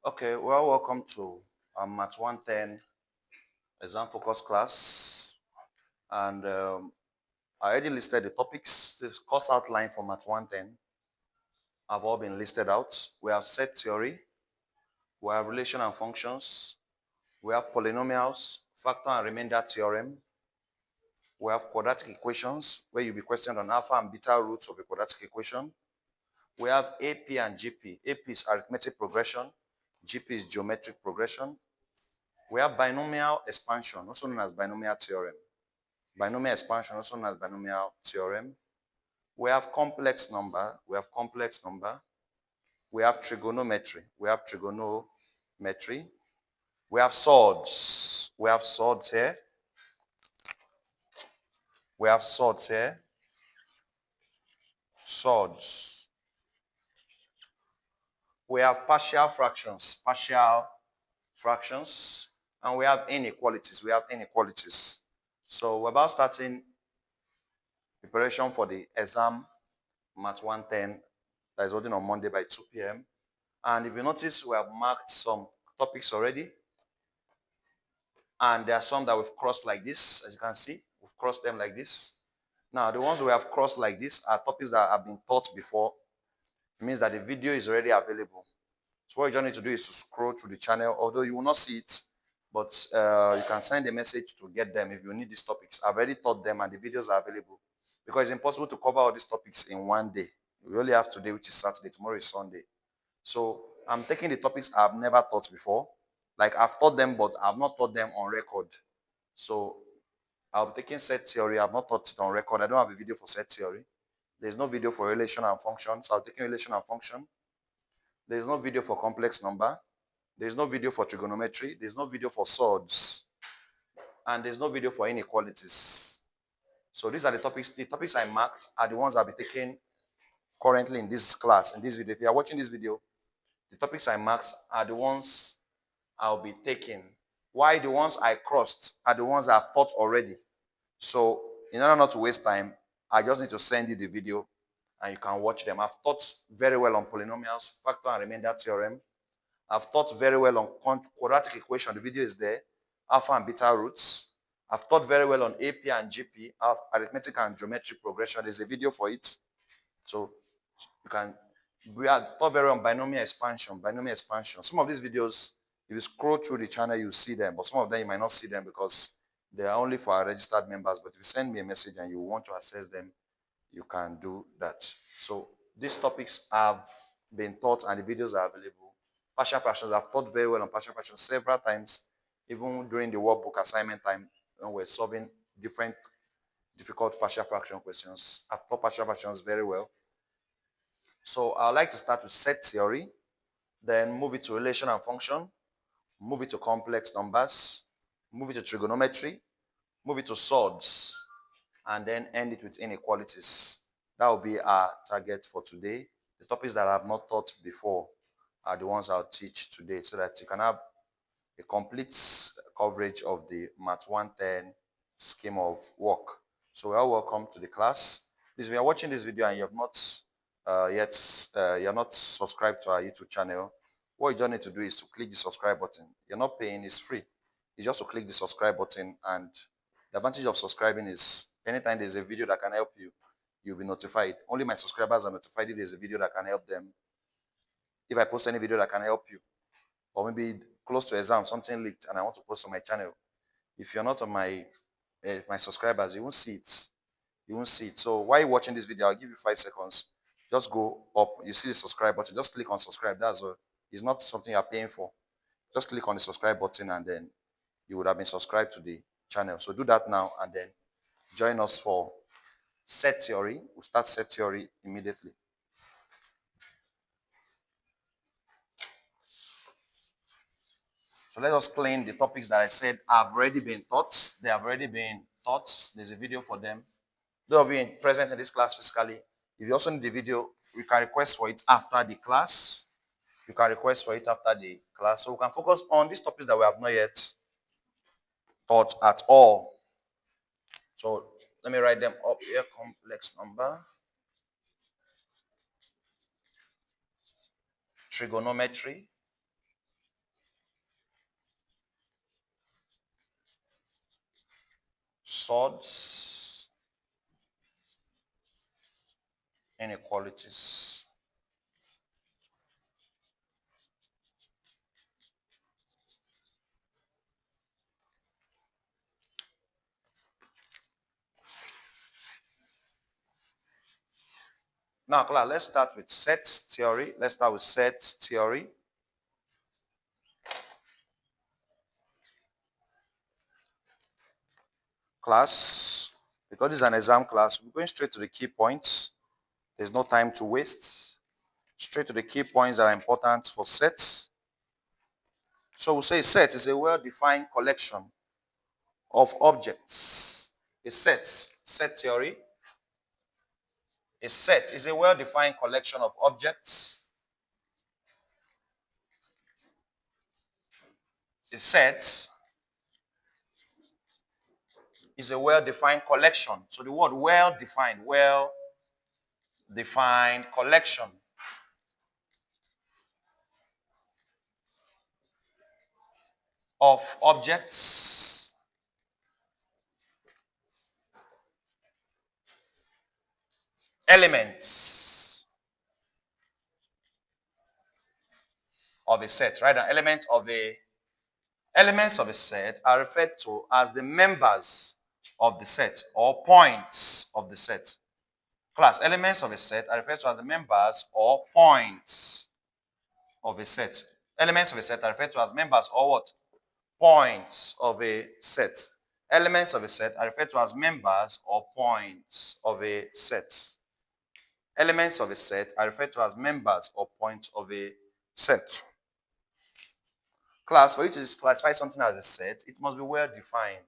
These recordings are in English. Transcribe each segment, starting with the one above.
Okay, well, welcome to Math 110 exam focus class. And I already listed the topics. This course outline for Math 110 have all been listed out. We have set theory, we have relation and functions, we have polynomials, factor and remainder theorem, we have quadratic equations, where you'll be questioned on alpha and beta roots of a quadratic equation. We have AP and GP. AP is arithmetic progression, GP is geometric progression. We have binomial expansion, also known as binomial theorem. Binomial expansion, also known as binomial theorem. We have complex number. We have complex number. We have trigonometry. We have trigonometry. We have swords. We have swords here. We have swords here. Swords. We have partial fractions. Partial fractions. And we have inequalities. We have inequalities. So we're about starting preparation for the exam Math 110 that is holding on Monday by 2 p.m. And if you notice, we have marked some topics already. And there are some that we've crossed like this, as you can see. We've crossed them like this. Now, the ones we have crossed like this are topics that have been taught before. It means that the video is already available. So what you just need to do is to scroll through the channel, although you will not see it, but you can send a message to get them if you need these topics. I've already taught them and the videos are available because it's impossible to cover all these topics in one day. We only have today, which is Saturday. Tomorrow is Sunday. So I'm taking the topics I've never taught before. Like I've taught them, but I've not taught them on record. So I'll be taking set theory. I've not taught it on record. I don't have a video for set theory. There's no video for relation and function. So I'm taking relation and function. There's no video for complex number. There's no video for trigonometry. There's no video for swords. And there's no video for inequalities. So these are the topics. The topics I marked are the ones I'll be taking currently in this class, in this video. If you are watching this video, the topics I marked are the ones I'll be taking. Why the ones I crossed are the ones I've taught already. So in order not to waste time, I just need to send you the video and you can watch them. I've taught very well on polynomials, factor and remainder theorem. I've taught very well on quadratic equation. The video is there. Alpha and beta roots. I've taught very well on AP and GP, arithmetic and geometric progression. There's a video for it. So you can, we have taught very well on binomial expansion, Some of these videos, if you scroll through the channel, you see them, but some of them you might not see them because they are only for our registered members. But if you send me a message and you want to access them, you can do that. So these topics have been taught and the videos are available. Partial fractions, I've taught very well on partial fractions several times, even during the workbook assignment time when we're solving different difficult partial fraction questions. I've taught partial fractions very well. So I'd like to start with set theory, then move it to relation and function, move it to complex numbers, move it to trigonometry, move it to swords, and then end it with inequalities. That will be our target for today. The topics that I have not taught before are the ones I'll teach today so that you can have a complete coverage of the Math 110 scheme of work. So you're welcome to the class. Please, if you are watching this video and you have not you're not subscribed to our YouTube channel, what you just need to do is to click the subscribe button. You're not paying, it's free. You just to click the subscribe button, and the advantage of subscribing is anytime there's a video that can help you, you'll be notified. Only my subscribers are notified if there's a video that can help them. If I post any video that can help you, or maybe close to exam, something leaked, and I want to post on my channel. If you're not on my subscribers, you won't see it. You won't see it. So while you're watching this video, I'll give you 5 seconds. Just go up. You see the subscribe button. Just click on subscribe. That's all. It's not something you're paying for. Just click on the subscribe button and then you would have been subscribed to the channel. So do that now and then join us for set theory. We'll start set theory immediately. So let us clean the topics that I said have already been taught. They have already been taught. There's a video for them. Those of you present in this class physically, if you also need the video, you can request for it after the class. You can request for it after the class. So we can focus on these topics that we have not yet taught at all. So let me write them up here. Complex number, trigonometry, sorts inequalities. Now, class, let's start with sets theory. Let's start with sets theory. Class, because this is an exam class, we're going straight to the key points. There's no time to waste. Straight to the key points that are important for sets. So we'll say set is a well-defined collection of objects. A set theory. A set is a well-defined collection of objects. A set is a well-defined collection. So the word well-defined collection of objects elements of a set, right? And elements of a set are referred to as the members of the set or points of the set. Class, elements of a set are referred to as the members or points of a set. Elements of a set are referred to as members or what? Points of a set. Elements of a set are referred to as members or points of a set. Elements of a set are referred to as members or points of a set. Class, for you to classify something as a set, it must be well defined.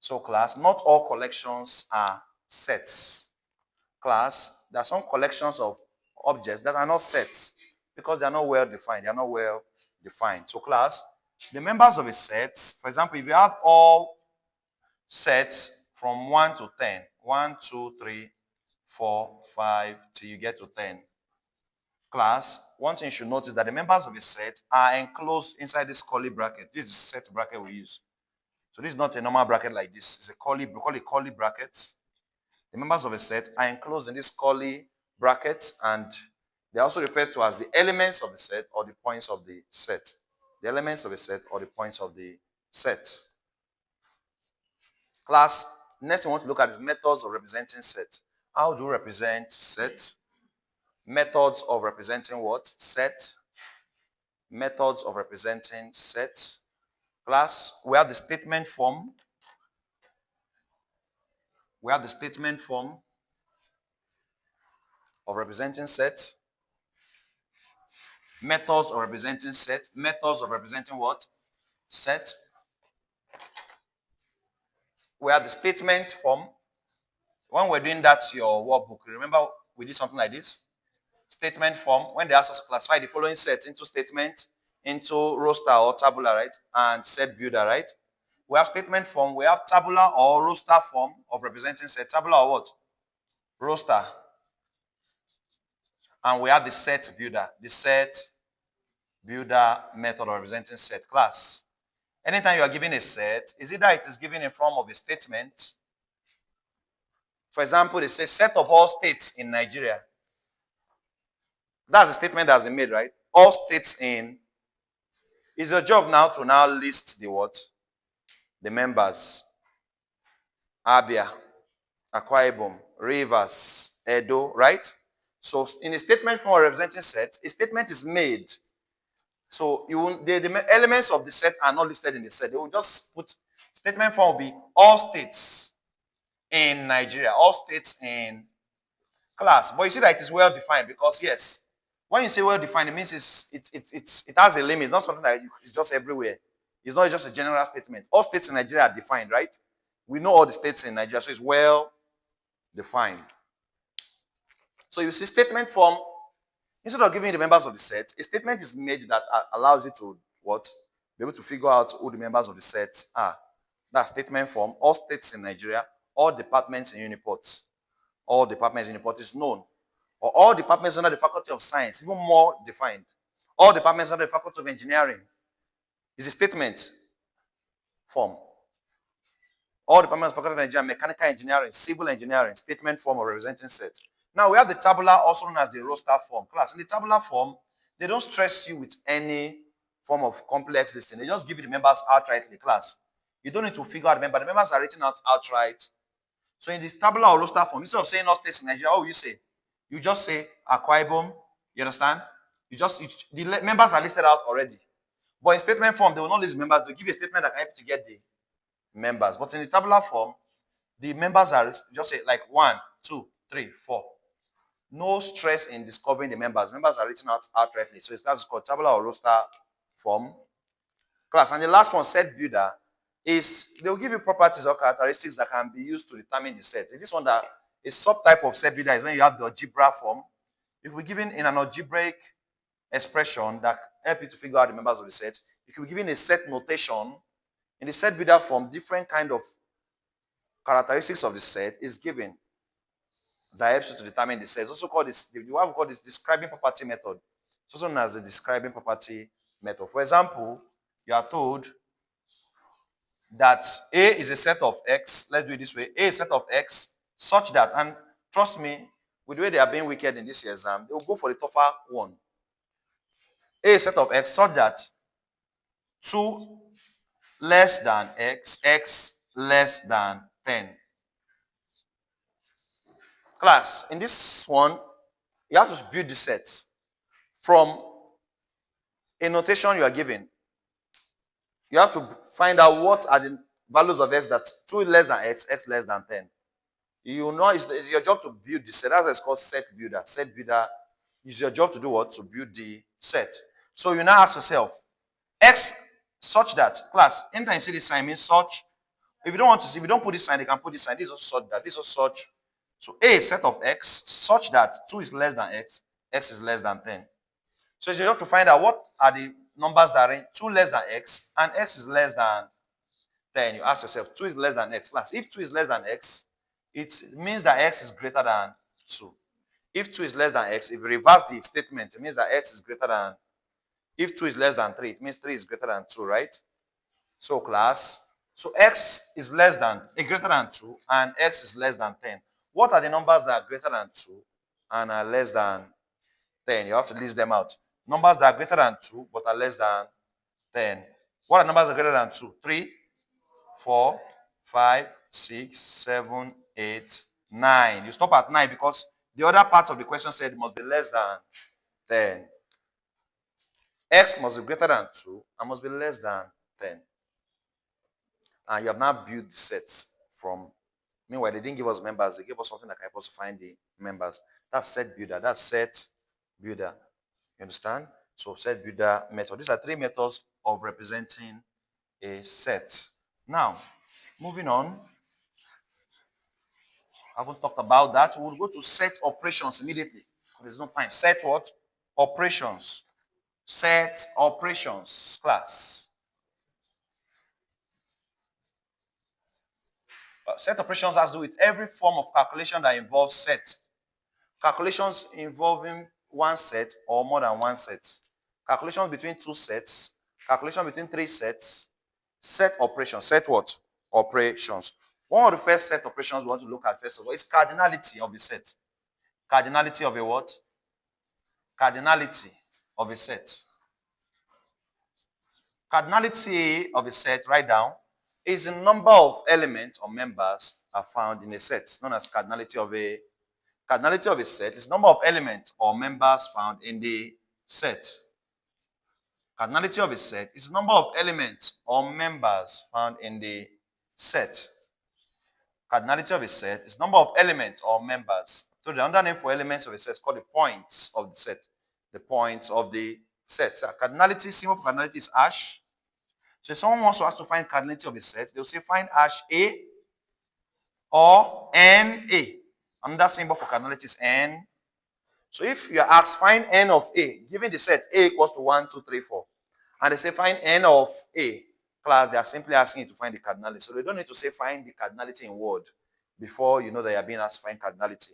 So class, not all collections are sets. Class, there are some collections of objects that are not sets because they are not well defined. They are not well defined. So class, the members of a set, for example, if you have all sets from 1 to 10, 1, 2, 3, 4, 5, till you get to 10. Class, one thing you should notice that the members of a set are enclosed inside this curly bracket. This is the set bracket we use. So this is not a normal bracket like this. It's a curly, we call it curly brackets. The members of a set are enclosed in this curly brackets, and they are also referred to as the elements of the set or the points of the set. The elements of a set or the points of the set. Class, next we want to look at is methods of representing set. How do we represent set? Methods of representing what? Set. Methods of representing set. Class, we have the statement form. We have the statement form of representing set. Methods of representing set. Methods of representing what? Set. We have the statement form. When we're doing that, your workbook, remember we did something like this? Statement form, when they ask us to classify the following sets into statement, into roster or tabular, right? And set builder, right? We have statement form, we have tabular or roster form of representing set. Tabular or what? Roster. And we have the set builder. The set builder method of representing set. Class. Anytime you are given a set, is either it is given in form of a statement. For example, they say set of all states in Nigeria. That's a statement that has been made, right? All states in. It's your job now to now list the what? The members. Abia, Akwa Ibom, Rivers, Edo, right? So in a statement form representing set, a statement is made. So the elements of the set are not listed in the set. They will just put statement form will be all states in Nigeria, all states in class. But you see that it is well defined because yes, when you say well defined, it means it has a limit, not something that is just everywhere. It's not just a general statement. All states in Nigeria are defined, right? We know all the states in Nigeria, so it's well defined. So you see statement form, instead of giving the members of the set, a statement is made that allows you to what? Be able to figure out who the members of the set are. That statement form, all states in Nigeria, all departments in Uniports. All departments in Uniport is known. Or all departments under the Faculty of Science, even more defined. All departments under the Faculty of Engineering is a statement form. All departments of faculty of engineering, mechanical engineering, civil engineering, statement form of representing set. Now we have the tabular, also known as the roster form. Class, in the tabular form, they don't stress you with any form of complex listing. They just give you the members outrightly. Class, you don't need to figure out the members. The members are written out outright. So in this tabular or roster form, instead of saying all states in Nigeria, what will you say? You just say Akwa Ibom. You understand? The members are listed out already. But in statement form, they will not list members. They'll give you a statement that can help you to get the members. But in the tabular form, the members are just say like 1, 2, 3, 4. No stress in discovering the members. Members are written out outrightly. So that's called tabular or roster form. Class. And the last one, set builder, is they'll give you properties or characteristics that can be used to determine the set. This one that a subtype of set builder is when you have the algebra form. If we're given in an algebraic expression that help you to figure out the members of the set, you can be given a set notation. In the set builder form, different kind of characteristics of the set is given that helps you to determine the set. It's also called this, what we call this describing property method. It's also known as the describing property method. For example, you are told that A is a set of X. Let's do it this way. A is a set of X such that, and trust me, with the way they are being wicked in this exam, they will go for the tougher one. A is a set of X such that 2 less than X, X less than 10. Class, in this one, you have to build the set from a notation you are given. You have to find out what are the values of X that 2 less than X, X less than 10. You know it's your job to build the set. That's why it's called set builder. Set builder is your job to do what? To build the set. So you now ask yourself, X such that, class, anytime you see this sign means such. If you don't want to see, if you don't put this sign, they can put this sign. This is also such that, this is also such. So A is set of X such that 2 is less than X, X is less than 10. So it's your job to find out what are the numbers that are in 2 less than X and X is less than 10. You ask yourself, 2 is less than X. Class, if 2 is less than X, it means that X is greater than 2. If 2 is less than X, if you reverse the statement, it means that X is greater than, if 2 is less than 3, it means 3 is greater than 2, right? So class, so X is less than, greater than 2 and X is less than 10. What are the numbers that are greater than 2 and are less than 10? You have to list them out. Numbers that are greater than 2 but are less than 10. What are numbers that are greater than 2? 3, 4, 5, 6, 7, 8, 9. You stop at 9 because the other part of the question said it must be less than 10. X must be greater than 2 and must be less than 10. And you have now built the sets from, meanwhile, they didn't give us members. They gave us something that can help us to find the members. That's set builder. That's set builder. You understand? So set builder method. These are 3 methods of representing a set. Now, moving on. I haven't talked about that. We'll go to set operations immediately. There's no time. Set what? Operations. Set operations class. Set operations has to do with every form of calculation that involves set. Calculations involving one set or more than one set. Calculations between 2 sets. Calculation between 3 sets. Set operations. Set what? Operations. One of the first set operations we want to look at first of all is cardinality of the set. Cardinality of a what? Cardinality of a set. Cardinality of a set, write down, is the number of elements or members are found in a set, known as cardinality of a set is number of elements or members found in the set. Cardinality of a set is the number of elements or members found in the set. Cardinality of a set is number of elements or members. So the other name for elements of a set is called the points of the set. The points of the set. So cardinality, symbol for cardinality is hash. So if someone wants to find cardinality of a set, they'll say find hash A or NA. Another symbol for cardinality is N. So if you are asked find N of A, given the set A equals to 1, 2, 3, 4, and they say find N of A, class, they are simply asking you to find the cardinality. So they don't need to say find the cardinality in word before you know that you are being asked to find cardinality.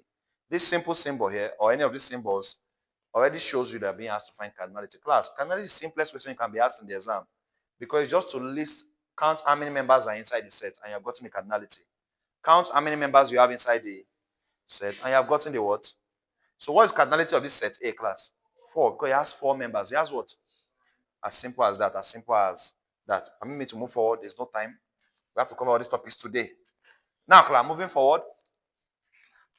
This simple symbol here, or any of these symbols, already shows you that you are being asked to find cardinality. Class, cardinality is the simplest question you can be asked in the exam because it's just to list Count how many members are inside the set, and you have gotten the cardinality. Count how many members you have inside the set, and you have gotten the what? So what is cardinality of this set A class? 4, because it has 4 members. It has what? As simple as that, as simple as that. Permit me to move forward. There's no time. We have to cover all these topics today. Now, class, moving forward.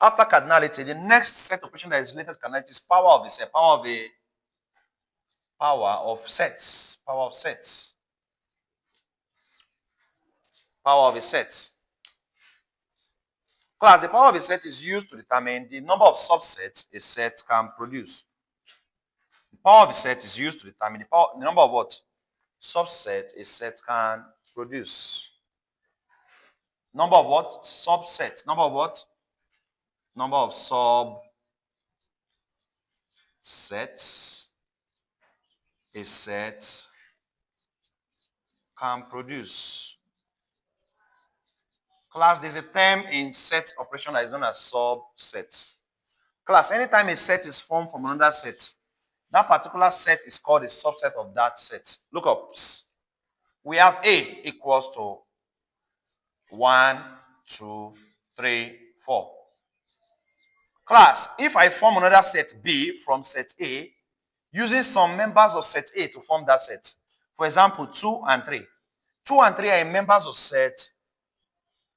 After cardinality, the next set operation that is related to cardinality is power of the set. Power of sets. Power of sets. Power of a set. Class, the power of a set is used to determine the number of subsets a set can produce. The power of a set is used to determine the number of what? Subset a set can produce. Number of what? Subsets. Number of what? Number of subsets a set can produce. Class, there's a term in set operation that is known as subsets. Class, anytime a set is formed from another set, that particular set is called a subset of that set. Look up. We have A equals to 1, 2, 3, 4. Class, if I form another set B from set A, using some members of set A to form that set, for example, 2 and 3. 2 and 3 are members of set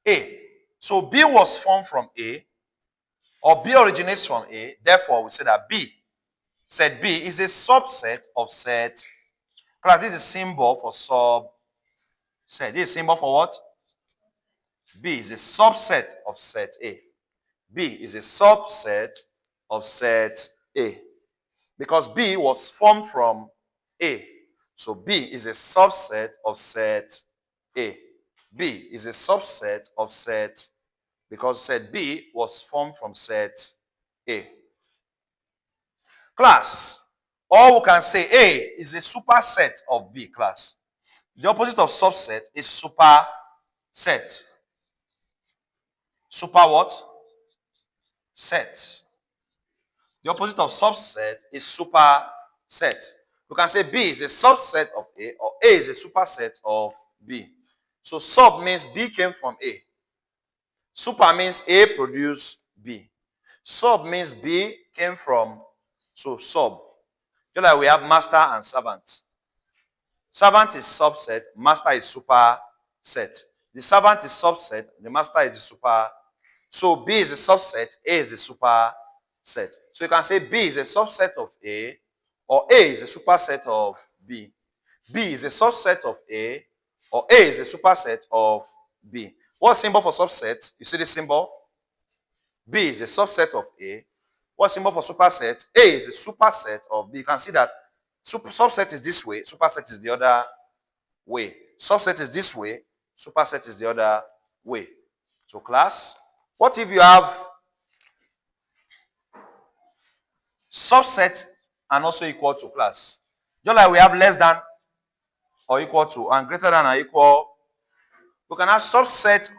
A. So B was formed from A, or B originates from A. Therefore, we say that set B is a subset of set. Class, this is a symbol for subset. This is a symbol for what? B is a subset of set A. B is a subset of set A. Because B was formed from A. So B is a subset of set A. B is a subset of set, because set B was formed from set A. Class, or we can say A is a superset of B. Class, the opposite of subset is superset. Super what? Set. The opposite of subset is superset. We can say B is a subset of A, or A is a superset of B. So sub means B came from A. Super means A produced B. Sub means B came from, so sub. Just like we have master and servant. Servant is subset, master is superset. The servant is subset, the master is the super. So B is a subset, A is a superset. So you can say B is a subset of A, or A is a superset of B. B is a subset of A, or A is a superset of B. What symbol for subset? You see the symbol? B is a subset of A. What symbol for superset? A is a superset of B. You can see that subset is this way, superset is the other way. Subset is this way, superset is the other way. So class, what if you have subset and also equal to? Class, just like we have less than or equal to and greater than or equal, we can have subset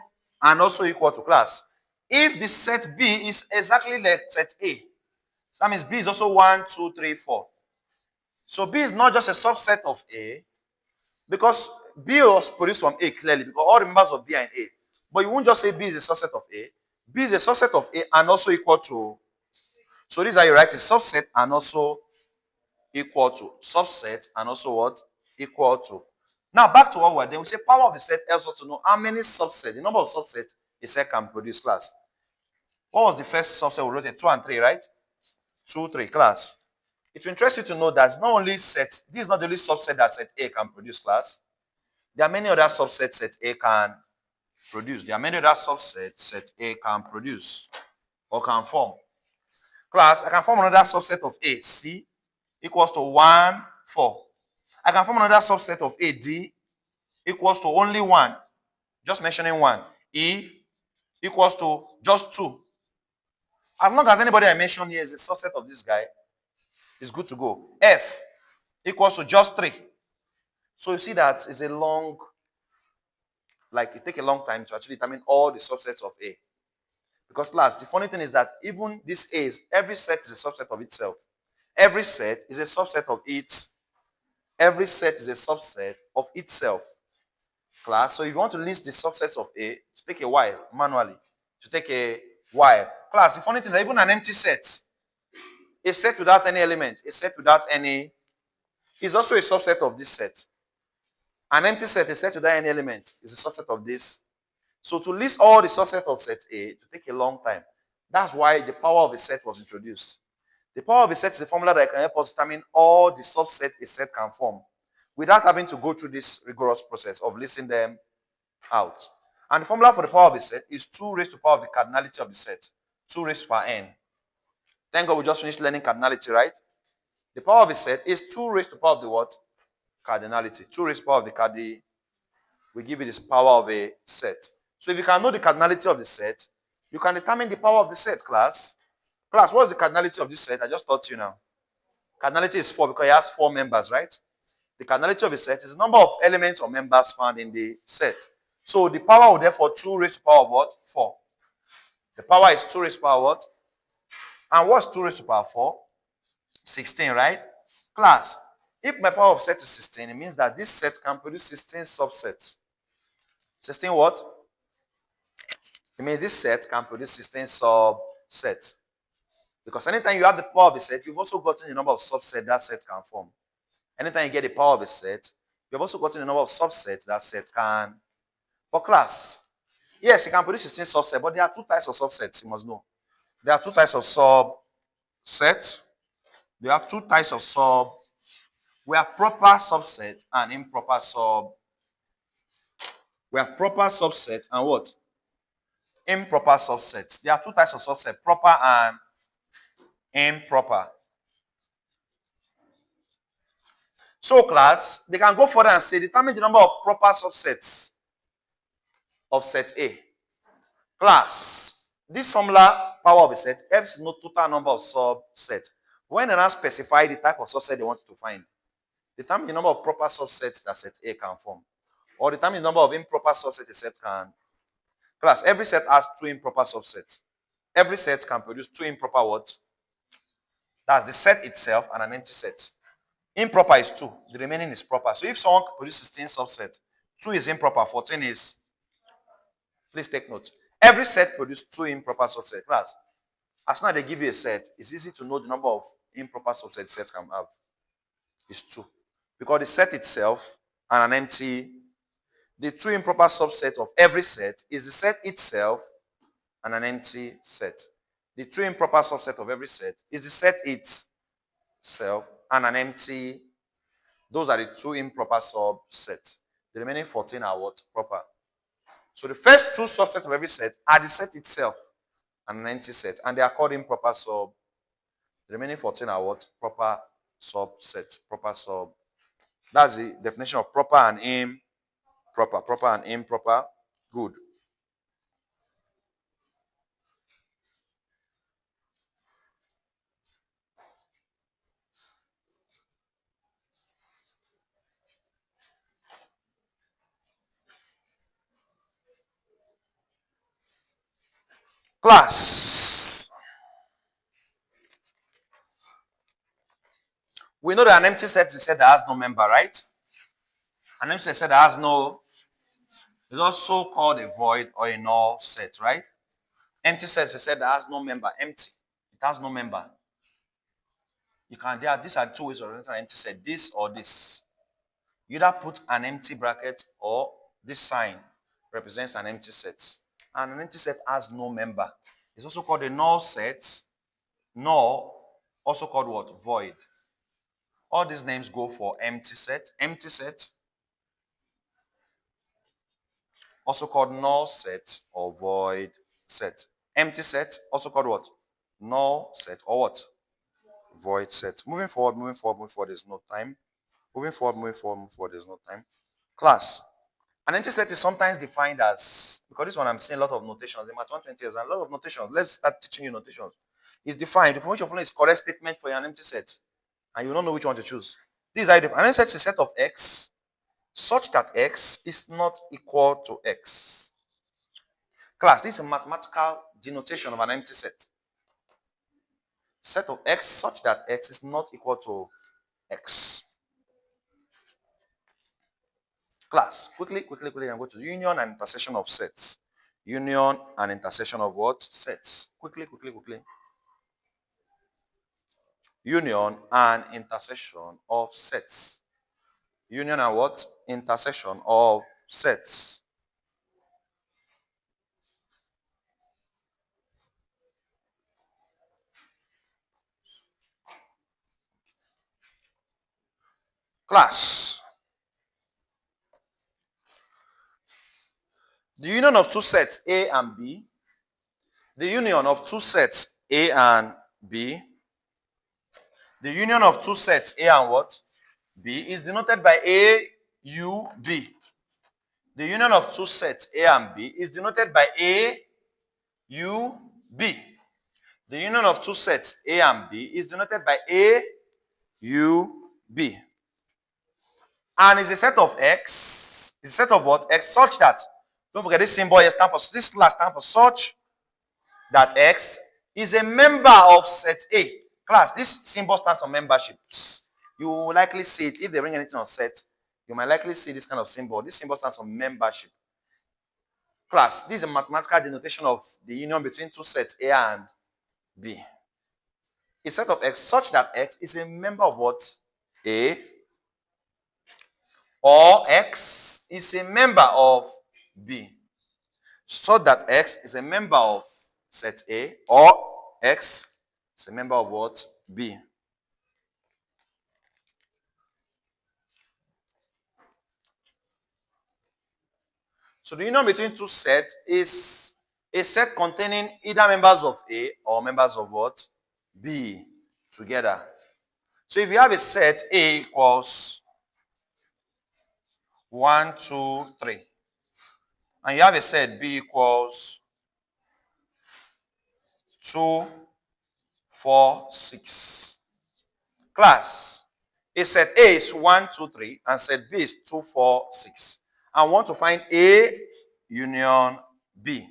and also equal to. Class, if the set B is exactly like set A, that means B is also 1, 2, 3, 4. So B is not just a subset of A, because B was produced from A clearly, because all the members of B are in A. But you won't just say B is a subset of A. B is a subset of A and also equal to. So these are you write a subset and also equal to. Subset and also what? Equal to. Now back to what we're doing. We say power of the set helps us to know how many subsets, the number of subsets a set can produce. Class, what was the first subset we wrote in? 2 and 3, right? 2, 3. Class, it will interest you to know that not only set, this is not the only subset that set A can produce. Class, there are many other subsets set A can produce. There are many other subsets set A can produce or can form. Class, I can form another subset of A, C, equals to 1, 4. I can form another subset of A, D, equals to only 1. Just mentioning 1. E equals to just 2. As long as anybody I mentioned here is a subset of this guy, it's good to go. F equals to just 3. So you see that it's a long, like it takes a long time to actually determine all the subsets of A. Because class, the funny thing is that even this A's, every set is a subset of itself. Every set is a subset of it. Every set is a subset of itself. Class, so if you want to list the subsets of A, take a while manually. To take a while. Class, the funny thing is even an empty set, a set without any element, a set without any, is also a subset of this set. An empty set, a set without any element, is a subset of this. So to list all the subsets of set A, to take a long time. That's why the power of a set was introduced. The power of a set is a formula that can help us determine all the subsets a set can form without having to go through this rigorous process of listing them out. And the formula for the power of a set is 2 raised to the power of the cardinality of the set. 2 raised to the power n. Thank God we just finished learning cardinality, right? The power of a set is 2 raised to the power of the what? Cardinality. 2 raised to the power of the cardinality. We give it this power of a set. So if you can know the cardinality of the set, you can determine the power of the set, class. Class, what's the cardinality of this set? I just taught you now. Cardinality is 4 because it has 4 members, right? The cardinality of a set is the number of elements or members found in the set. So the power will therefore 2 raised to the power of what? 4. The power is 2 raised to the power of what? And what's 2 raised to the power of 4? 16, right? Class, if my power of set is 16, it means that this set can produce 16 subsets. 16 what? It means this set can produce 16 subsets. Because anytime you have the power of a set, you've also gotten the number of subsets that set can form. Anytime you get the power of a set, you've also gotten the number of subsets that set can. For class, yes, it can produce 16 subsets, but there are 2 types of subsets, you must know. There are 2 types of subsets. There are 2 types of sub. We have proper subset and improper sub. We have proper subset and what? Improper subsets. There are 2 types of subset, proper and improper. So class, they can go further and say determine the number of proper subsets of set A. Class, this formula power of a set helps know total number of subsets. When they now specify the type of subset they want to find, determine the number of proper subsets that set A can form. Or determine the number of improper subsets a set can. Class, every set has 2 improper subsets. Every set can produce 2 improper what? That's the set itself and an empty set. Improper is 2. The remaining is proper. So if someone produces 16 subsets, 2 is improper, 14 is. Please take note. Every set produces 2 improper subsets. Class, as soon as they give you a set, it's easy to know the number of improper subsets set can have. It's 2. Because the set itself and an empty, the 2 improper subsets of every set is the set itself and an empty set. The 2 improper subset of every set is the set itself and an empty. Those are the 2 improper subsets. The remaining 14 are what? Proper. So the first 2 subsets of every set are the set itself and an empty set, and they are called improper sub. The remaining 14 are what? Proper subsets. Proper sub. That's the definition of proper and improper. Proper and improper. Good. Class. We know that an empty set is a set that has no member, right? An empty set that has no, is also called a void or a null set, right? Empty set is a set that has no member. Empty. It has no member. You can, these are 2 ways of writing an empty set. This or this. You either put an empty bracket or this sign represents an empty set. And an empty set has no member. It's also called a null set. Null, also called what? Void. All these names go for empty set. Empty set, also called null set or void set. Empty set, also called what? Null set or what? Void set. Moving forward, there's no time. Moving forward, there's no time. Class. An empty set is sometimes defined as, because this one I'm seeing a lot of notations. In Math 120 and a lot of notations. Let's start teaching you notations. It's defined. The information following is correct statement for an empty set. And you don't know which one to choose. This is how an empty set is a set of x such that x is not equal to x. Class, this is a mathematical denotation of an empty set. Set of x such that x is not equal to x. Class, quickly, I'm going to union and intersection of sets. Union and intersection of what? Sets. Quickly. Union and intersection of sets. Union and what? Intersection of sets. Class. The union of two sets A and B. The union of two sets A and B. The union of two sets A and what? B is denoted by A, U, B. The union of two sets A and B is denoted by A, U, B. The union of two sets A and B is denoted by A, U, B. And is a set of X. Is a set of what? X such that, don't forget this symbol here stands for, this slash stands for such that X is a member of set A. Class, this symbol stands for memberships. You will likely see it if they bring anything on set. You might likely see this kind of symbol. This symbol stands for membership. Class, this is a mathematical denotation of the union between two sets A and B. A set of X such that X is a member of what? A, or X is a member of B. So that X is a member of set A, or X is a member of what? B. So the union between two sets is a set containing either members of A or members of what? B together. So if you have a set A equals 1, 2, 3, and you have a set B equals 2, 4, 6. Class, a set A is 1, 2, 3, and set B is 2, 4, 6. I want to find A union B.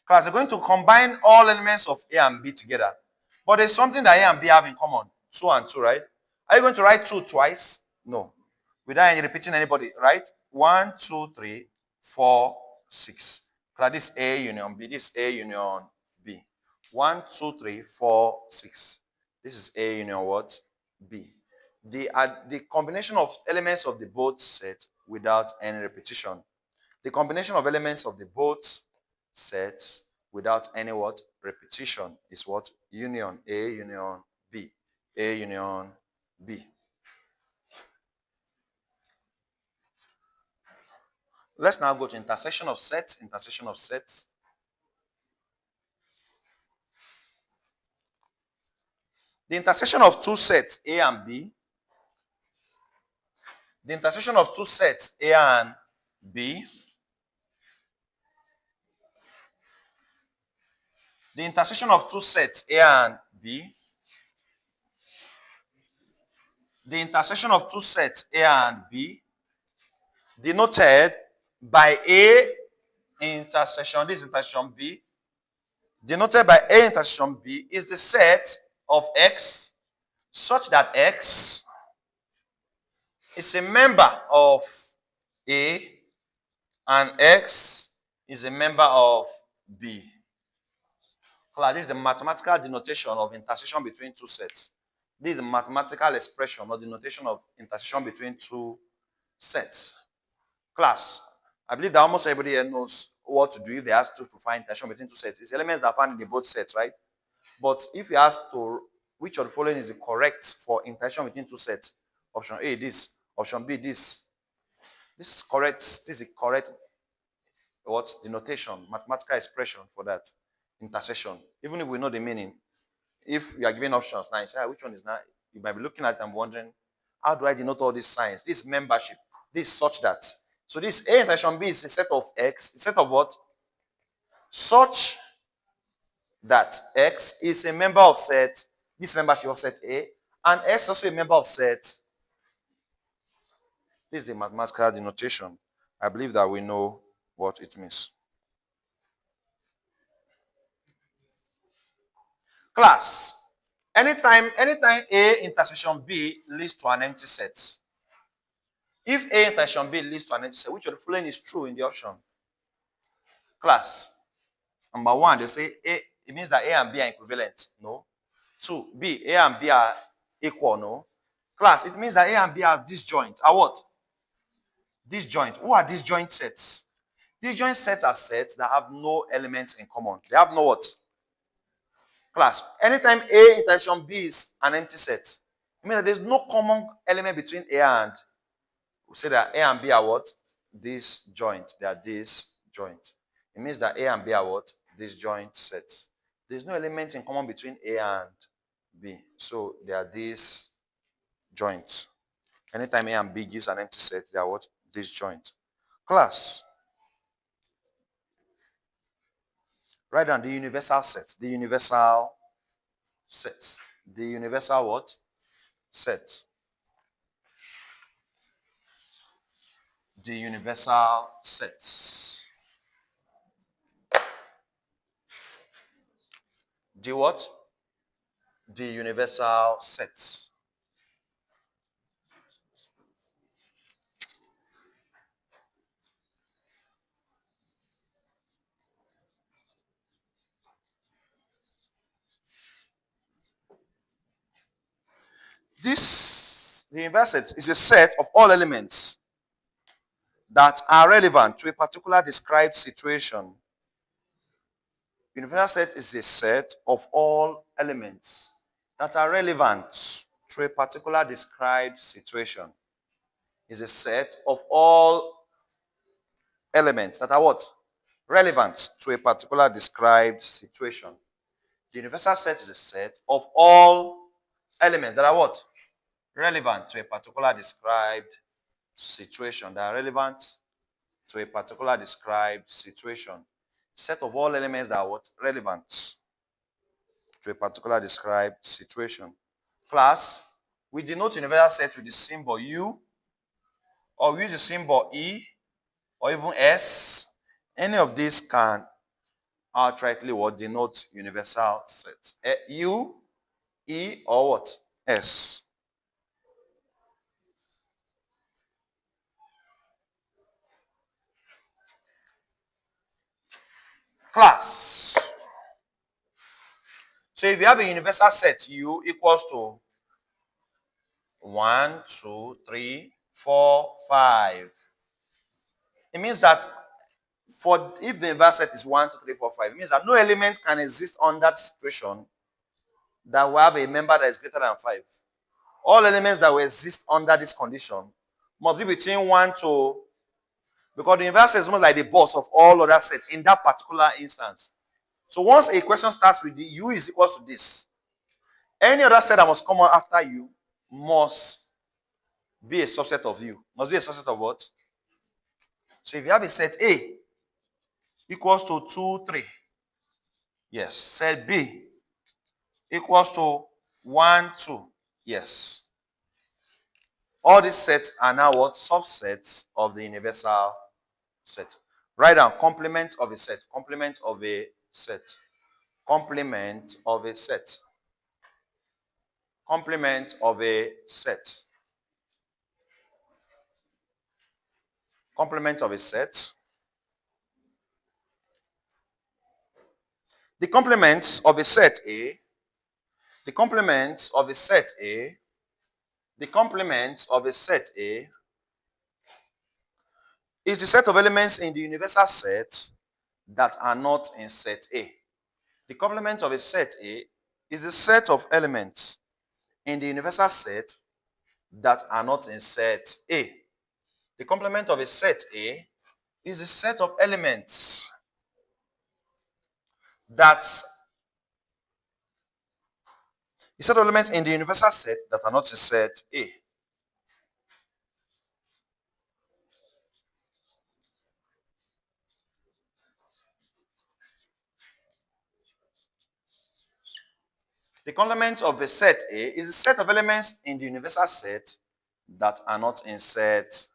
Class, we're going to combine all elements of A and B together. But there's something that A and B have in common. 2 and 2, right? Are you going to write 2 twice? No. Without any repeating anybody, right? 1, 2, 3, 4, 6. Class, this is A union B. This is A union B. 1, 2, 3, 4, 6. This is A union what? B. The combination of elements of the both sets without any repetition. The combination of elements of the both sets without any what? Repetition is what? Union. A union B. A union B. Let's now go to intersection of sets. Intersection of sets. The intersection of two sets A and B. The intersection of two sets A and B. The intersection of two sets A and B. The intersection of two sets A and B denoted by A intersection, this intersection B, denoted by A intersection B is the set of X such that X is a member of A and X is a member of B. This is the mathematical denotation of intersection between two sets. This is a mathematical expression or denotation of intersection between two sets. Class, I believe that almost everybody here knows what to do if they ask to find intersection between two sets. It's elements that are found in the both sets, right? But if you ask to which of the following is the correct for intersection between two sets, option A, this, option B, this. This is correct. This is the correct what's denotation, mathematical expression for that intersection. Even if we know the meaning, if you are given options now, you say, which one is now? You might be looking at it and wondering, how do I denote all these signs? This membership, this such that. So this A intersection B is a set of X, a set of what? Such that X is a member of set, this membership of set A, and X is also a member of set. This is the mathematical denotation. I believe that we know what it means. Class, anytime A intersection B leads to an empty set, If A intersection B leads to an empty set, which of the following is true in the option? Class. Number 1, they say A, it means that A and B are equivalent. No. 2, B, A and B are equal. No. Class, it means that A and B are disjoint. Are what? Disjoint. Who are disjoint sets? Disjoint sets are sets that have no elements in common. They have no what? Class. Anytime A intersection B is an empty set, it means that there's no common element between A and, we say that A and B are what? Disjoint. They are disjoint. It means that A and B are what? Disjoint sets. There's no element in common between A and B. So they are disjoint. Anytime A and B gives an empty set, they are what? Disjoint. Class. Write down the universal set. The universal sets. The universal what? Set. The universal sets. The what? The universal sets. The universal set is a set of all elements that are relevant to a particular described situation. Universal set is a set of all elements that are relevant to a particular described situation. Is a set of all elements that are what? Relevant to a particular described situation. The universal set is a set of all elements that are what? Relevant to a particular described situation. That are relevant to a particular described situation. Set of all elements that are what? Relevant to a particular described situation. Class, we denote universal set with the symbol U, or we use the symbol E, or even S. Any of these can outrightly what? Denote universal set. U, E, or what? S. Class. So if you have a universal set U equals to 1, 2, 3, 4, 5. It means that if the universal set is 1, 2, 3, 4, 5, it means that no element can exist on that situation that will have a member that is greater than 5. All elements that will exist under this condition must be between 1 to, because the universal set is almost like the boss of all other sets in that particular instance. So once a question starts with the U is equal to this, any other set that must come out after U must be a subset of U. Must be a subset of what? So if you have a set A equals to 2, 3. Yes. Set B equals to 1, 2. Yes. All these sets are now what? Subsets of the universal set. Write down complement of a set. Complement of a set. Complement of a set. Complement of a set. Complement of a set. The complements of a set A. The complements of a set A. The complements of a set A is the set of elements in the universal set that are not in set A. The complement of a set A is the set of elements in the universal set that are not in set A. The complement of a set A is the set of elements in the universal set that are not in set A. The complement of a set A is the set of elements in the universal set that are not in set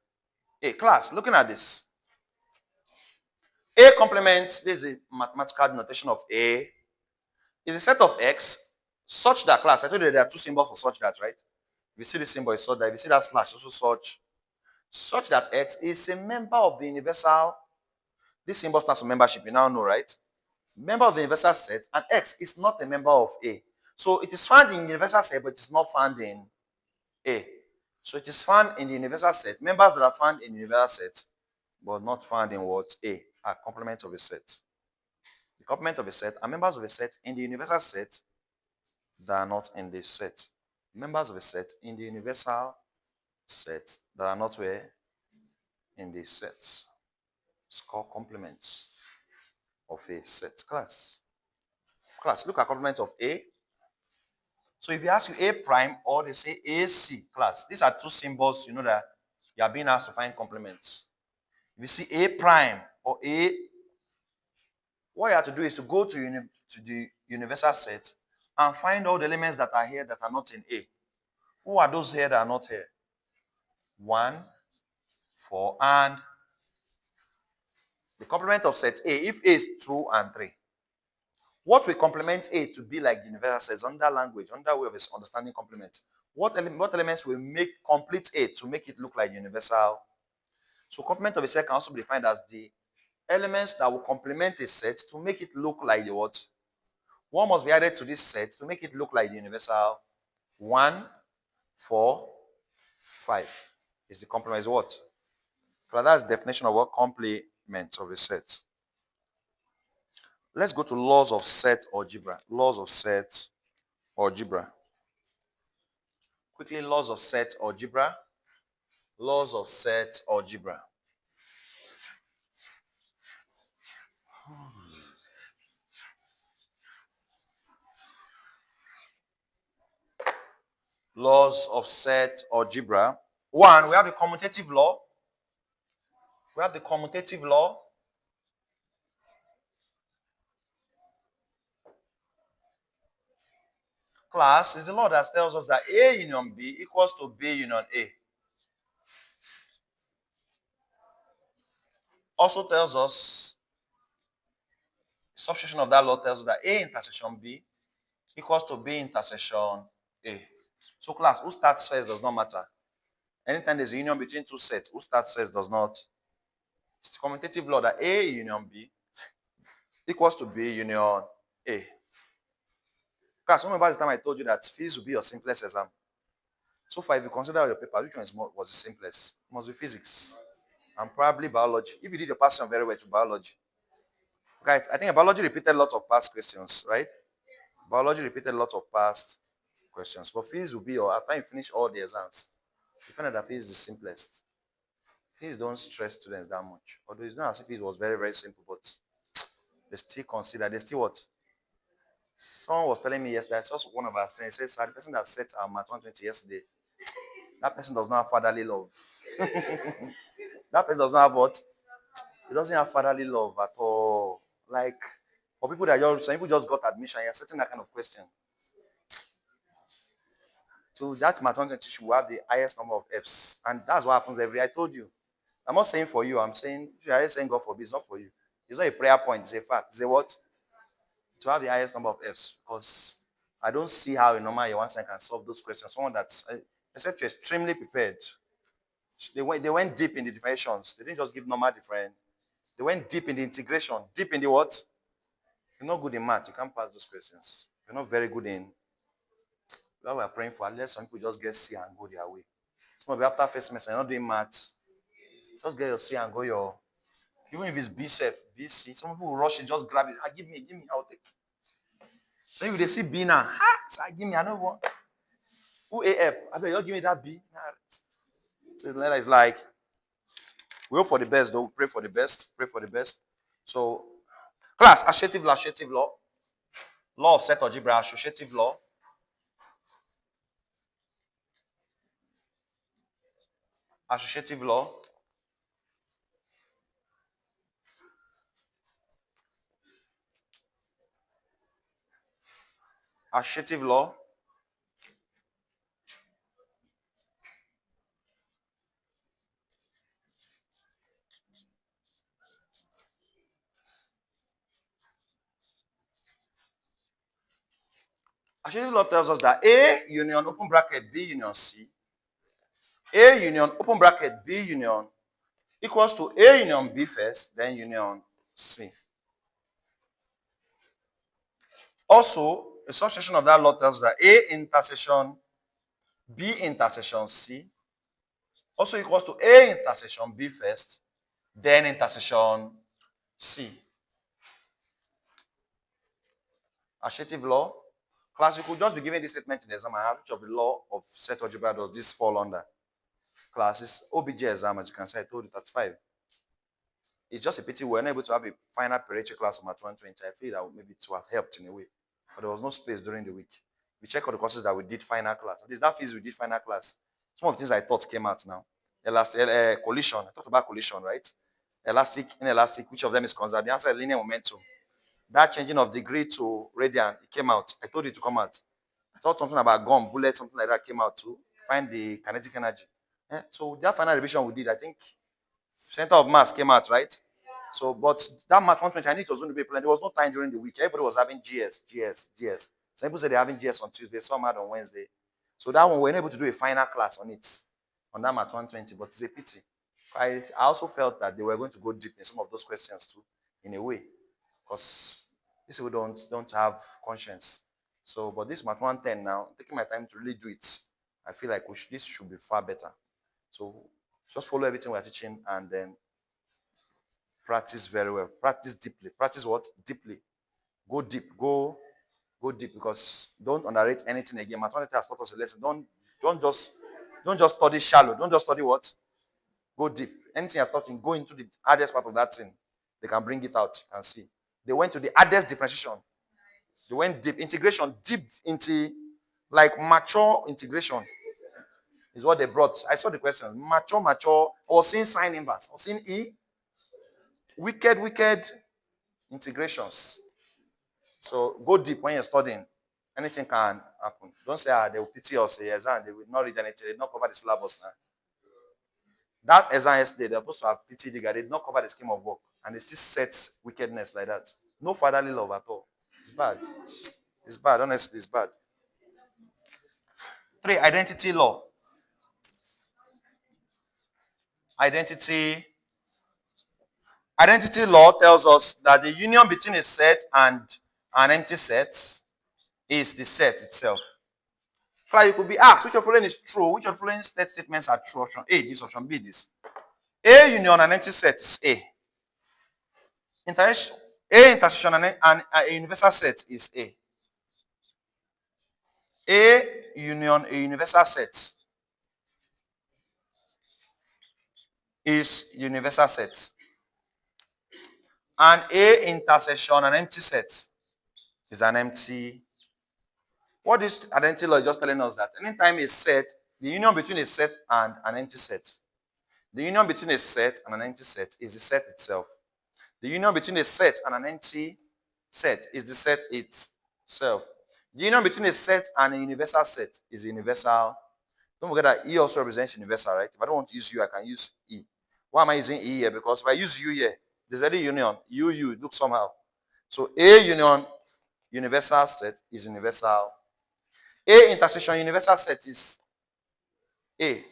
A. Class, looking at this. A complement, this is a mathematical notation of A, is a set of X such that, class, I told you there are two symbols for such that, right? If you see the symbol, it's such that. If you see that slash, also such such that X is a member of the universal. This symbol stands for membership, you now know, right? Member of the universal set, and X is not a member of A. So it is found in universal set, but it is not found in A. So it is found in the universal set. Members that are found in the universal set, but not found in what? A, are complements of a set. The complement of a set are members of a set in the universal set that are not in the set. Members of a set in the universal set that are not where? In the sets. It's called complements of a set. Class, look at complement of A. So if you ask you A prime or they say AC, class, these are two symbols, you know that you are being asked to find complements. If you see A prime or A, what you have to do is to go to the universal set and find all the elements that are here that are not in A. Who are those here that are not here? 1, 4, and the complement of set A, if A is 2 and 3. What will complement A to be like the universal sets under language, under way of understanding complement? What elements will make complete A to make it look like universal? So complement of a set can also be defined as the elements that will complement a set to make it look like the what? One must be added to this set to make it look like the universal. 1, 4, 5 is the complement. Is what? So that's the definition of what complement of a set. Let's go to laws of set algebra. Laws of set algebra. Quickly, laws of set algebra. Laws of set algebra. Laws of set algebra. One, we have the commutative law. We have the commutative law. Class is the law that tells us that A union B equals to B union A. Also tells us, substitution of that law tells us that A intersection B equals to B intersection A. So class, who starts first does not matter. Anytime there's a union between two sets, who starts first does not. It's the commutative law that A union B equals to B union A. Class, remember the time I told you that physics will be your simplest exam. So far, if you consider your paper, which one was the simplest? It must be physics and probably biology. If you did your passion very well to biology. Okay, I think biology repeated a lot of past questions, right? Biology repeated a lot of past questions. But physics will be your, after you finish all the exams, you find out that physics is the simplest. Physics don't stress students that much. Although it's not as if it was very, very simple, but they still consider, they still what? Someone was telling me yesterday, I saw one of our students, says, the person that set our math 120 yesterday, that person does not have fatherly love. That person does not have what? He doesn't have fatherly love at all. Like, for people that some people just got admission, you're setting that kind of question. So that math 120 should have the highest number of Fs. And that's what happens I told you. I'm not saying for you, I'm saying, if you're saying God forbid, it's not for you. It's not a prayer point, it's a fact. It's a what? To have the highest number of Fs. Because I don't see how a normal year one can solve those questions. Someone that's, except you're extremely prepared. They went deep in the definitions. They didn't just give normal different. They went deep in the integration. Deep in the what? You're not good in math. You can't pass those questions. You're not very good in what we're praying for. Unless some people just get C and go their way. Some of you after first semester, you're not doing math. Just get your C and go your. Even if it's B self, B, C, some people will rush it, just grab it. Give me, I'll take. So if they see B now, so give me, I don't want. Who AF? I bet you give me that B. So it's like, we hope for the best, though. Pray for the best. Pray for the best. So, class, associative law. Law of set algebra, associative law. Associative law. Associative law. Associative law tells us that A union, open bracket, B union C, A union, open bracket, B union equals to A union B first, then union C. Also, a subsection of that law tells that A intersection B intersection C also equals to A intersection B first, then intersection C. Associative law. Class, you could just be given this statement in the exam. Which of the law of set algebra does this fall under? Class is OBJ exam, as you can see, I told you 35. It's just a pity we're not able to have a final periodic class on March 120. I feel that maybe to have helped in a way. But there was no space during the week. We check all the courses that we did final class. At least that phase we did final class. Some of the things I thought came out now. Elastic collision. I talked about collision, right? Elastic, inelastic, which of them is conserved? The answer is linear momentum. That changing of degree to radian, it came out. I told it to come out. I thought something about gum, bullet, something like that came out to find the kinetic energy. So that final revision we did, I think center of mass came out, right? So, but that March 120, I knew it was going to be planned. There was no time during the week. Everybody was having GS. Some people said they're having GS on Tuesday, some had on Wednesday. So that one, we were able to do a final class on it, on that March 120, but it's a pity. I also felt that they were going to go deep in some of those questions too, in a way, because these people don't have conscience. So, but this March 110 now, taking my time to really do it, I feel like this should be far better. So, just follow everything we're teaching and then practice very well. Practice deeply. Practice what? Deeply. Go deep. Go deep, because don't underrate anything again. Mathematics has taught us a lesson. Don't just study shallow. Don't just study what? Go deep. Anything you're talking, go into the hardest part of that thing. They can bring it out. You can see. They went to the hardest differentiation. They went deep. Integration, deep into like mature integration is what they brought. I saw the question. Mature. I was seeing sine inverse. I was seeing E. Wicked integrations. So go deep when you're studying. Anything can happen. Don't say, they will pity us, say exam, they will not read anything, they will not cover the syllabus now. That exam yesterday, they're supposed to have pity the guy, they did not cover the scheme of work, and they still set wickedness like that. No fatherly love at all. It's bad. It's bad, honestly, it's bad. 3, identity law. Identity law tells us that the union between a set and an empty set is the set itself. You could be asked which of the following is true, which of the following statements are true. Option A, this, option B, this. A union and empty set is A. A intersection and a universal set is A. A union, a universal set is universal set. And A intersection and empty set is an empty. What this identity law is just telling us that anytime a set, the union between a set and an empty set, the union between a set and an empty set is the set itself. The union between a set and an empty set is the set itself. The union between a set and a universal set is universal. Don't forget that E also represents universal, right? If I don't want to use U, I can use E. Why am I using E here? Because if I use U here, there's already union. U, it looks somehow. So A union universal set is universal. A intersection universal set is A.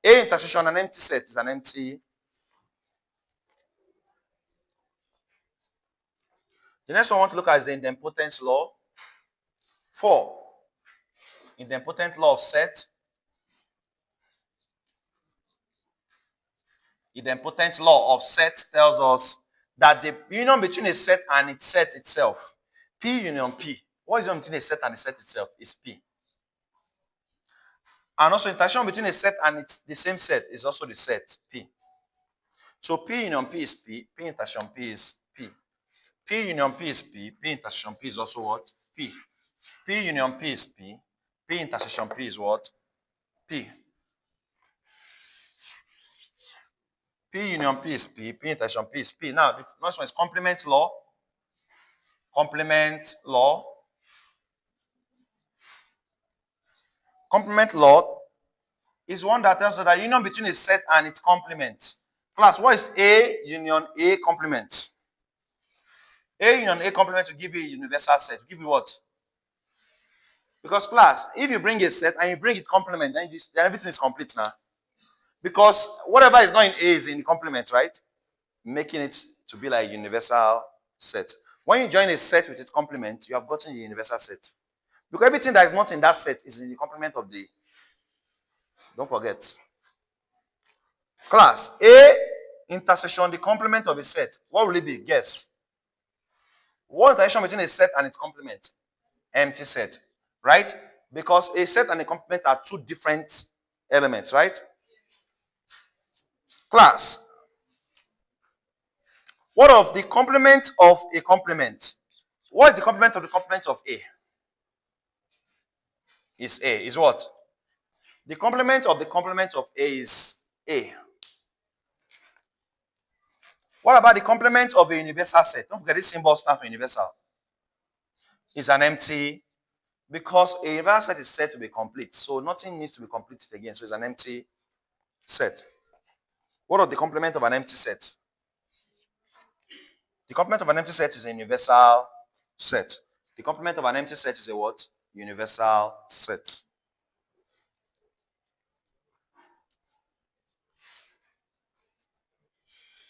A intersection an empty set is an empty. The next one I want to look at is the idempotent law. 4. Idempotent law of set. Idempotent law of set tells us that the union between a set and its set itself, P union P. What is the union between a set and the set itself? Is P. And also intersection between a set and the same set is also the set P. So P union P is P. P intersection P is P. P union P is P. P intersection P is also what? P. P union P is P. P intersection P is what? P. P union P is P. P intersection P is P. Now, the next one is complement law. Complement law. Complement law is one that tells us that union between a set and its complement. Class, what is A union A complement? A union A complement will give you a universal set. Give you what? Because class, if you bring a set and you bring it complement, then everything is complete now. Because whatever is not in A is in the complement, right? Making it to be like a universal set. When you join a set with its complement, you have gotten a universal set. Because everything that is not in that set is in the complement of the. Don't forget. Class A intersection, the complement of a set. What will it be? Guess. What intersection between a set and its complement? Empty set. Right? Because a set and a complement are two different elements, right? Class. What of the complement of a complement? What is the complement of the complement of A? Is A. Is what? The complement of the complement of A is A. What about the complement of a universal set? Don't forget this symbol stands for universal. It's an empty, because a universal set is said to be complete. So nothing needs to be completed again. So it's an empty set. What of the complement of an empty set? The complement of an empty set is a universal set. The complement of an empty set is a what? Universal set.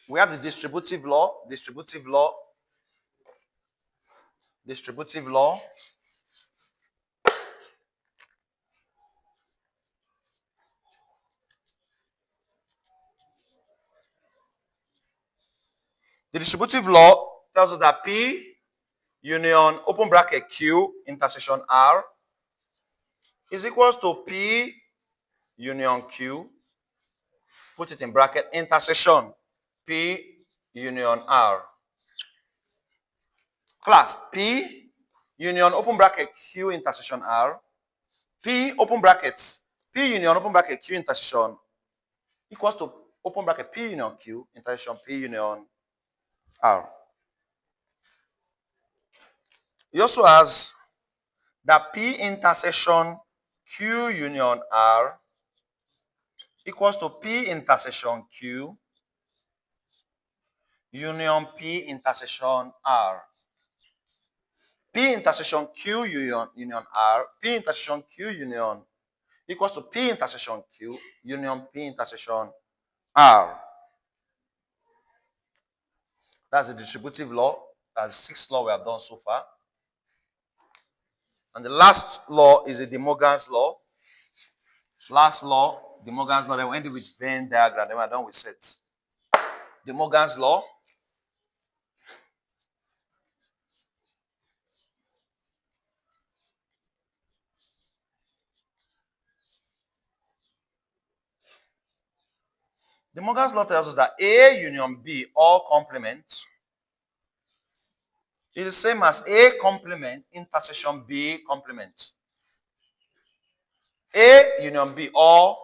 We have the distributive law. Distributive law. Distributive law. The distributive law tells us that P union open bracket Q intersection R is equals to P union Q, put it in bracket, intersection P union R. Class P union open bracket Q intersection R, P open brackets, P union open bracket Q intersection equals to open bracket P union Q intersection P union R. He also has that P intersection Q union R equals to P intersection Q union P intersection R. P intersection Q union R, P intersection Q union equals to P intersection Q union P intersection R. That's the distributive law. That's the sixth law we have done so far. And the last law is the De Morgan's law. Last law, De Morgan's law, then we ended with Venn diagram, then we're done with sets. De Morgan's law. De Morgan's law tells us that A union B all complement is the same as A complement intersection B complement. A union B all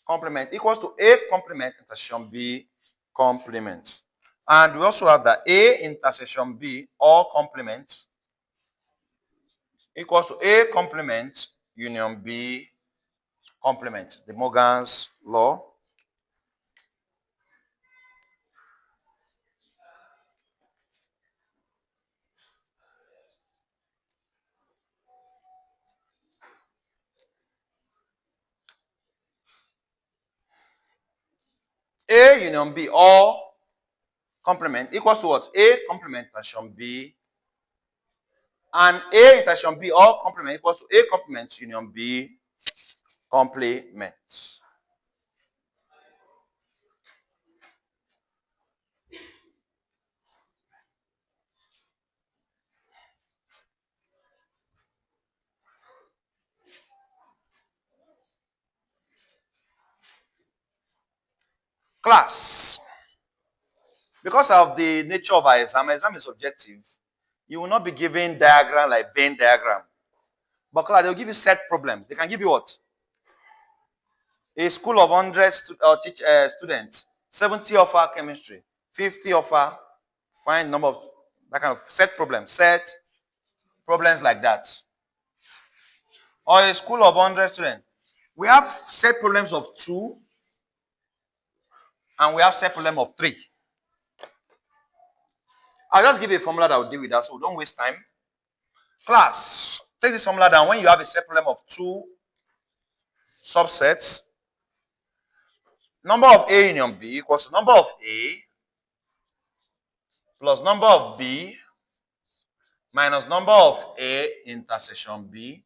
complement equals to A complement intersection B complement. And we also have that A intersection B all complement equals to A complement union B complement. De Morgan's law. A union B all complement equals to what? A complement intersection B, and A intersection B all complement equals to A complement union B complement. Class. Because of the nature of our exam is objective. You will not be given diagram like Venn diagram. But class, they'll give you set problems. They can give you what? A school of 100 students, 70 offer chemistry, 50 offer, find number of that kind of set problems like that. Or a school of 100 students. We have set problems of 2 and we have set problem of 3. I'll just give you a formula that will deal with that, so don't waste time. Class, take this formula down. When you have a set problem of 2 subsets, Number of A union B equals to number of A plus number of B minus number of A intersection B.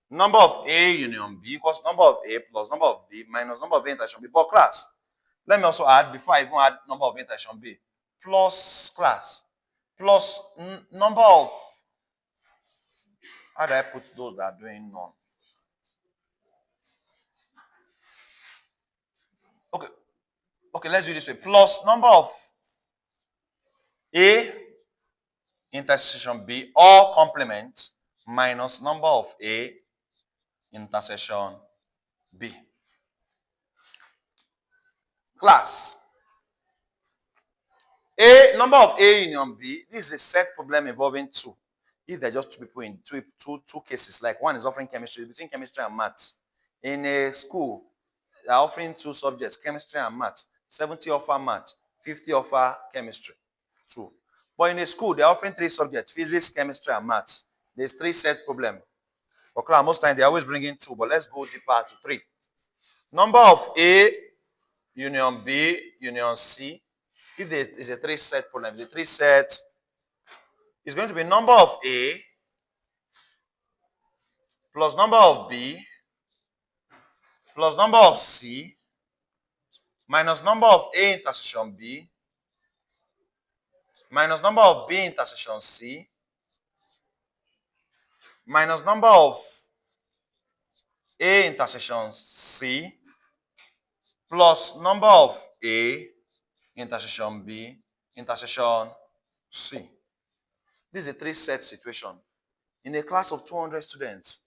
Number of A union B equals number of A plus number of B minus number of A intersection B. But class, let me also add, before I even add number of A intersection B, plus class, plus number of, how do I put those that are doing none? Okay, let's do this way. Plus number of A intersection B or complement minus number of A intersection B. Class, number of A union B, this is a set problem involving two. If they're just two people in two cases, like one is offering chemistry, between chemistry and maths. In a school, they're offering two subjects, chemistry and maths. 70 offer maths, 50 offer chemistry. Two. But in a school, they're offering three subjects, physics, chemistry, and maths. There's three set problem. Okay, most times they're always bringing two, but let's go deeper to three. Number of A union B union C. If there is a three set problem, the three set is going to be number of A plus number of B plus number of C minus number of A intersection B minus number of B intersection C minus number of A intersection C plus number of A intersection B intersection C. This is a three set situation. In a class of 200 students,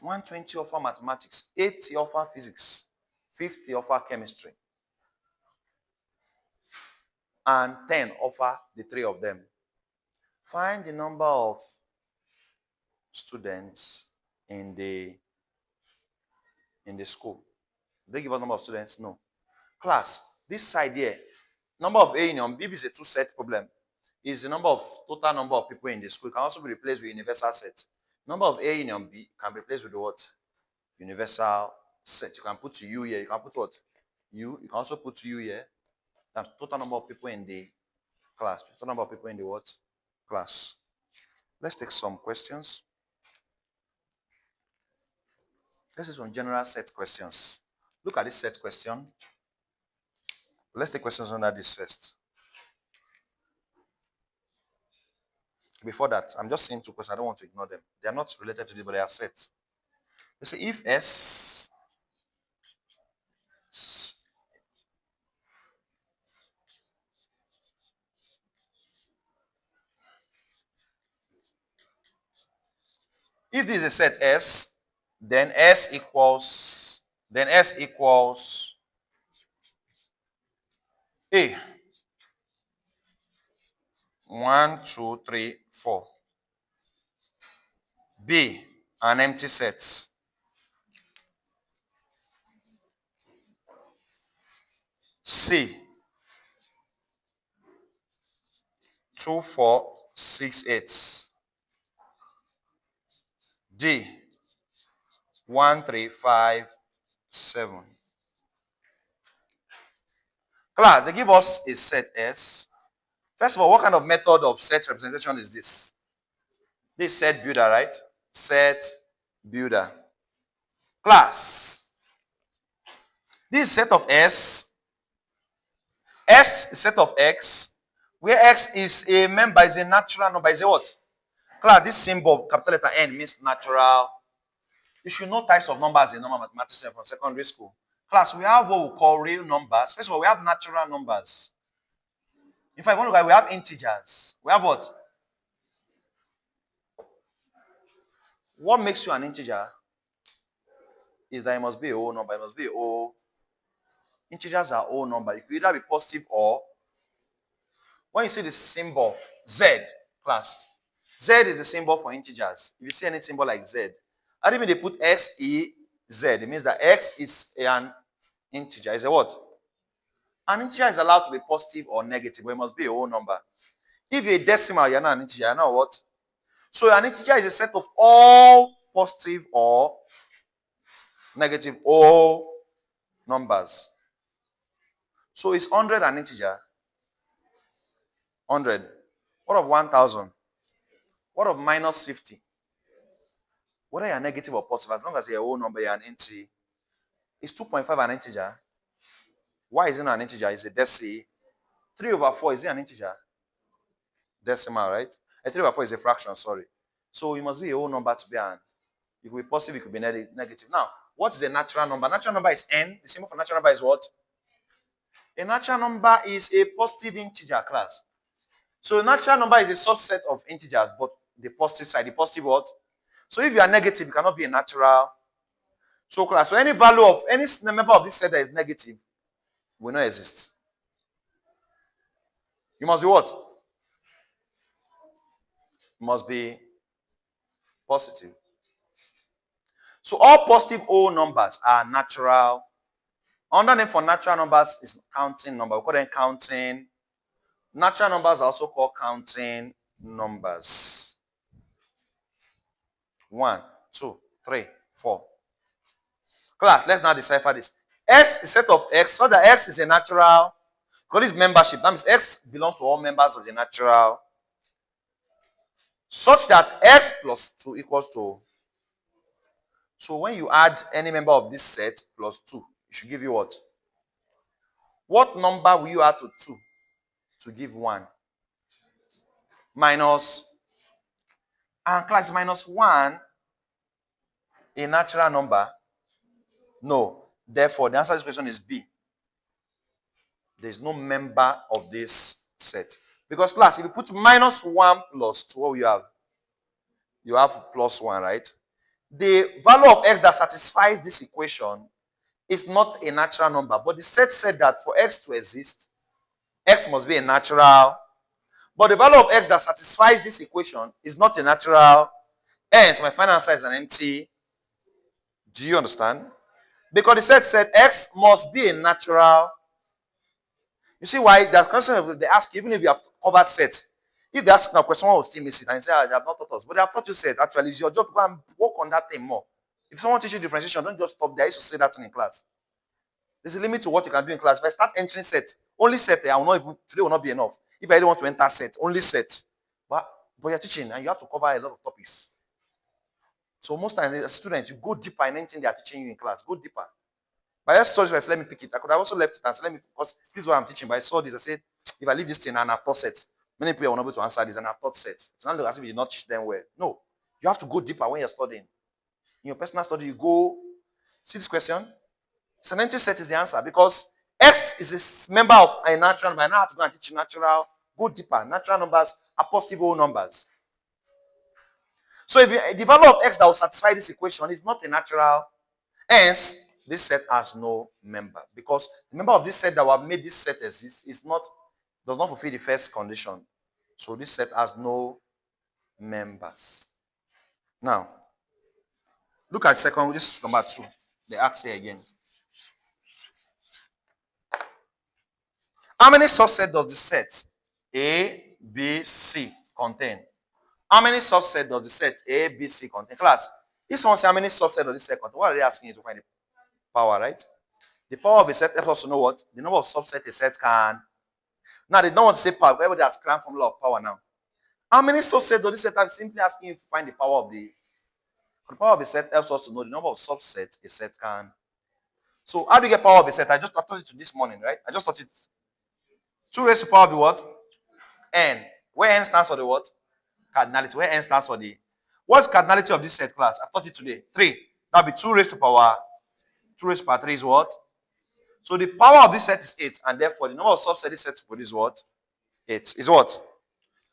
120 offer mathematics, 80 offer physics, 50 offer chemistry, and 10 offer the three of them. Find the number of students in the school. They give us number of students? No. Class, this side here, number of A union B, if it's a two set problem, is the total number of people in the school. It can also be replaced with universal set. Number of A union B can be replaced with what? Universal set. You can put U here. You can put what? U. You can also put U here. That's total number of people in the class. Total number of people in the what? Class. Let's take some questions. This is some general set questions. Look at this set question. Let's take questions under this first. Before that, I'm just saying two questions. I don't want to ignore them. They are not related to this, but they are set. They say if S if this is a set S, then S equals A. 1, 2, 3, 4. B, an empty set. C, 2, 4, 6, 8. D, 1, 3, 5, 7. Class, they give us a set S. First of all, what kind of method of set representation is this? This is set builder, right? Set builder. Class, this set of S is set of X, where X is a member, is a natural number, is a what? Class, this symbol, capital letter N, means natural. You should know types of numbers in normal mathematics from secondary school. Class, we have what we call real numbers. First of all, we have natural numbers. In fact, we have integers. We have what? What makes you an integer is that it must be a whole number. It must be a whole. Integers are whole number. It could either be positive or. When you see the symbol Z, class, Z is the symbol for integers. If you see any symbol like Z, and even they put X, E, Z, it means that X is an integer. Is a what? An integer is allowed to be positive or negative, but it must be a whole number. If you're a decimal, you're not an integer, you're not what? So an integer is a set of all positive or Negative all numbers. So is 100 an integer? 100. What of 1000? What of minus 50? Whether you're negative or positive, as long as you're a whole number, you're an integer. Is 2.5 an integer? Why is it not an integer? It's a decimal. 3 over 4, is it an integer? Decimal, right? 3 over 4 is a fraction, sorry. So it must be a whole number to be an. It could be positive, it could be negative. Now, what is a natural number? Natural number is n. The symbol for natural number is what? A natural number is a positive integer, class. So a natural number is a subset of integers, but the positive side, the positive what? So if you are negative, it cannot be a natural. So class, so any value of any member of this set that is negative will not exist. You must be what? You must be positive. So all positive whole numbers are natural. Another name for natural numbers is counting number. We call them counting. Natural numbers are also called counting numbers. 1, 2, 3, 4. Class, let's now decipher this. X is set of X, so that X is a natural. Because this membership, that means X belongs to all members of the natural. Such that X plus 2 equals to. So when you add any member of this set plus 2, it should give you what? What number will you add to 2 to give 1? Minus. And class, minus 1 a natural number? No. Therefore, the answer to this question is B. There is no member of this set. Because class, if you put minus 1 plus 2, what will you have? You have plus 1, right? The value of X that satisfies this equation is not a natural number. But the set said that for X to exist, X must be a natural. But the value of X that satisfies this equation is not a natural. Hence, my final answer is an empty. Do you understand? Because the set said X must be a natural. You see why? There's question they ask you, even if you have covered set. If they ask a question, one will still miss it and you say, they have not taught us. But they have taught you set. Actually, it's your job to go and work on that thing more. If someone teaches you differentiation, don't just stop there. I used to say that in class. There's a limit to what you can do in class. If I start entering set, only set, I will not even, today will not be enough. If I don't want to enter set, only set. But you're teaching and you have to cover a lot of topics. So most times as a student, you go deeper in anything they are teaching you in class. Go deeper. But I just thought, let me pick it. I could have also left it and said, because this is what I'm teaching. But I saw this, I said, if I leave this thing and I've taught set, many people are not able to answer this and I've taught set. It's not as if you did not teach them well. No. You have to go deeper when you're studying. In your personal study, you go, see this question? It's an empty set is the answer because X is a member of a natural number. I now have to go and teach natural. Go deeper. Natural numbers are positive whole numbers. So if the value of X that will satisfy this equation is not a natural, hence this set has no member because the member of this set that will have made this set exist does not fulfill the first condition. So this set has no members. Now, look at second, this is number 2. They ask here again. How many subsets does the set A, B, C contain? How many subsets does the set A, B, C contain? Class, if someone says how many subsets does this set contain, what are they asking you to find the power, right? The power of a set helps us to know what? The number of subsets a set can. Now, they don't want to say power, but everybody has crammed formula of power now. How many subsets does this set have? Simply asking you to find the power of the power of a set helps us to know the number of subsets a set can. So, how do you get power of a set? I taught it to this morning, right? I just taught it. 2 raised to the power of the what? N. Where N stands for the what? Cardinality. Where N stands for the. What's cardinality of this set class? I taught it today. 3. That'll be 2 raised to power. 2 raised to power 3 is what? So the power of this set is 8. And therefore, the number of subsets this set to produce what? 8. Is what?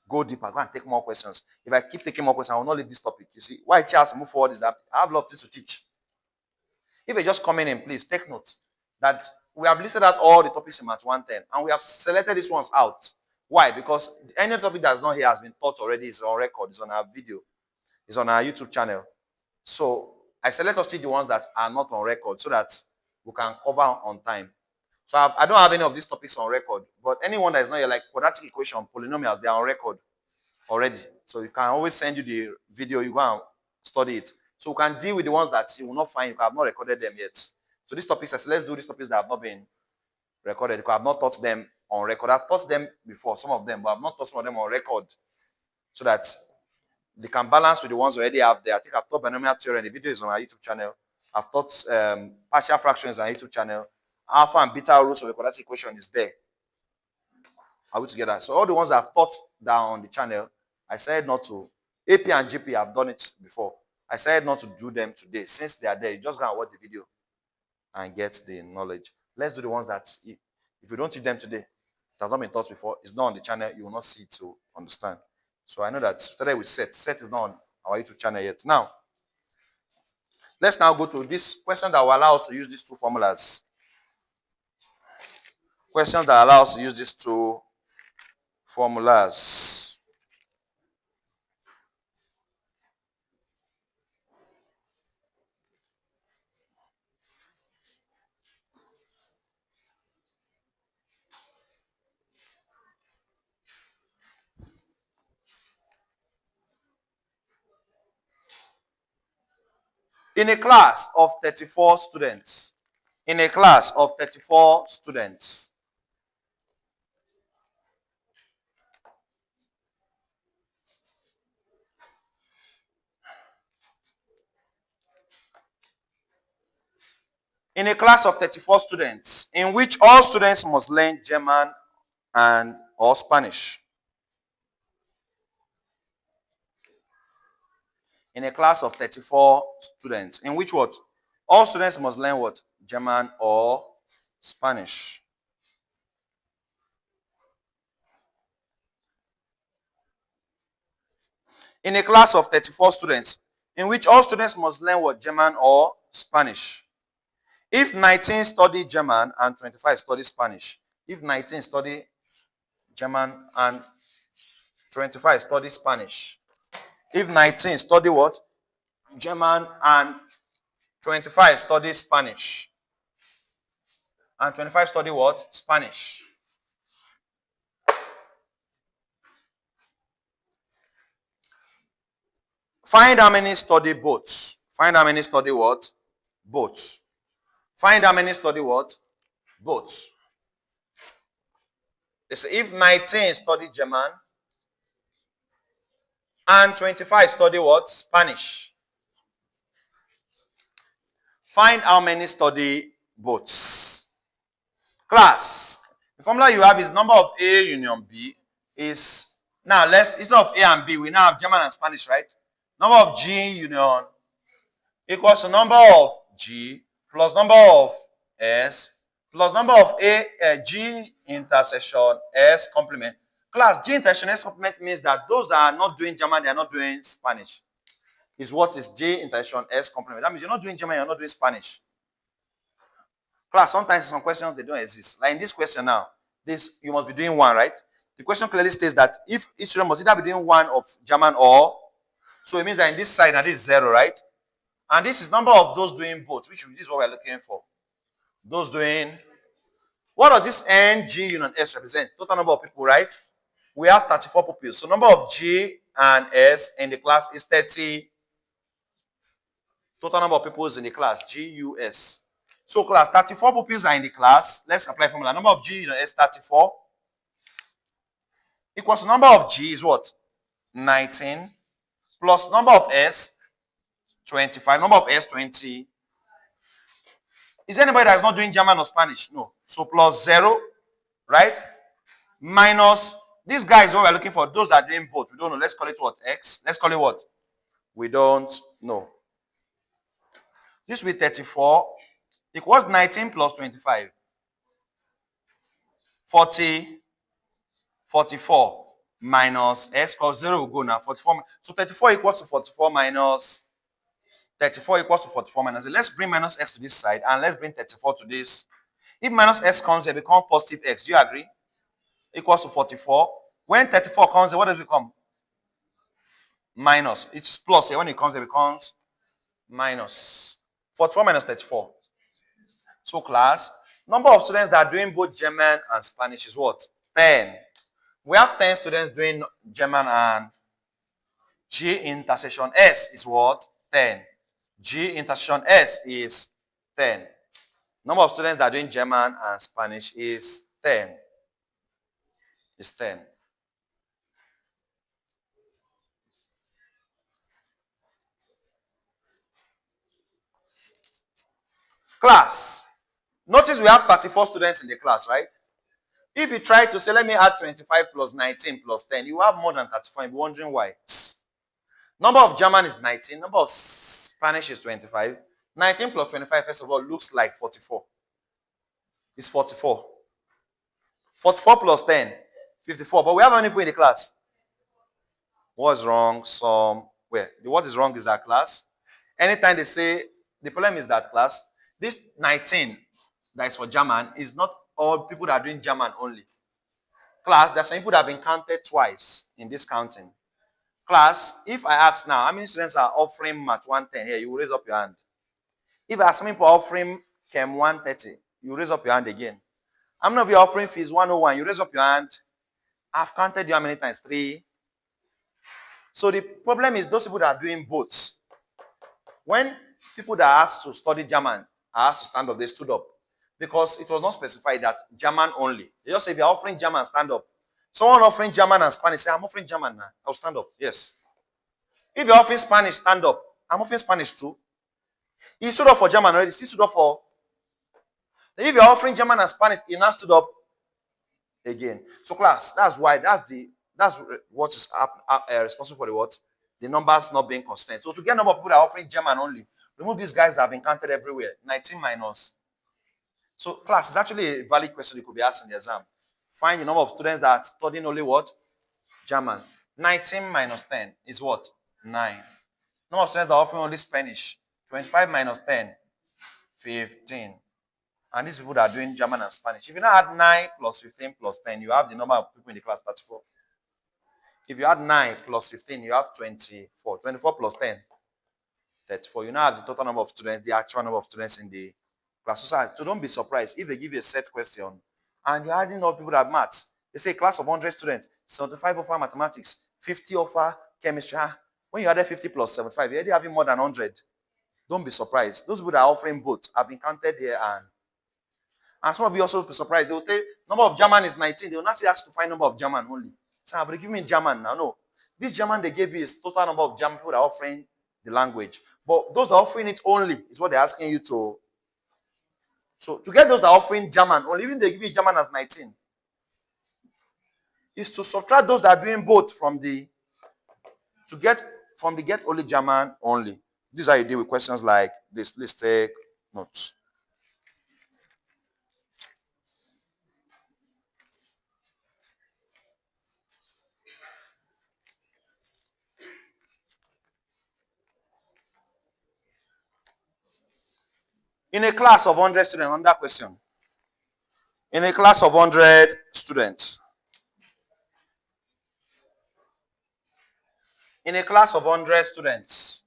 Go deeper. Go and take more questions. If I keep taking more questions, I will not leave this topic. You see, why it has to move forward is that I have a lot of things to teach. If you just come in, please take note that we have listed out all the topics in Math 110 and we have selected these ones out. Why? Because any topic that's not here has been taught already, is on record, is on our video, is on our YouTube channel. So I select us the ones that are not on record so that we can cover on time. So I don't have any of these topics on record, but anyone that is not here, like quadratic equation, polynomials, they are on record already. So you can always send you the video, you go and study it. So we can deal with the ones that you will not find, you have not recorded them yet. So these topics, I said, let's do these topics that have not been recorded, because I have not taught them on record. I've taught them before, some of them, but I've not taught some of them on record, so that they can balance with the ones already out there. I think I've taught binomial theory, and the video is on our YouTube channel. I've taught partial fractions on our YouTube channel. Alpha and beta rules of a quadratic equation is there. Are we together? So all the ones I've taught down on the channel, I said not to. AP and GP, I've done it before. I said not to do them today. Since they are there, you just go and watch the video and get the knowledge. Let's do the ones that, if you don't teach them today, it has not been taught before, it's not on the channel, you will not see it to understand. So I know that today with set. Set is not on our YouTube channel yet. Now, let's now go to this question that will allow us to use these two formulas. Questions that allow us to use these two formulas. In a class of 34 students, in a class of 34 students, in a class of 34 students, in which all students must learn German and or Spanish. In a class of 34 students, in which what? All students must learn what? German or Spanish. In a class of 34 students, in which all students must learn what? German or Spanish. If 19 study German and 25 study Spanish, if 19 study German and 25 study Spanish, if 19 study what? German and 25 study Spanish, and 25 study what? Spanish. Find how many study both. Find how many study what? Both. Find how many study what? Both. They say if 19 study German and 25 study what? Spanish. Find how many study both. Class. The formula you have is number of A union B is, now let's, instead of A and B, we now have German and Spanish, right? Number of G union equals to number of G plus number of S plus number of G intersection S complement. Class, G intersection S complement means that those that are not doing German, they are not doing Spanish. Is what is G intersection S complement. That means you're not doing German, you're not doing Spanish. Class, sometimes some questions, they don't exist. Like in this question now, this, you must be doing one, right? The question clearly states that if each student must either be doing one of German or, so it means that in this side, that is 0, right? And this is number of those doing both, which is what we're looking for. Those doing, what does this N, G, union S represent? Total number of people, right? We have 34 pupils. So number of G and S in the class is 30. Total number of pupils in the class, G, U, S. So class, 34 pupils are in the class. Let's apply formula. Number of G, union S, 34. Equals to number of G is what? 19. Plus number of S, 25. Number of S, 20. Is there anybody that is not doing German or Spanish? No. So plus 0, right? Minus, this guy is what we're looking for. Those that are doing both. We don't know. Let's call it what? X. Let's call it what? We don't know. This will be 34 equals 19 plus 25. 40, 44 minus X because 0 will go now. 44. So 34 equals to 44 minus 34 equals to 44 minus. Let's bring minus X to this side and let's bring 34 to this. If minus S comes here, it becomes positive X. Do you agree? Equals to 44. When 34 comes here, what does it become? Minus. It's plus here. When it comes here, it becomes minus. 44 minus 34. So class, number of students that are doing both German and Spanish is what? 10. We have 10 students doing German and G intersection S is what? 10. G intersection S is 10. Number of students that are doing German and Spanish is 10. Is 10. Class. Notice we have 34 students in the class, right? If you try to say, let me add 25 plus 19 plus 10, you have more than 34. You'll be wondering why. Number of German is 19. Number of Spanish is 25. 19 plus 25, first of all, looks like 44. It's 44. 44 plus 10, 54. But we have how many people in the class? What's wrong? Somewhere. What is wrong is that class. Anytime they say, the problem is that class, this 19 that is for German is not all people that are doing German only. Class, there's some people that have been counted twice in this counting. Class, if I ask now, how many students are offering Math 110 here, you will raise up your hand. If I ask how many people are offering Chem 130, you raise up your hand again. How many of you are offering Phys 101? You raise up your hand. I've counted you how many times? 3. So the problem is those people that are doing both. When people that are asked to study German are asked to stand up, they stood up. Because it was not specified that German only. They just say if you're offering German, stand up. Someone offering German and Spanish, say, I'm offering German now. I'll stand up. Yes. If you're offering Spanish, stand up. I'm offering Spanish too. He stood up for German already. He stood up for. If you're offering German and Spanish, he now stood up again. So class, that's why, that's what is responsible for the what? The numbers not being constant. So to get number of people that are offering German only, remove these guys that have been counted everywhere. 19 minus. So class, it's actually a valid question you could be asked in the exam. Find the number of students that are studying only what? German. 19 minus 10 is what? 9. Number of students that are offering only Spanish. 25 minus 10, 15. And these people that are doing German and Spanish. If you now add 9 plus 15 plus 10, you have the number of people in the class, 34. If you add 9 plus 15, you have 24. 24 plus 10, 34. You now have the total number of students, the actual number of students in the class. So don't be surprised if they give you a set question and you're adding all people that have maths. They say a class of 100 students, 75 offer mathematics, 50 offer chemistry. When you add 50 plus 75, you're already having more than 100. Don't be surprised. Those people that are offering both have been counted here, and some of you also be surprised. They will say number of German is 19. They will not say ask to find number of German only. So but give me German now. No. This German they gave you is total number of German people that are offering the language. But those that are offering it only is what they're asking you to. So to get those that are offering German only, even they give you German as 19, is to subtract those that are doing both from the get only German only. This is how you deal with questions like this. Please take notes. In a class of 100 students, on that question. In a class of 100 students. In a class of 100 students.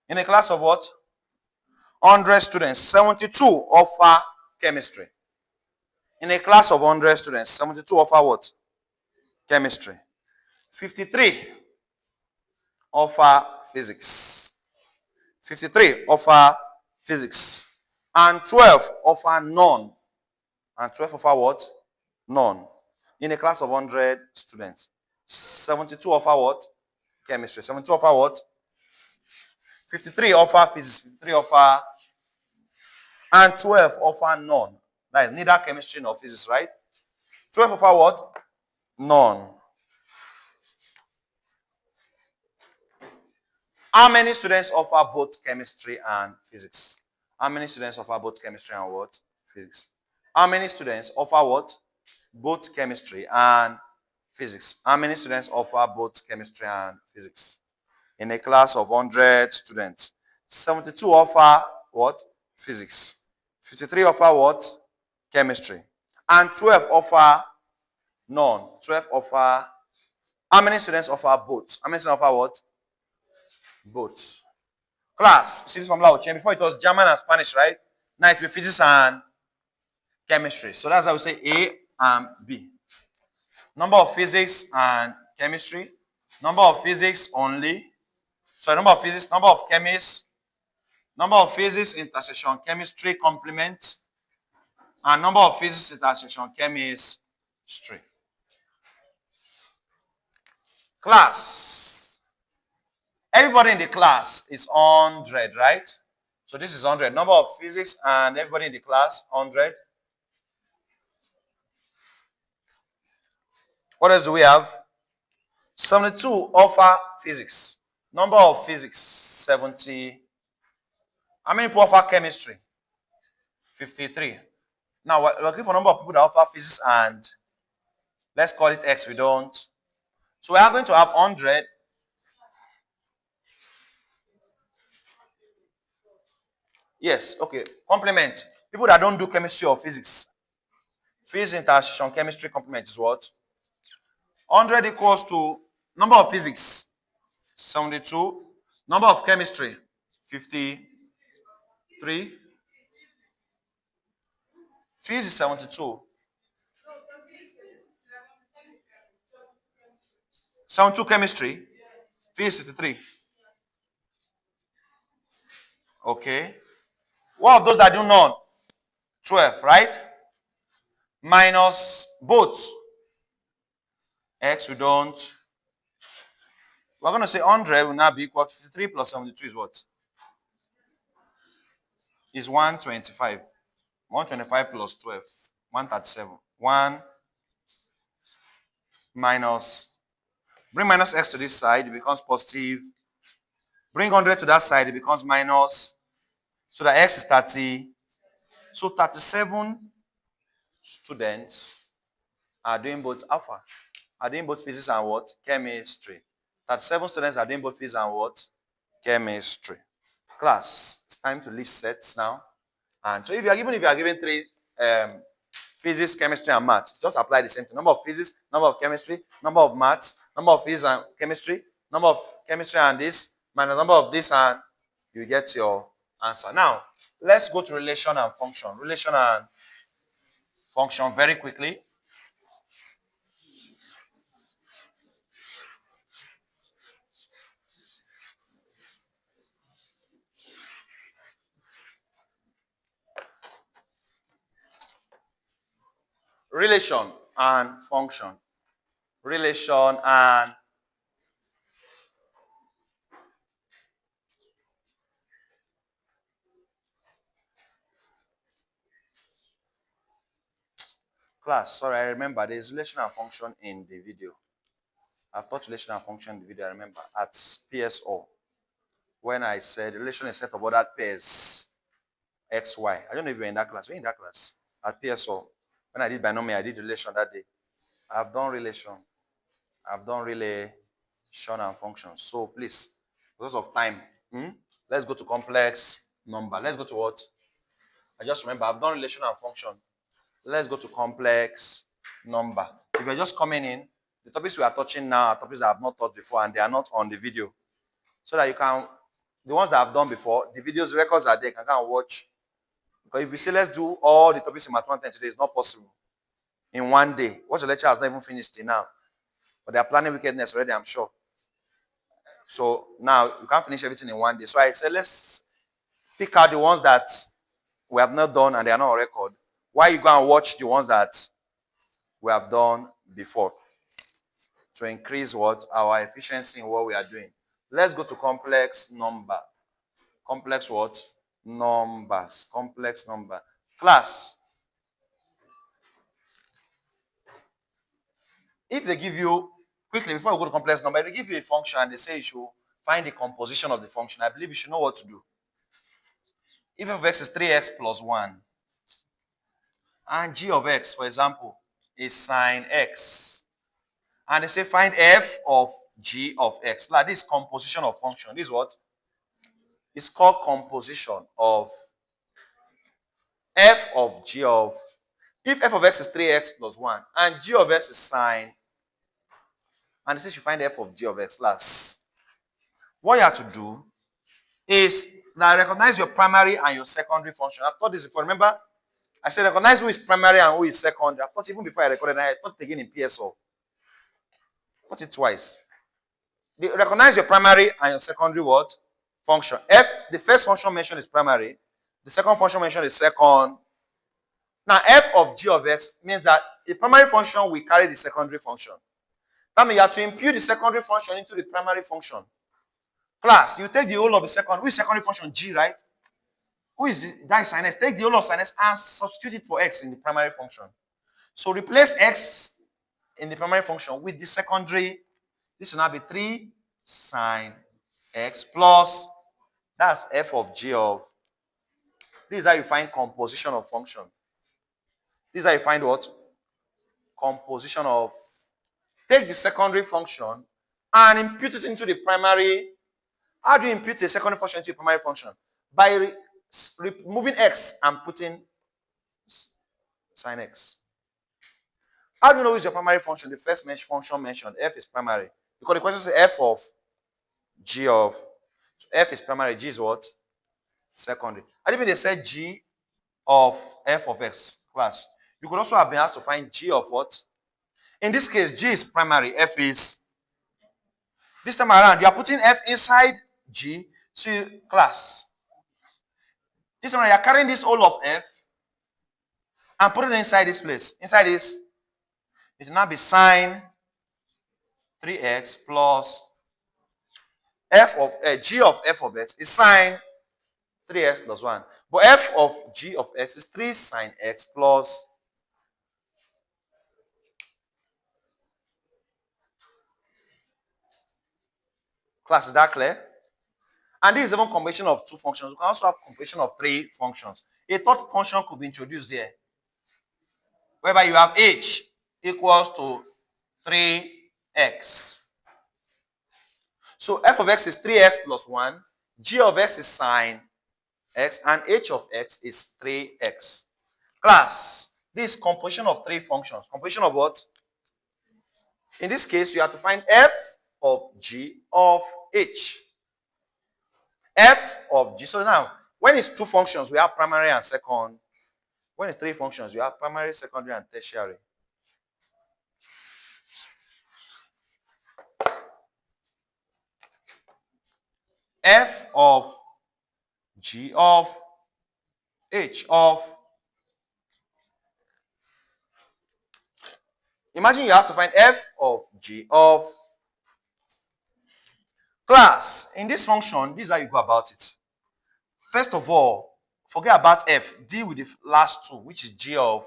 In a class of what? 100 students. 72 offer chemistry. In a class of 100 students, 72 offer what? Chemistry. 53 offer physics. 53 offer physics. And 12 offer none. And 12 offer what? None. In a class of 100 students. 72 offer what? Chemistry. 72 offer what? 53 offer physics. 53 offer. And 12 offer none. That is neither chemistry nor physics, right? 12 offer what? None. How many students offer both chemistry and physics? How many students offer both chemistry and what? Physics. How many students offer what? Both chemistry and physics. How many students offer both chemistry and physics? In a class of 100 students, 72 offer what? Physics. 53 offer what? Chemistry. And 12 offer none. 12 offer. How many students offer both? How many students offer what? Both. Class, see this formula will change. Before it was German and Spanish, right? Now it will be physics and chemistry. So that's how we say A and B. Number of physics and chemistry. Number of physics only. Sorry, number of physics, number of chemists. Number of physics intersection chemistry complement. And number of physics intersection chemistry. Class. Everybody in the class is 100, right? So this is 100. Number of physics and everybody in the class, 100. What else do we have? 72 offer physics. Number of physics, 70. How many people offer chemistry? 53. Now we're looking for number of people that offer physics and let's call it X, we don't. So we are going to have 100. Yes, okay. Complement. People that don't do chemistry or physics. Physics intersection chemistry complement is what? 100 equals to number of physics, 72. Number of chemistry, 53. Physics, 72. 72 chemistry. Physics, 53. Okay. What of those that do none? 12, right? Minus both. X, we don't. We're going to say 100 will now be equal to 53 plus 72 is what? Is 125. 125 plus 12. 137. 1 minus. Bring minus x to this side, it becomes positive. Bring 100 to that side, it becomes minus. So that x is 30. So 37 students are doing both alpha. Are doing both physics and what? Chemistry. 37 students are doing both physics and what? Chemistry. Class, it's time to leave sets now. And so even if you are given 3 physics, chemistry, and maths, just apply the same thing. Number of physics, number of chemistry, number of maths, number of physics and chemistry, number of chemistry and this, minus number of this, and you get your answer. Now, let's go to relation and function. Relation and function very quickly. Relation and function. Relation and class. Sorry, I remember there's relation and function in the video. I've taught relation and function in the video, I remember, at PSO. When I said relation is a set of ordered pairs, X, Y. I don't know if you're in that class. We're in that class at PSO. When I did binomial, I did relation that day. I've done relation. I've done relation and function. So please, because of time, let's go to complex number. Let's go to what? I just remember I've done relation and function. Let's go to complex number. If you're just coming in, the topics we are touching now are topics that I have not taught before and they are not on the video. So that you can, the ones that I've done before, the videos, records are there, you can go and watch. Because if we say let's do all the topics in Math 110 today, it's not possible. In one day. What your lecture has not even finished till now. But they are planning wickedness already, I'm sure. So now you can't finish everything in one day. So I said let's pick out the ones that we have not done and they are not on record. Why you go and watch the ones that we have done before? To increase what? Our efficiency in what we are doing. Let's go to complex number. Complex what? Numbers. Complex number. Class. If they give you, quickly before we go to complex number, if they give you a function and they say you should find the composition of the function, I believe you should know what to do. If f of x is 3x plus 1, and g of x, for example, is sine x, and they say find f of g of x. Like this composition of function. This is what? It's called composition of f of g of. If f of x is 3x plus 1 and g of x is sine, and they say you find f of g of x last, what you have to do is now recognize your primary and your secondary function. I've taught this before. Remember, I said recognize who is primary and who is secondary. I've taught even before I recorded, I taught it again in PSO. Put it twice. Recognize your primary and your secondary what? Function. F, the first function mentioned is primary. The second function mentioned is second. Now, f of g of x means that the primary function will carry the secondary function. That means you have to impute the secondary function into the primary function. Class, you take the whole of the secondary function? G, right? Who is that? Is sin x. Take the whole of sin x and substitute it for x in the primary function. So replace x in the primary function with the secondary. This will now be 3 sine x plus, that's f of g of. This is how you find composition of function. This is how you find what? Composition of. Take the secondary function and impute it into the primary. How do you impute the secondary function into a primary function? By removing x and putting sine x. How do you know is your primary function? The first function mentioned, f is primary. Because the question says f of g of. So f is primary, g is what? Secondary. I think they said g of f of x, class. You could also have been asked to find g of what? In this case, g is primary, f is. This time around, you are putting f inside g. So, class. This time around, you are carrying this whole of f and putting it inside this place. Inside this, it will now be sine 3x plus f of g of f of x is sine 3x plus 1. But f of g of x is 3 sine x plus. Class, is that clear? And this is even combination of two functions. We can also have combination of 3 functions. A third function could be introduced there, whereby you have h equals to 3x. So f of x is 3x plus 1, g of x is sine x, and h of x is 3x. Class, this is composition of 3 functions. Composition of what? In this case, you have to find f of g of h. F of g. So now, when it's 2 functions, we have primary and second. When it's 3 functions, you have primary, secondary, and tertiary. F of g of h of. Imagine you have to find f of g of. Class, in this function, this is how you go about it. First of all, forget about f. Deal with the last 2, which is g of.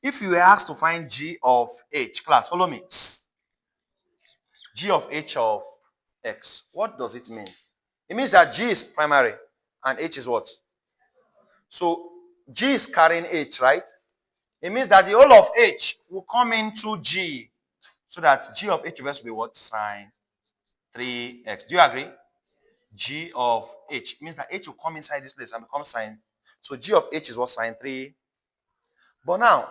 If you were asked to find g of h, class, follow me. G of h of x. What does it mean? It means that g is primary and h is what? So g is carrying h, right? It means that the whole of h will come into g. So that g of h will be what? Sine 3x. Do you agree? G of h means that h will come inside this place and become sine. So g of h is what? Sine 3. But now,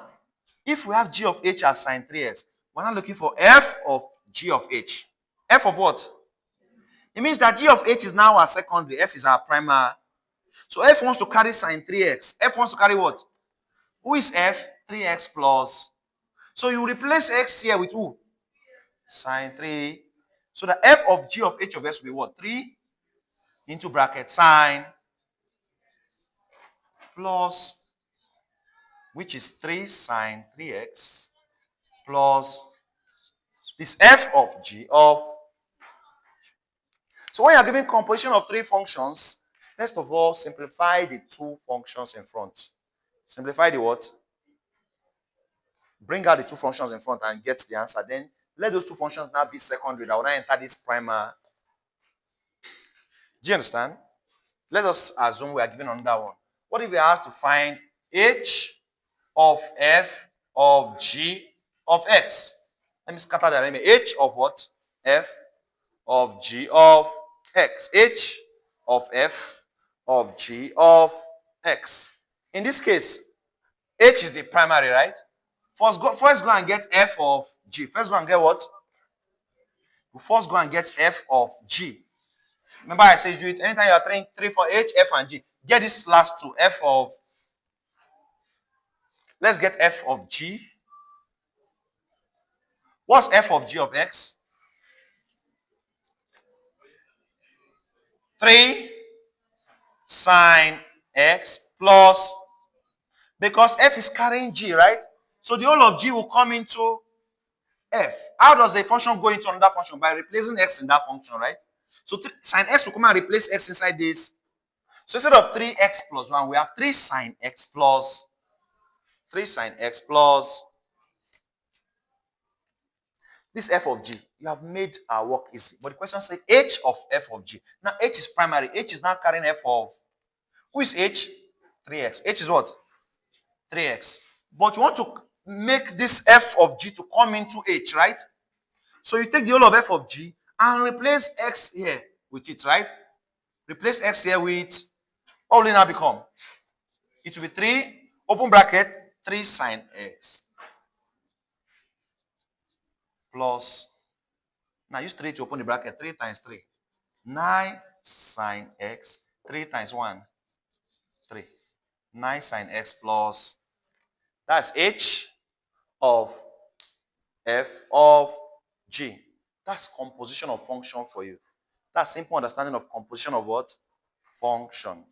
if we have g of h as sine 3x, we're not looking for f of g of h. F of what? It means that g of h is now our secondary. F is our primary. So f wants to carry sine 3x. F wants to carry what? Who is f? 3x plus. So you replace x here with who? Sine 3. So the f of g of h of x will be what? 3 into bracket sine plus, which is 3 sine 3x plus this f of g of. So when you are given composition of 3 functions, first of all, simplify the 2 functions in front. Simplify the what? Bring out the 2 functions in front and get the answer. Then let those 2 functions now be secondary. That will now enter this primary. Do you understand? Let us assume we are given another one. What if we are asked to find h of f of g of x? Let me scatter that. H of what? F of g of x. H of f of g of x. In this case, h is the primary, right? First go and get f of g. First go and get what? We first go and get f of g. Remember I said do it anytime you are trying 3 for h, f, and g. Get this last 2. F of. Let's get f of g. What's f of g of x? 3 sine x plus, because f is carrying g, right? So the whole of g will come into f. How does a function go into another function? By replacing x in that function, right? So sine x will come and replace x inside this. So instead of 3x plus 1, we have 3 sine x plus 3 sine x plus this f of g. You have made our work easy. But the question says h of f of g. Now h is primary. H is now carrying f of, who is h? 3x. H is what? 3x. But you want to make this f of g to come into h, right? So you take the whole of f of g and replace x here with it, right? Replace x here with, what will it now become? It will be 3, open bracket, 3 sine x plus, now use 3 to open the bracket, 3 times 3. 9 sine x, 3 times 1, 3. 9 sine x plus, that's h of f of g. That's composition of function for you. That's simple understanding of composition of what? Function.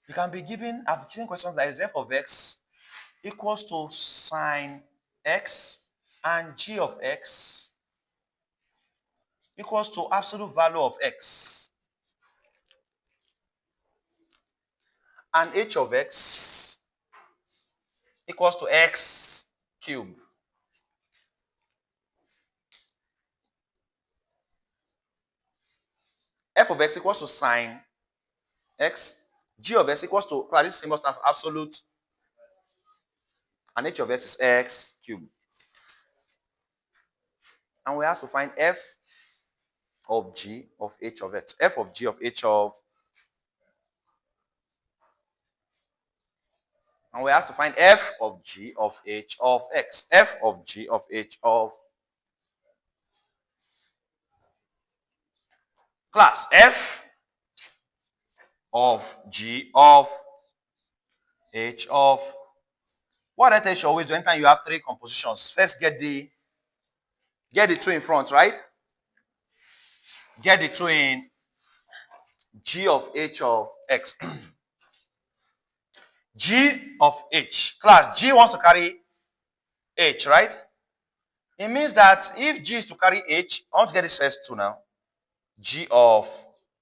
You can be given, I've given questions like f of x equals to sine x and g of x equals to absolute value of x. And h of x equals to x cubed. F of x equals to sine x. G of x equals to, this symbol stands for absolute. And h of x is x cubed. And we have to find f of g of h of x. F of g of h of, and we have to find f of g of h of x. F of g of h of, class, f of g of h of, what I tell you always do anytime you have 3 compositions, first get the 2 in front, right? Get the 2 in g of h of x. G of h. Class, G wants to carry h, right? It means that if G is to carry h, I want to get this first 2 now. G of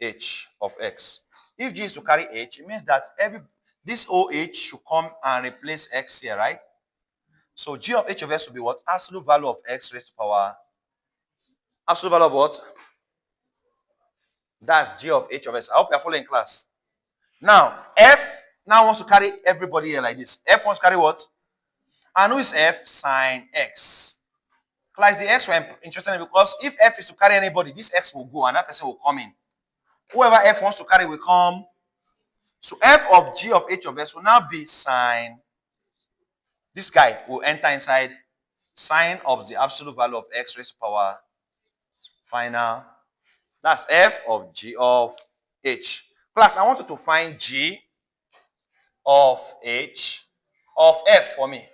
h of x. If G is to carry h, it means that this OH should come and replace x here, right? So G of h of x will be what? Absolute value of x raised to power. Absolute value of what? That's G of h of x. I hope you're following class. Now, F now wants to carry everybody here like this. F wants to carry what? And who is F? Sine x. Class, the x we're interested in because if F is to carry anybody, this x will go and that person will come in. Whoever F wants to carry will come. So F of G of h of x will now be sine. This guy will enter inside sine of the absolute value of x raised to power final. That's F of G of h. Class, I want you to find G of h of f for me.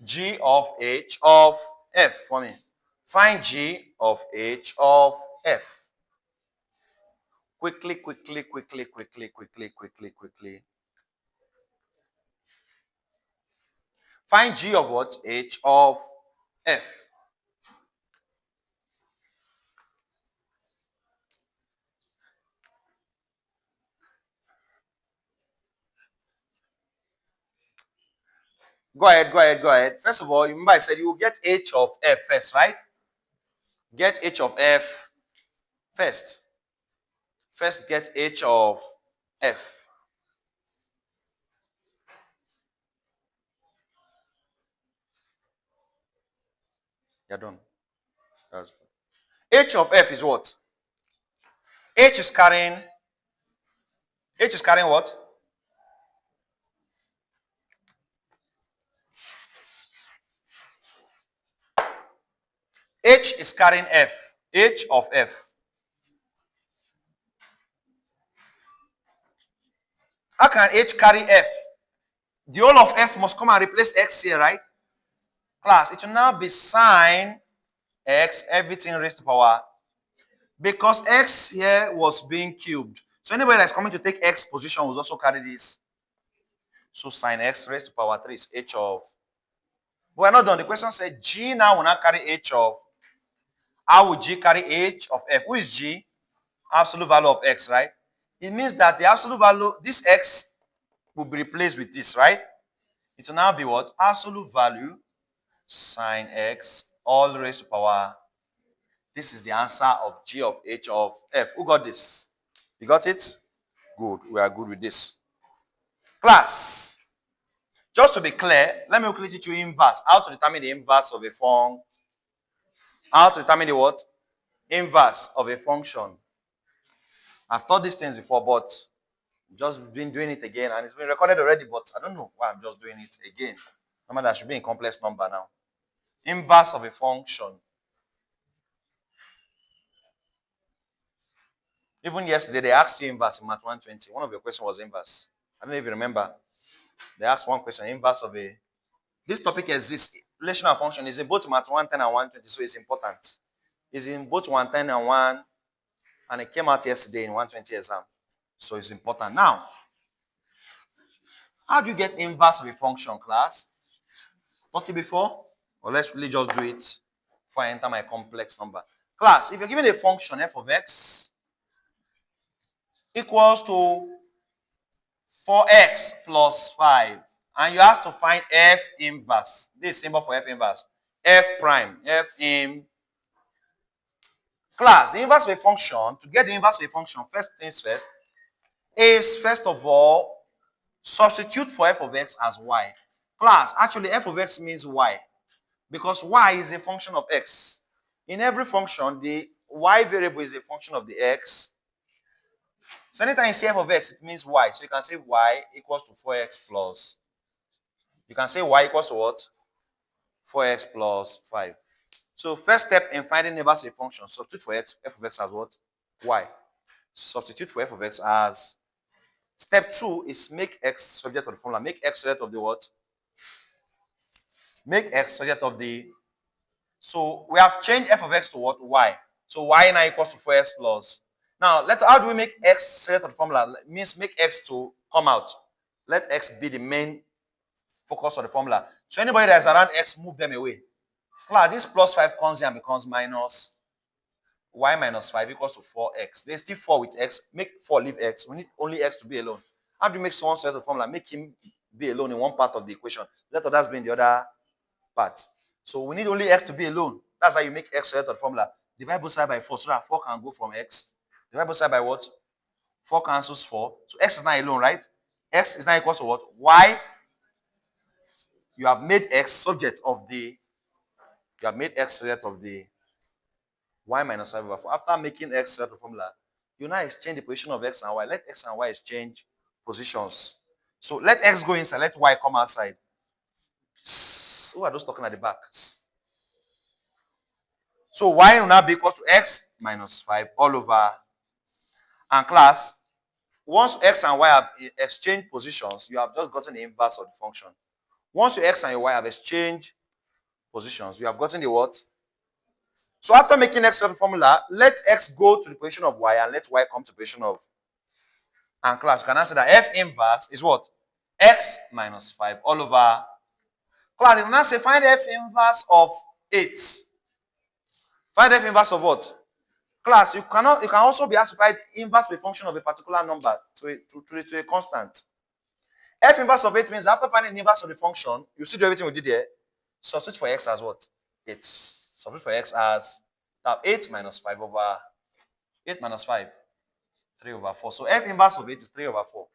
G of h of f for me. Find G of h of f. Quickly. Find G of what? H of f. Go ahead. First of all, you remember I said you will get h of f first, right? Get h of f first. First get h of f. You're done. That's good. H of f is what? H is carrying what? H is carrying F. H of F. How can H carry F? The whole of F must come and replace X here, right? Class, it will now be sine X, everything raised to power. Because X here was being cubed. So anybody that's coming to take X position will also carry this. So sine X raised to power 3 is H of. But we're not done. The question said G now will not carry H of. How would G carry H of F? Who is G? Absolute value of X, right? It means that the absolute value, this X will be replaced with this, right? It will now be what? Absolute value sine X all raised to power. This is the answer of G of H of F. Who got this? You got it? Good. We are good with this. Class. Just to be clear, let me quickly teach you inverse. How to determine the inverse of a function. How to determine the what? Inverse of a function. I've taught these things before, but just been doing it again, and it's been recorded already, but I don't know why I'm just doing it again. Remember that should be in complex number now. Inverse of a function. Even yesterday, they asked you inverse in Math 120. One of your questions was inverse. I don't know if you remember. They asked one question, inverse of a. This topic exists. Relational function is in both Math 110 and 120, so it's important. It's in both 110 and 1, and it came out yesterday in 120 exam. So it's important. Now, how do you get inverse of a function, class? Taught it before? Or let's really just do it before I enter my complex number. Class, if you're given a function f of x equals to 4x plus 5, and you have to find f inverse. This symbol for f inverse. F prime. F in. Class, the inverse of a function, to get the inverse of a function, first things first, is first of all, substitute for f of x as y. Class, actually f of x means y, because y is a function of x. In every function, the y variable is a function of the x. So anytime you say f of x, it means y. So you can say y equals to 4x plus. You can say y equals to what? 4x plus 5. So first step in finding inverse of a function, substitute for x, f of x as what? Y. Substitute for f of x as. Step 2 is make x subject of the formula. Make x subject of the what? Make x subject of the. So we have changed f of x to what? Y. So y now equals to 4x plus. Now, how do we make x subject of the formula? It means make x to come out. Let x be the main focus of the formula. So anybody that's around x, move them away. Class, this plus 5 comes here and becomes minus y minus 5 equals to 4x. There's still 4 with x. Make 4 leave x. We need only x to be alone. How do you make someone subject of the formula? Make him be alone in one part of the equation. Let others be in the other part. So we need only x to be alone. That's how you make x subject of the formula. Divide both sides by 4 so that 4 can go from x. Divide both sides by what? 4 cancels 4. So x is not alone, right? X is not equal to what? Y. You have made x subject of the. You have made x subject of the y minus 5 over 4. After making x subject of the formula, you now exchange the position of x and y. Let x and y exchange positions. So let x go inside. Let y come outside. Who are those talking at the back? So y will now be equal to x minus 5 all over. And class, once x and y have exchanged positions, you have just gotten the inverse of the function. Once your x and your y have exchanged positions, you have gotten the what? So after making x of the formula, let x go to the position of y and let y come to the position of. And class, you can answer that f inverse is what? X minus 5 all over. Class, you can now say find f inverse of 8. Find f inverse of what? Class, you can also be asked to find inverse of a function of a particular number to a constant. F inverse of 8 means after finding the inverse of the function, you see everything we did there. Substitute for x as what? 8. Substitute for x as 8 minus 5 over 8 minus 5, 3 over 4. So f inverse of 8 is 3 over 4.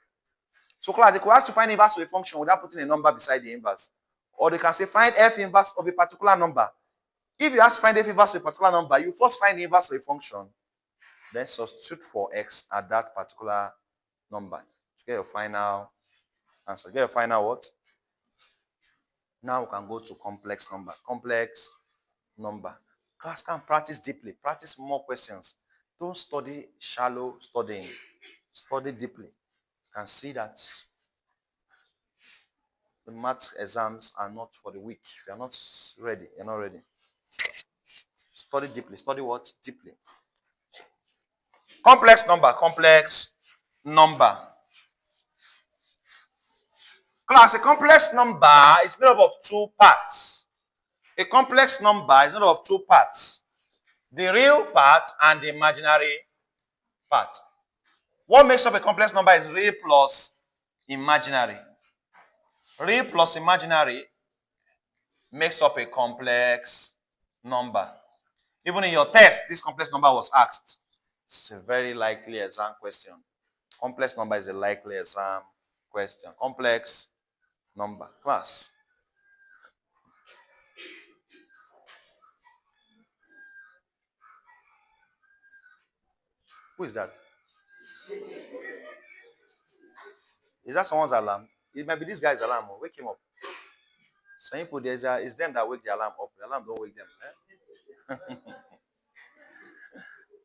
So class, they could ask to find inverse of a function without putting a number beside the inverse. Or they can say find f inverse of a particular number. If you ask to find f inverse of a particular number, you first find the inverse of a function, then substitute for x at that particular number to get your final answer. Get your final what? Now we can go to complex number. Complex number. Class can practice deeply. Practice more questions. Don't study shallow studying. Study deeply. You can see that the maths exams are not for the weak. If you're not ready, you're not ready. Study deeply. Study what? Deeply. Complex number. Complex number. Class, a complex number is made up of two parts. A complex number is made up of two parts. The real part and the imaginary part. What makes up a complex number is real plus imaginary. Real plus imaginary makes up a complex number. Even in your test, this complex number was asked. It's a very likely exam question. Complex number is a likely exam question. Complex number. Class. Who is that? Is that someone's alarm? It might be this guy's alarm. Wake him up. Some people, it's them that wake the alarm up. The alarm don't wake them. Eh?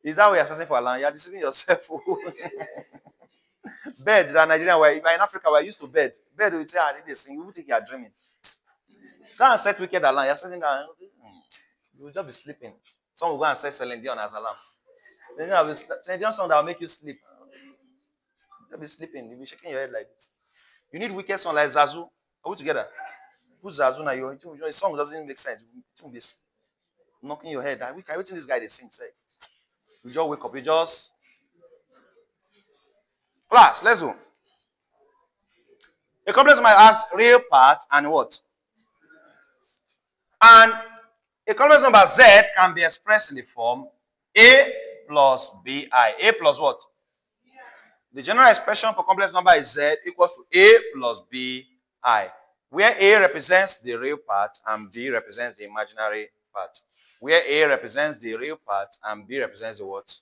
Is that why you're searching for alarm? You're deceiving yourself. Bed, in Nigeria, where in Africa, we're used to bed. Bed, we say, I need this thing. You think you're dreaming. Go and set wicked alarm. You're setting that. You will just be sleeping. Some will go and set Celine Dion as alarm. Then you have Celine Dion song that will make you sleep. You'll be sleeping. You'll be shaking your head like this. You need wicked song like Zazu. Are we together? Who's Zazu now? Your song doesn't make sense. You will be knocking your head. I think this guy they sing. Say. You just wake up. You just class. Let's go. A complex number has real part and what? And a complex number Z can be expressed in the form A plus BI. A plus what? The general expression for complex number is Z equals to A plus BI, where A represents the real part and B represents the imaginary part. Where A represents the real part and B represents the what?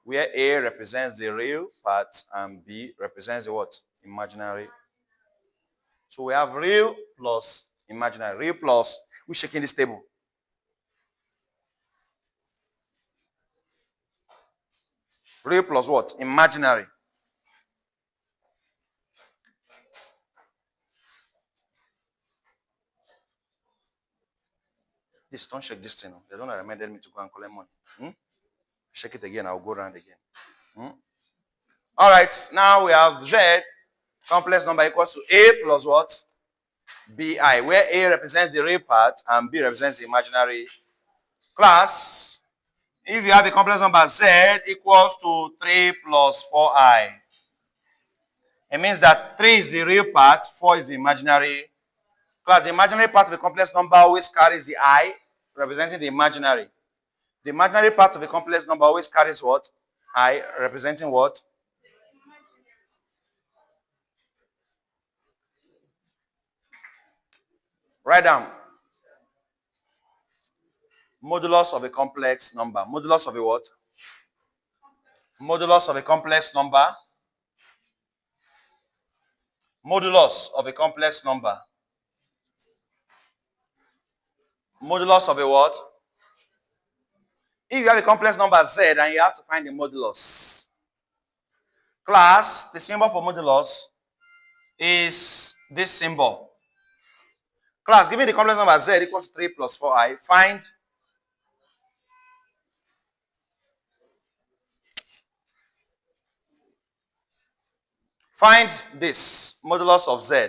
Where A represents the real part and B represents the what? Imaginary. So we have real plus imaginary. Real plus, we're shaking this table. Real plus what? Imaginary. This, don't shake this thing. They don't remind me to go and collect money. Shake it again, I'll go around again. All right, now we have Z, complex number equals to A plus what? BI, where A represents the real part and B represents the imaginary. Class, if you have a complex number Z equals to 3 plus 4i, it means that 3 is the real part, 4 is the imaginary. Class, the imaginary part of the complex number always carries the I, representing the imaginary. The imaginary part of the complex number always carries what? I, representing what? Write down. Modulus of a complex number. Modulus of a what? Modulus of a complex number. Modulus of a complex number. Modulus of a what? If you have a complex number Z and you have to find the modulus. Class, the symbol for modulus is this symbol. Class, give me the complex number Z equals to 3 plus 4i. Find this modulus of Z.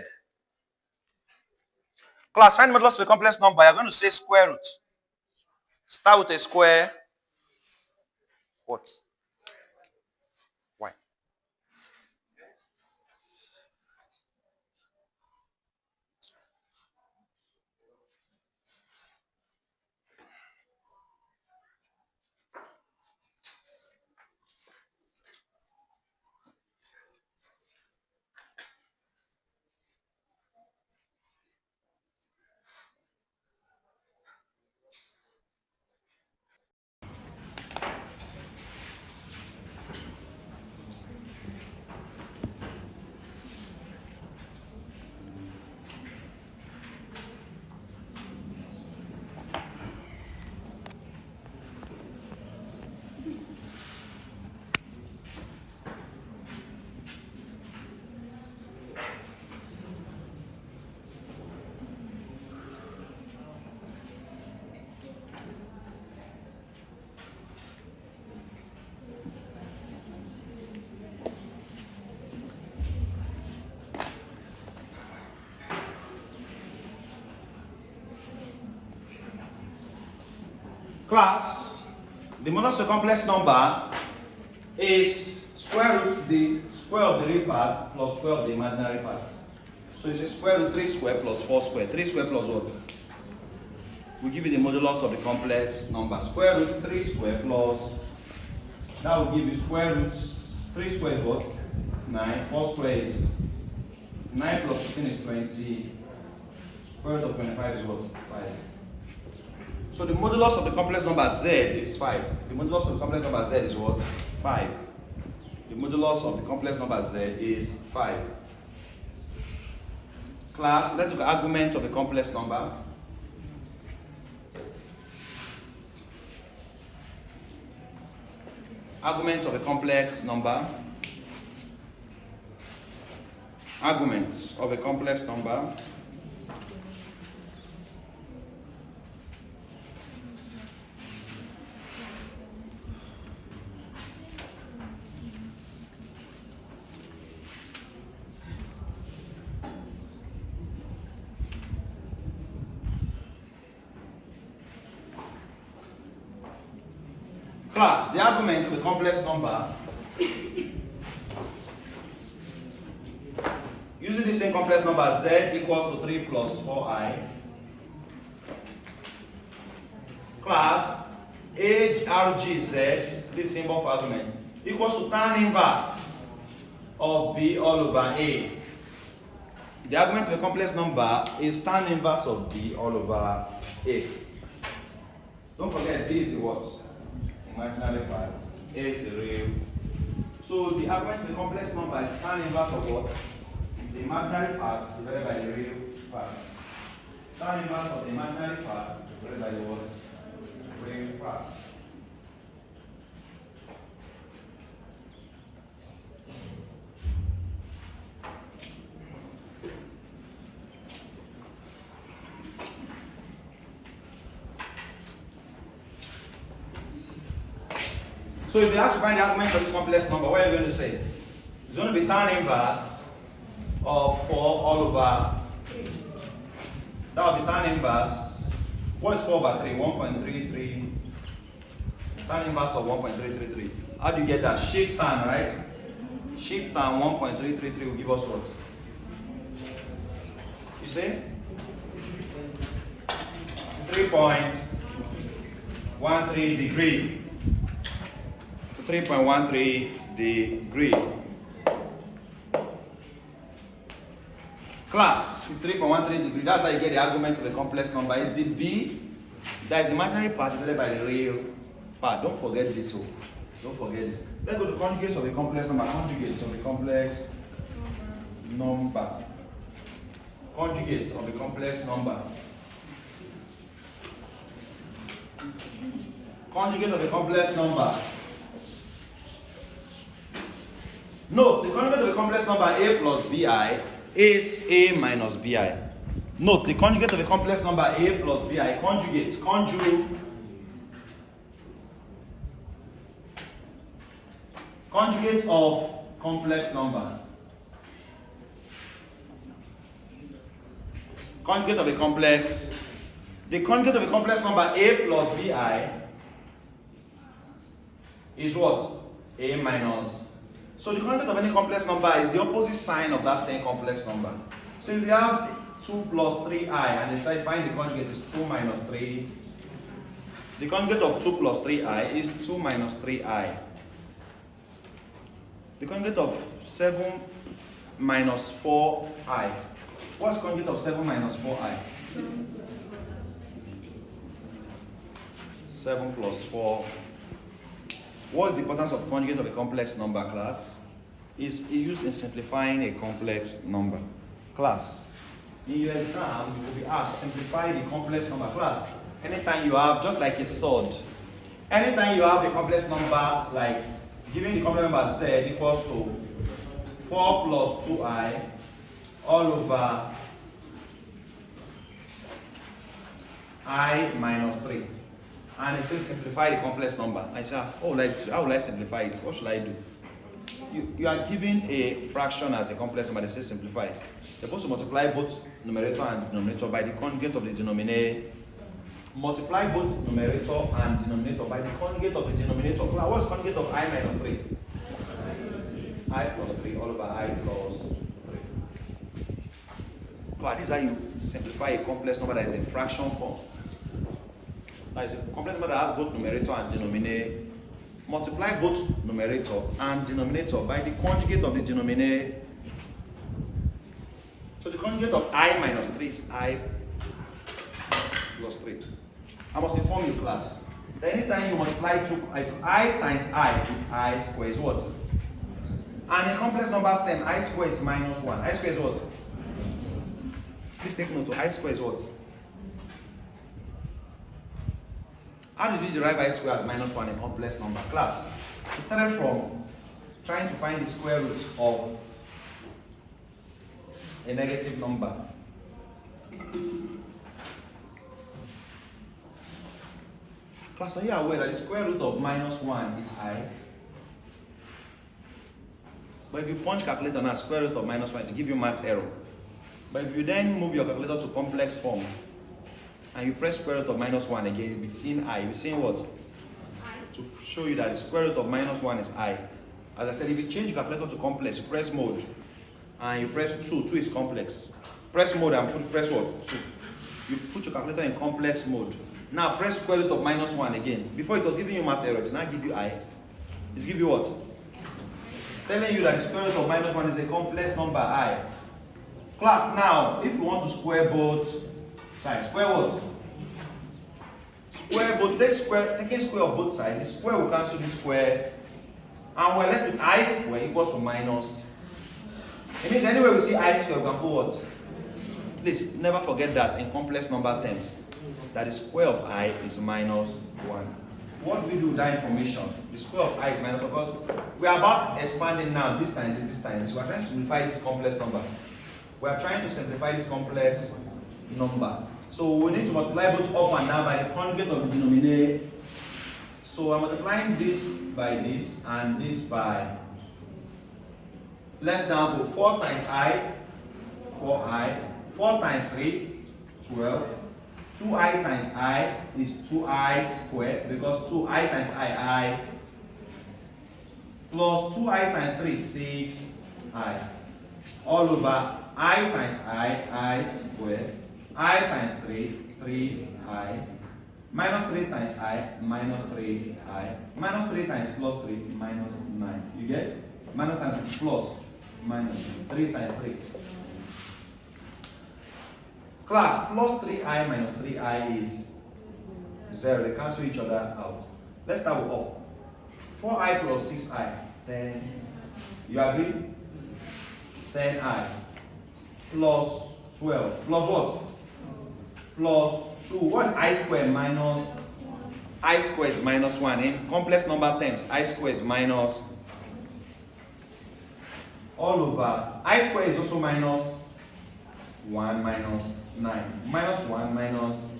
Class, find modulus of a complex number. You're going to say square root. Start with a square. What? Why? Class, the modulus of a complex number is square root the square of the real part plus square of the imaginary part. So it's a square root 3 square plus 4 square. 3 square plus what? We give you the modulus of the complex number. Square root 3 square plus, that will give you square root 3 square is what? 9. 4 square is 9 plus 15 is 20. Square root of 25 is what? 5. So the modulus of the complex number z is 5. The modulus of the complex number z is what? 5. The modulus of the complex number z is 5. Class, let's look at arguments of the complex number. Arguments of a complex number. Arguments of a complex number. Class, the argument of a complex number using the same complex number z equals to 3 plus 4i. Class, ARGZ, this symbol of argument, equals to tan inverse of b all over a. The argument of a complex number is tan inverse of b all over a. Don't forget, b is the what? Imaginary part, a is the real. So the argument of a complex number is tan inverse of what? The imaginary part divided by the real part. Tan inverse of the imaginary part divided by the what? Real part. So if they have to find the argument of this complex number, what are you going to say? It's going to be tan inverse of 4 all over. That will be tan inverse. What is 4 over 3? 1.33. Tan inverse of 1.333. How do you get that? Shift tan, right? Shift tan 1.333 will give us what? You see? 3.13 degree. 3.13 degree. Class, 3.13 degree. That's how you get the argument of a complex number. Is the b, that is imaginary part divided by the real part. Don't forget this. Oh. Don't forget this. Let's go to conjugates of a complex number. Conjugates of a complex number. Conjugates of a complex number. Conjugate of a complex number. Note, the conjugate of a complex number a plus bi is a minus bi. Note, the conjugate of a complex number a plus bi, conjugate of complex number. Conjugate of a complex, the conjugate of a complex number a plus bi is what? A minus. So the conjugate of any complex number is the opposite sign of that same complex number. So if you have 2 plus 3i and decide find the conjugate is 2 minus 3, the conjugate of 2 plus 3i is 2 minus 3i. The conjugate of 7 minus 4i. What's the conjugate of 7 minus 4i? 7 plus 4. What is the importance of conjugate of a complex number, class? Is used in simplifying a complex number. Class, in your exam, you will be asked simplify the complex number. Class, anytime you have, just like a sword, anytime you have a complex number, like giving the complex number z equals to 4 plus 2i all over I minus 3. And it says simplify the complex number. I say, how will I simplify it? What should I do? You are given a fraction as a complex number that says simplify. You're supposed to multiply both numerator and denominator by the conjugate of the denominator. multiply both numerator and denominator by the conjugate of the denominator. What's the conjugate of I minus 3? I plus 3 all over I plus 3. This is how you simplify a complex number that is in fraction form. That is a complex number that has both numerator and denominator. Multiply both numerator and denominator by the conjugate of the denominator. So the conjugate of I minus 3 is I plus 3. I must inform you, class, that anytime you multiply I times I is I square is what? And in complex numbers term, I square is minus 1. I square is what? Please take note. I square is what? How did we derive I square as minus 1 in complex number? Class, we started from trying to find the square root of a negative number. Class, are you aware that the square root of minus 1 is I? But if you punch calculator now, square root of minus 1 to give you math error. But if you then move your calculator to complex form and you press square root of minus 1 again, you'll be seeing I. You'll be seeing what? I. To show you that the square root of minus 1 is I. As I said, if you change your calculator to complex, you press mode and you press 2. 2 is complex. Press mode and press what? 2. You put your calculator in complex mode. Now press square root of minus 1 again. Before it was giving you math error, it now give you I. It's give you what? Telling you that the square root of minus 1 is a complex number I. Class, now, if you want to square both sides, square what? Square both, taking square of both sides, the square will cancel the square, and we're left with I square equals to minus. It means anywhere we see I square, we can put what? Please, never forget that in complex number terms, that the square of I is minus 1. What do we do with that information? The square of I is minus 1, because we are about expanding now, this times this, this times this. We are trying to simplify this complex number. We are trying to simplify this complex number. So we need to multiply both up and down by the conjugate of the denominator. So I'm multiplying this by this and this by, let's now go 4 times I, 4I, 4 times 3, 12. 2I times I is 2I squared, because 2I times I plus 2I times 3 is 6I all over I times I squared, I times 3, 3I, minus 3 times I, minus 3I, minus 3 times plus 3, minus 9. You get? Minus times plus, minus 3 times 3. Class, plus 3I minus 3I is 0. They cancel each other out. Let's start with up. 4I plus 6I, 10. You agree? 10I plus 12. Plus what? Plus 2. What's I squared minus? I squared is minus 1. In complex number terms, I squared is minus all over. I squared is also minus 1 minus 9. Minus 1 minus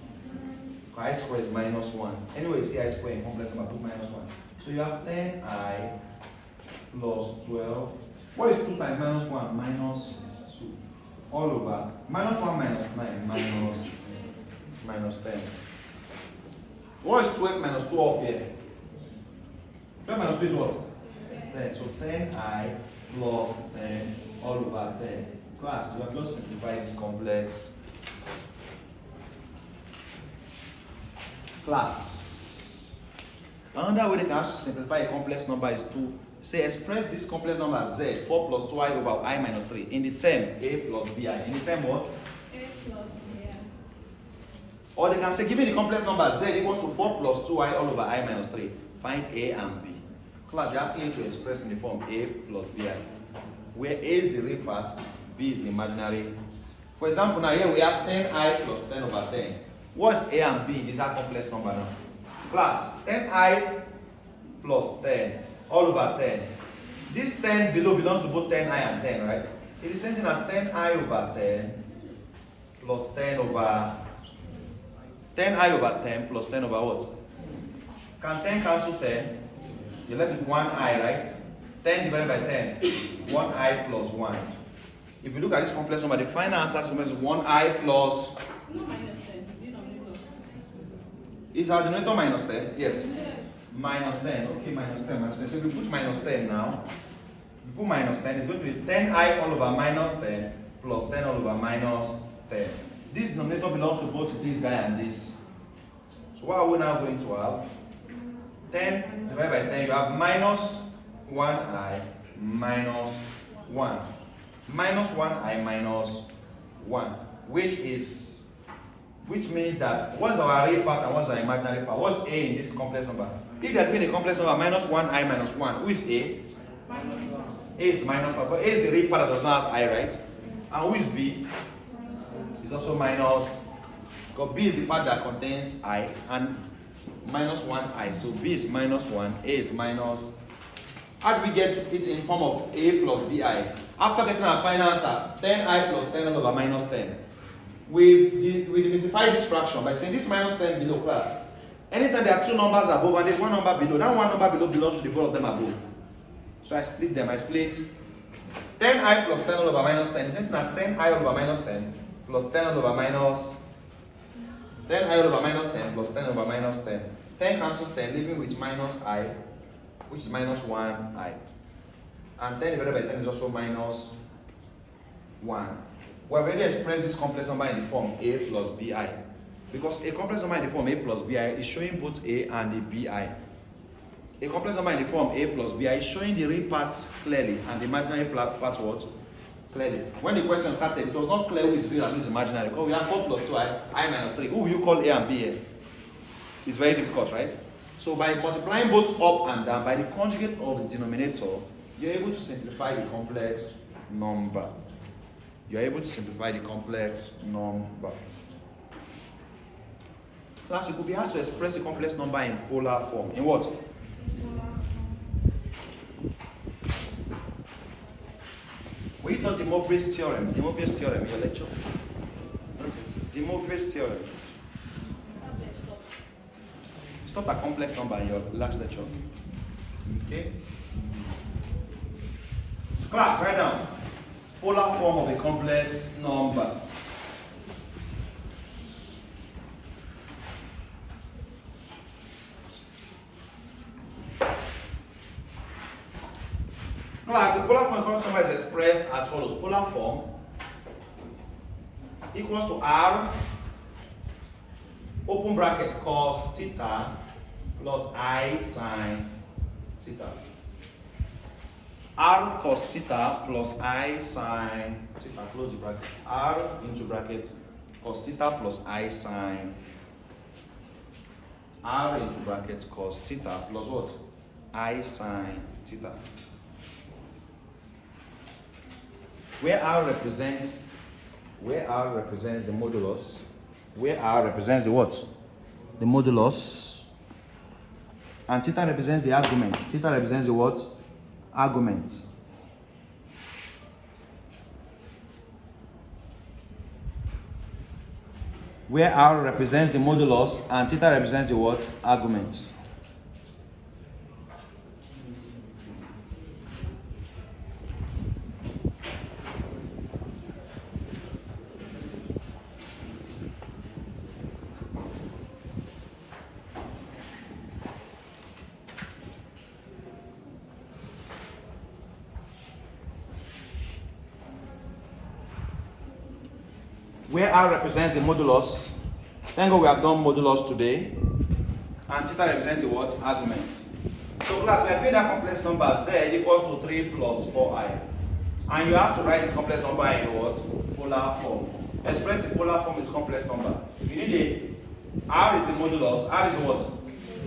I squared is minus 1. Anyway, you see I squared in complex number, put minus 1. So you have 10I plus 12. What is 2 times minus 1? Minus 2. All over. Minus 1 minus 9 minus 10. What is 12 minus 2 up here? 12 minus 2 is what? 10. So 10I plus 10 all over 10. Class, we have just simplified this complex. Class. Another way they can also simplify a complex number is to say express this complex number as z, 4 plus 2i over I minus 3, in the term a plus bi. In the term what? A plus bi. Or they can say, given the complex number z equals to 4 plus 2i all over I minus 3, find a and b. Class, they're asking you to express in the form a plus bi, where a is the real part, b is the imaginary. For example, now here we have 10i plus 10 over 10. What's a and b? These are complex number now. Class, 10i plus 10 all over 10. This 10 below belongs to both 10i and 10, right? It is the same thing as 10i over 10 plus 10 over 10i over 10 plus 10 over what? Can 10 cancel 10? You're left with 1i, right? 10 divided by 10, 1i plus 1. If you look at this complex number, the final answer is 1i plus. No minus 10. Is our denominator minus 10? Yes. Minus 10. Okay, minus 10, minus 10. So if we put minus 10 now, if we put minus 10, it's going to be 10i all over minus 10 plus 10 all over minus 10. This denominator belongs to both this guy and this. So what are we now going to have? 10 divided by 10, you have minus 1i minus 1. Minus 1i minus 1, which means that what's our real part and what's our imaginary part? What's a in this complex number? If you are given a complex number minus 1i minus 1, who is a? Minus 1. A is minus 1, but a is the real part that does not have I, right? And who is b? Is also minus, because b is the part that contains I, and minus 1i. So b is minus 1, a is minus. How do we get it in form of a plus bi? After getting our final answer, 10i plus 10 all over minus 10. We demystify this fraction by saying this minus 10 below class. Anytime there are two numbers above and there's one number below, that one number below belongs to the both of them above. So I split them. I split 10i plus 10 all over minus 10. Is it as 10i all over minus 10 plus 10 all over minus 10i all over minus 10 plus 10 over minus 10. 10 cancels 10, leaving with minus I, which is minus 1i. And 10 divided by 10 is also minus 1. We have already expressed this complex number in the form a plus bi. Because a complex number in the form a plus bi is showing both a and the bi. A complex number in the form a plus bi is showing the real parts clearly and the imaginary part what? Clearly. When the question started, it was not clear who is real and who is imaginary. Because we have 4 plus 2i, I minus 3. Who will you call a and b here? It's very difficult, right? So by multiplying both up and down by the conjugate of the denominator, you're able to simplify the complex number. You're able to simplify the complex number. Class, you could be asked to express the complex number in polar form. In what? We taught De Moivre's theorem. De Moivre's theorem, your lecture. Notice. De Moivre's theorem. It's not a complex number in your last lecture. Okay? Class, write down. Polar form of a complex number. Class, the polar form of a complex number is expressed as follows. Polar form equals to R, open bracket, cos theta plus I sine theta. R cos theta plus I sine theta, close the bracket. R into bracket cos theta plus I sine. R into bracket cos theta plus what? I sine theta. Where R represents the modulus, where R represents the what? The modulus, and theta represents the argument. Theta represents the what? Argument. Where R represents the modulus and theta represents the what? Argument. Where R represents the modulus, thank God we have done modulus today, and theta represents the what? Argument. So class, we have made that complex number z equals to 3 plus 4i. And you have to write this complex number in what? Polar form. Express the polar form of this complex number. You need a R is the modulus, R is what?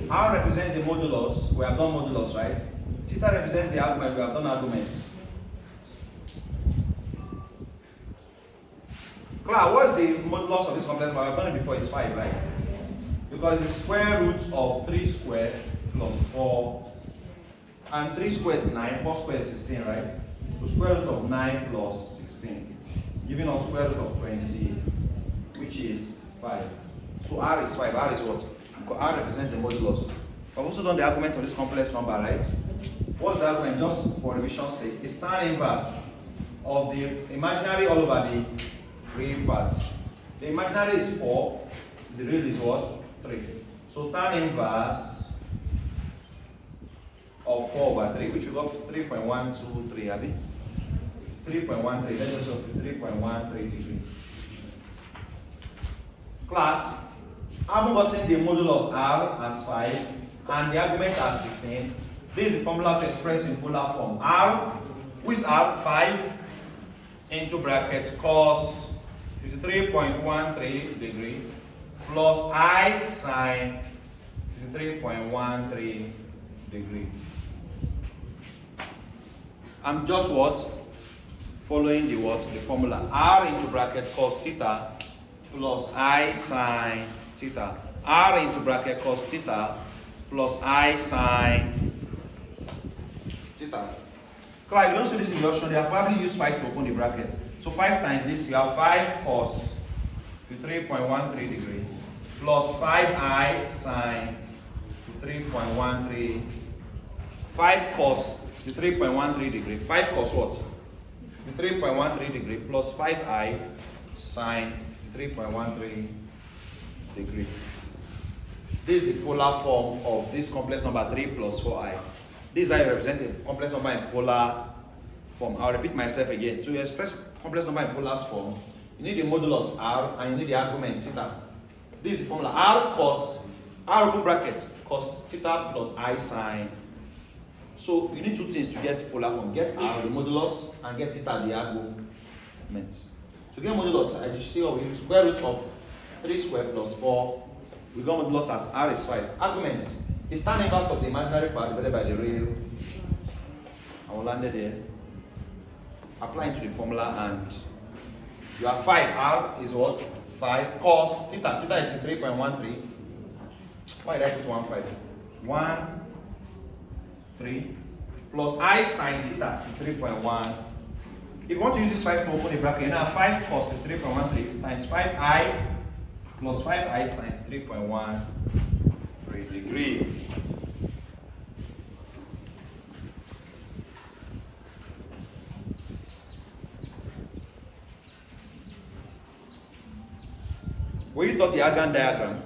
R represents the modulus, we have done modulus, right? Theta represents the argument, we have done arguments. Class, what is the modulus of this complex number? I've done it before, it's 5, right? Because it's the square root of 3 squared plus 4. And 3 squared is 9, 4 squared is 16, right? So square root of 9 plus 16, giving us square root of 20, which is 5. So R is 5, R is what? Because R represents the modulus. I've also done the argument of this complex number, right? What's the argument? Just for revision's sake, it's tan inverse of the imaginary all over the real parts. The imaginary is 4, the real is what? 3. So tan inverse of 4/3, which we got 3.123, Abby. 3.13, let's just put 3.13 degree. Class, I've gotten the modulus R as 5 and the argument as 15. This is the formula to express in polar form. R, which is R, 5 into bracket cos 53.13 degree plus I sine 53.13 degree. I'm just what? Following the what? The formula. R into bracket cos theta plus I sine theta. R into bracket cos theta plus I sine theta. If you don't see this in the option, they have probably used 5 to open the bracket. So 5 times this, you have 5 cos 3.13 degree plus 5I sine 3.13. 5 cos 3.13 degree. 5 cos what? 3.13 degree plus 5I sine 3.13 degree. This is the polar form of this complex number 3 plus 4I. This is how you represent a complex number in polar form. I'll repeat myself again. To express complex number in polar form, you need the modulus R and you need the argument theta. This is the formula. R cos, R open bracket, cos theta plus I sine. So you need two things to get polar form. Get R, the modulus, and get theta, the argument. To get modulus, as you see, we use square root of 3 squared plus 4. We got modulus as R is 5. Argument is tan inverse of the imaginary part divided by the real. I will land it there. Apply into the formula and you have 5. R is what? 5. Cos theta. Theta is 3.13. Why did I put 1, 5? 1, 3 plus I sine theta 3.1. If you want to use this 5 to open the bracket, you now have 5 cos 3.13 times 5I plus 5I sine 3.13 degree. Were you taught the Argand diagram?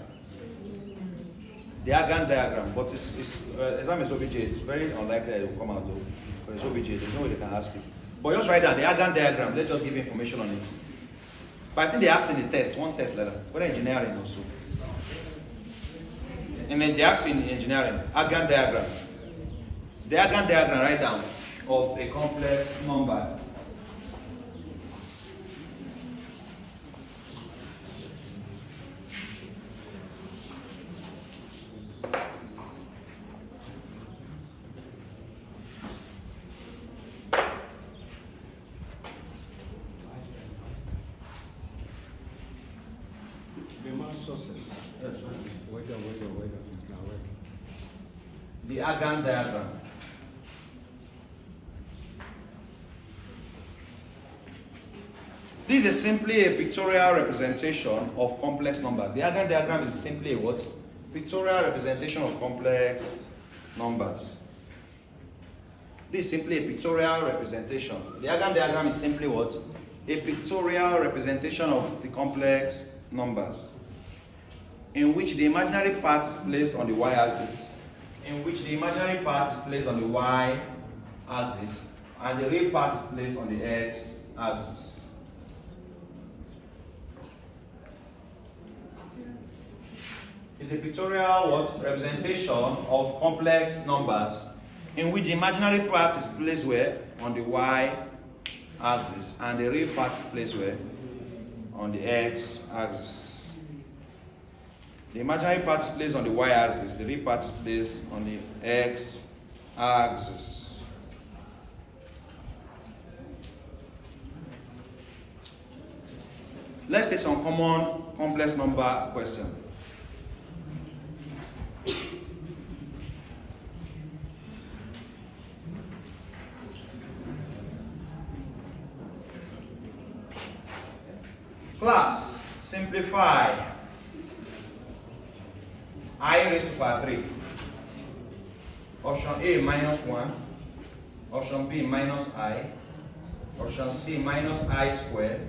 The Argand diagram, but exam is OBJ. It's very unlikely that it will come out though. But it's OBJ, there's no way they can ask you. But just write down the Argand diagram, let's just give information on it. But I think they asked in the test, one test letter, whether engineering also. And then they asked in engineering, Argand diagram. The Argand diagram, write down, of a complex number. The Argand diagram. This is simply a pictorial representation of complex numbers. The Argand diagram is simply a what? Pictorial representation of complex numbers. This is simply a pictorial representation. The Argand diagram is simply what? A pictorial representation of the complex numbers, in which the imaginary part is placed on the y-axis. In which the imaginary part is placed on the y-axis and the real part is placed on the x-axis. It's a pictorial what? Representation of complex numbers in which the imaginary part is placed where? On the y-axis and the real part is placed where? On the x-axis. The imaginary part is placed on the y-axis, the real part is placed on the x-axis. Let's take some common complex number question. Class, simplify. I raised to power 3. Option A minus 1. Option B minus I. Option C minus I squared.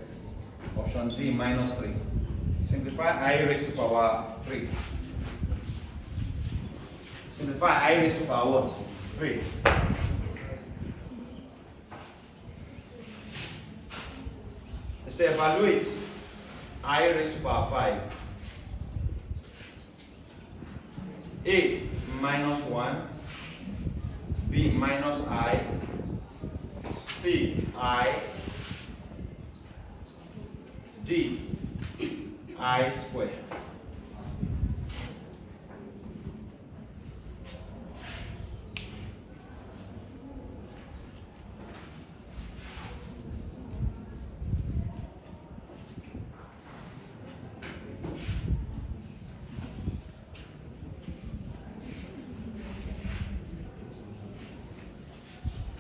Option D minus 3. Simplify I raised to power 3. Simplify I raised to power what? 3. Let's say evaluate I raised to power 5. A minus 1, B minus I, C I, D I squared.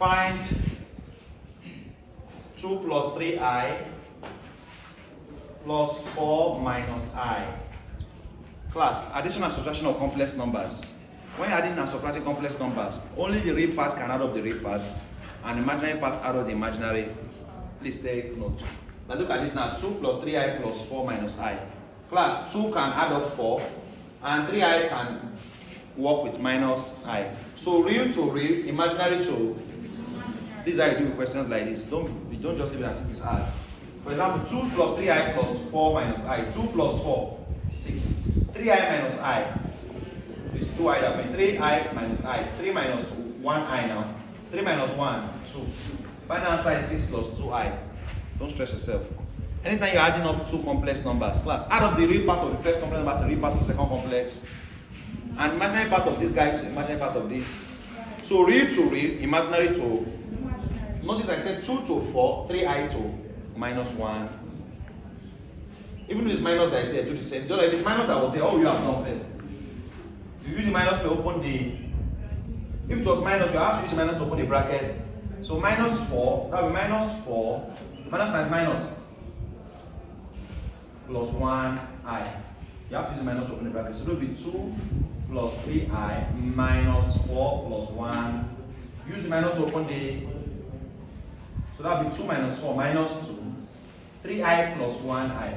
Find 2 plus 3i plus 4 minus I. Class, addition and subtraction of complex numbers. When you're adding and subtracting complex numbers, only the real parts can add up the real parts, and imaginary parts add up the imaginary. Please take note. Now look at this now, 2 plus 3i plus 4 minus I. Class, 2 can add up 4, and 3i can work with minus I. So real to real, imaginary to. These are you do questions like this. Don't just leave it and think it's hard. For example, 2 plus 3i plus 4 minus I. 2 plus 4, 6. 3i minus I is 2i that means 3i minus I. 3 minus 1i now. 3 minus 1, 2. Final answer is 6 plus 2i. Don't stress yourself. Anytime you're adding up two complex numbers, class, add up the real part of the first complex number to the real part of the second complex. And imaginary part of this guy to imaginary part of this. So real to real, imaginary to. Notice I said 2 to 4, 3i to minus 1. Even if it's minus that I said, do the same. Just like this minus that I will say, oh, you have done first. You use the minus to open the. If it was minus, you have to use the minus to open the bracket. So minus 4, that will be minus 4, minus times minus, plus 1i. You have to use the minus to open the bracket. So it will be 2 plus 3i minus 4 plus 1. Use the minus to open the. So that will be 2 minus 4 minus 2. 3i plus 1i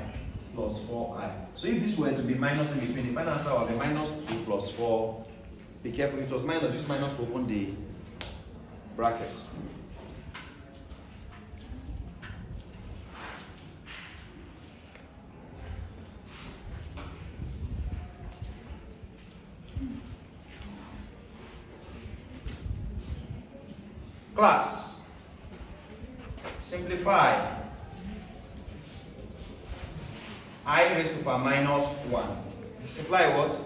plus 4i. So if this were to be minus in between, the final answer will be minus 2 plus 4. Be careful, if it was minus, use minus to open the brackets. Class, simplify I raised to power minus 1. Simplify what?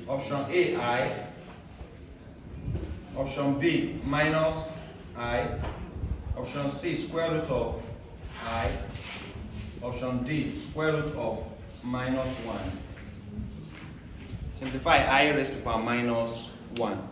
Option A, I. Option B, minus I. Option C, square root of I. Option D, square root of minus 1. Simplify I raised to power minus 1.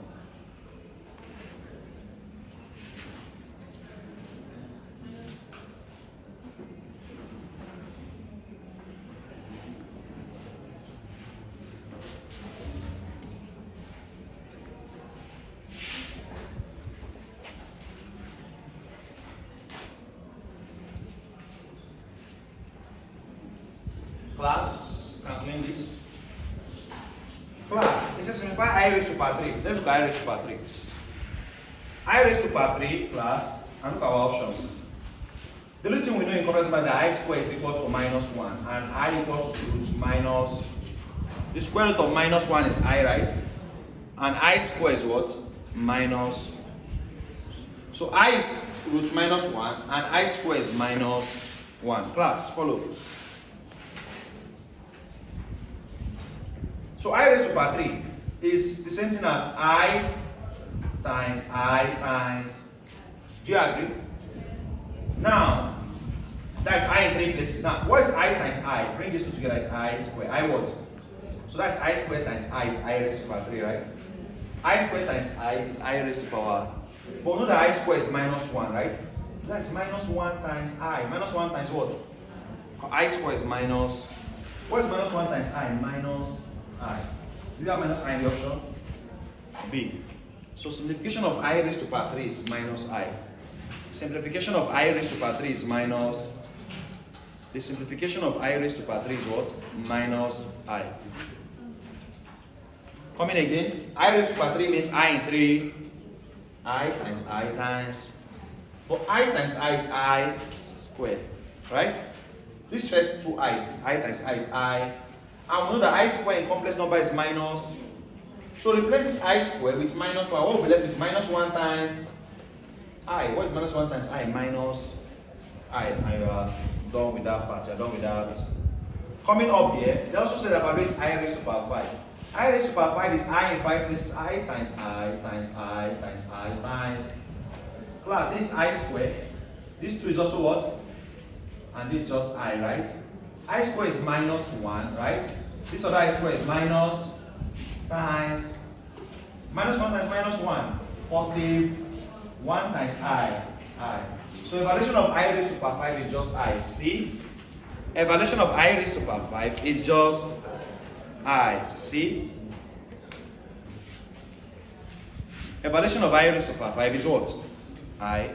Class, calculate this. Class, this is simplify I raised to power 3. Let's look at I raised to power 3. I raised to power 3 class, and look at our options. The only thing we know in comparison is that I squared is equals to minus 1, and I equals to root minus. The square root of minus 1 is I, right? And I squared is what? Minus. So I is root minus 1, and I squared is minus 1. Class, follows. So I raised to power 3 is the same thing as I times. Do you agree? Now, that's I in 3 places. Now, what is I times I? Bring these two together is I squared. I what? So that's I squared times I is I raised to power 3, right? I squared times I is I raised to power. But we know that I squared is minus 1, right? That's minus 1 times I. Minus 1 times what? I squared is minus. What is minus 1 times I? Minus I. Do you have minus I in the option? B. So simplification of I raised to power 3 is minus I. Simplification of I raised to power 3 is minus. The simplification of I raised to power 3 is what? Minus I. Coming again, I raised to power 3 means I in 3. I times. But I times I is I squared. Right? These first two i's, I times I is I. And we know that I squared in complex number is minus. So replace this I squared with minus 1. What will be left with minus 1 times I? What is minus 1 times I? Minus I. And you are done with that part. You are done with that. Coming up here, they also said evaluate I raised to power 5. I raised to power 5 is I in 5 places. I times I times I times I times. Class, this I squared. This 2 is also what? And this is just I, right? I squared is minus 1, right? This other I squared is minus times minus 1 times minus 1. Positive 1 times I. So evaluation of I raised to power 5 is just I. See? Evaluation of I raised to power 5 is just I. See? Evaluation of I raised to power 5 is what? I.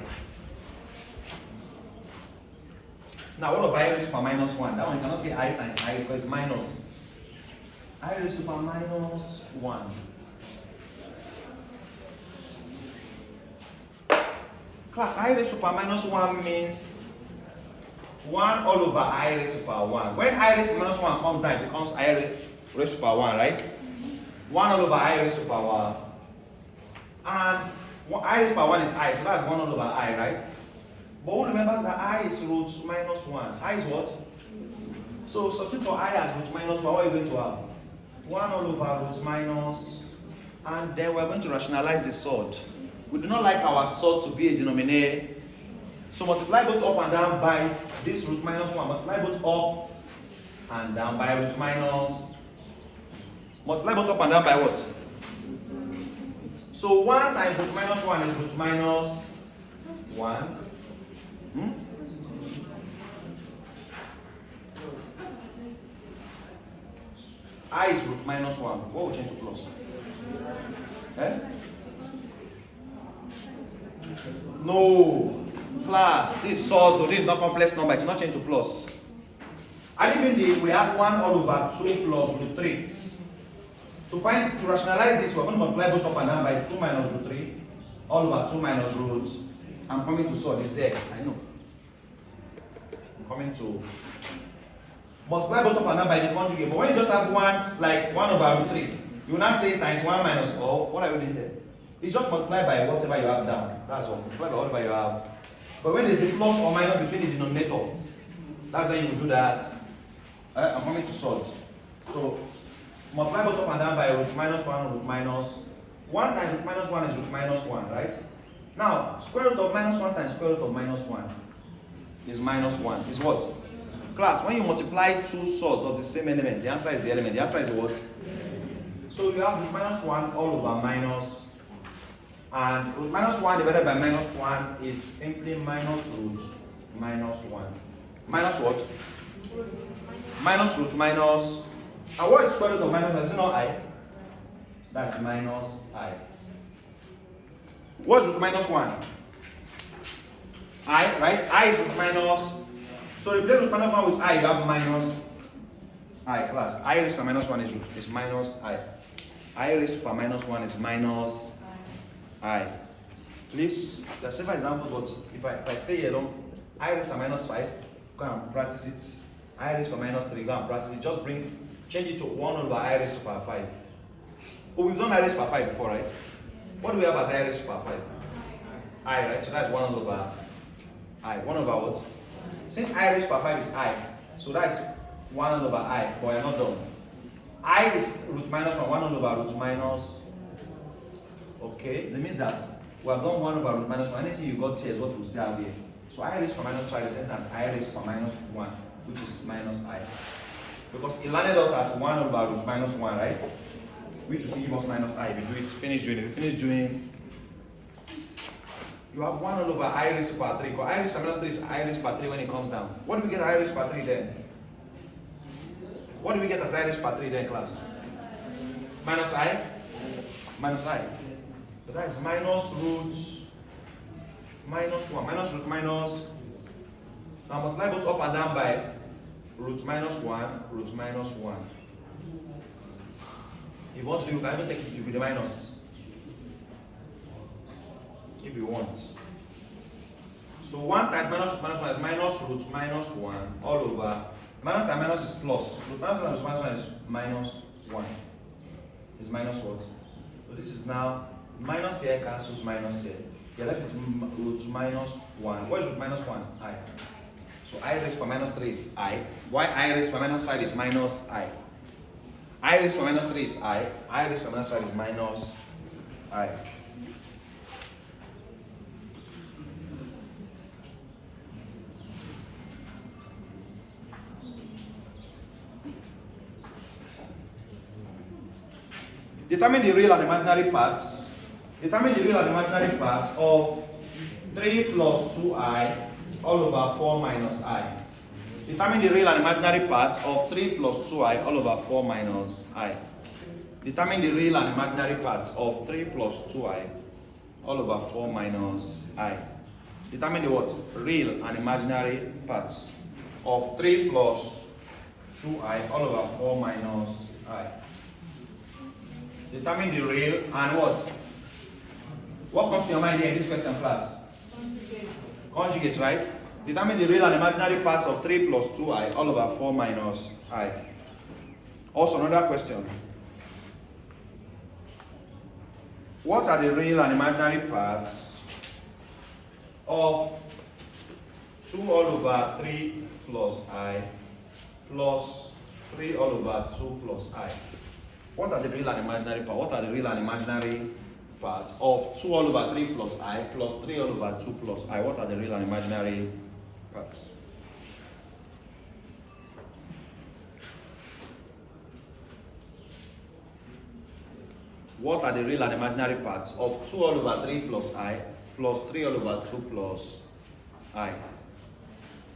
Now what of I raised to power minus 1? That one you cannot say I times I because it's minus. I raised to power minus 1. Class, I raised to power minus 1 means 1 all over I raised to power 1. When I raised to minus 1 comes down, it becomes I raised to power 1, right? 1 all over I raised to power. And I raised to power 1 is I, so that's 1 all over I, right? But who remembers that I is root minus 1? I is what? So substitute for I as root minus 1, what are you going to have? 1 all over root minus, and then we're going to rationalize the sod. We do not like our sod to be a denominator. So multiply both up and down by this root minus 1. Multiply both up and down by root minus. Multiply both up and down by what? So 1 times root minus 1 is root minus 1. I is root minus 1. What will change to plus? Eh? No. Class, this is source, so this is not complex number. It will not change to plus. And even we have 1 all over 2 plus root 3. To rationalize this, we're going to multiply both up and down by 2 minus root 3. All over 2 minus root. I'm coming to solve this there. I know. I'm coming to multiply both up and down by the conjugate. But when you just have 1, like 1 over root 3, you will not say times 1 minus or what are we doing here? It's just multiply by whatever you have down. That's all. Multiply by whatever you have. But when there's a plus or minus between the denominator, that's when you will do that. I'm coming to solve. So multiply both up and down by root minus 1 root minus. 1 times root minus 1 is root minus 1, right? Now, square root of minus 1 times square root of minus 1 is minus 1. Is what? Class, when you multiply two surds of the same element, the answer is the element. The answer is what? So you have root minus 1 all over minus. And root minus 1 divided by minus 1 is simply minus root minus 1. Minus what? Minus root minus. And what is square root of minus 1? Is it not I? That's minus I. What's root minus 1? I, right? I is root minus. So replace root minus 1 with I, you have minus I, class. I raised to minus 1 is minus I. I raised to minus 1 is minus I. Please, there are several examples, but if I stay here long, I raised to minus 5, go and practice it. I raised to minus 3, go and practice it. Just change it to 1 over I raised to power 5. Oh, we've done I raised to power 5 before, right? What do we have as I raised to power 5? I, right? So that's 1 over I. 1 over what? Since I raised to power 5 is I, so that's 1 over I, but we're not done. I is root minus 1 over root minus. Okay, that means that we have done 1 over root minus 1. Anything you got here is what we'll still have here. So I raised to minus 5 is same as I raised to minus 1, which is minus I. Because it landed us at 1 over root minus 1, right? Which will still give us minus I. If you do it, finish doing it. If you finish doing, you have 1 over I raised to power 3. Because I raised to minus 3 is I raised to power 3 when it comes down. What do we get as I raised to power 3 then? What do we get as I raised to power 3 then, class? Minus I? Minus I. So that is minus root minus 1. Minus root minus. Now multiply both up and down by root minus 1, root minus 1. If you want to do, you can even take it with the minus. If you want. So 1 times minus root minus 1 is minus root minus 1 all over. Minus times minus is plus. Root minus times minus 1 is minus 1. Is minus what? So this is now minus here cancels minus here. You're left with root minus 1. What is root minus 1? I. So I raised for minus 3 is I. Why I raised for minus 5 is minus I. I raised for minus 3 is I. I raised for minus 5 is minus I. Determine the real and imaginary parts. Determine the real and imaginary parts of 3 plus 2i all over 4 minus I. Determine the real and imaginary parts of 3 plus 2i all over 4 minus I. Determine the real and imaginary parts of 3 plus 2i all over 4 minus I. Determine the what? Real and imaginary parts of 3 plus 2i all over 4 minus I. Determine the real and what? What comes to your mind here in this question, class? Conjugate. Conjugate, right? Determine the real and imaginary parts of 3 plus 2i all over 4 minus I. Also, another question. What are the real and imaginary parts of 2 all over 3 plus I plus 3 all over 2 plus I? What are the real and imaginary parts? What are the real and imaginary parts of 2 all over 3 plus I plus 3 all over 2 plus I? What are the real and imaginary parts? What are the real and imaginary parts of 2 all over 3 plus I plus 3 all over 2 plus I?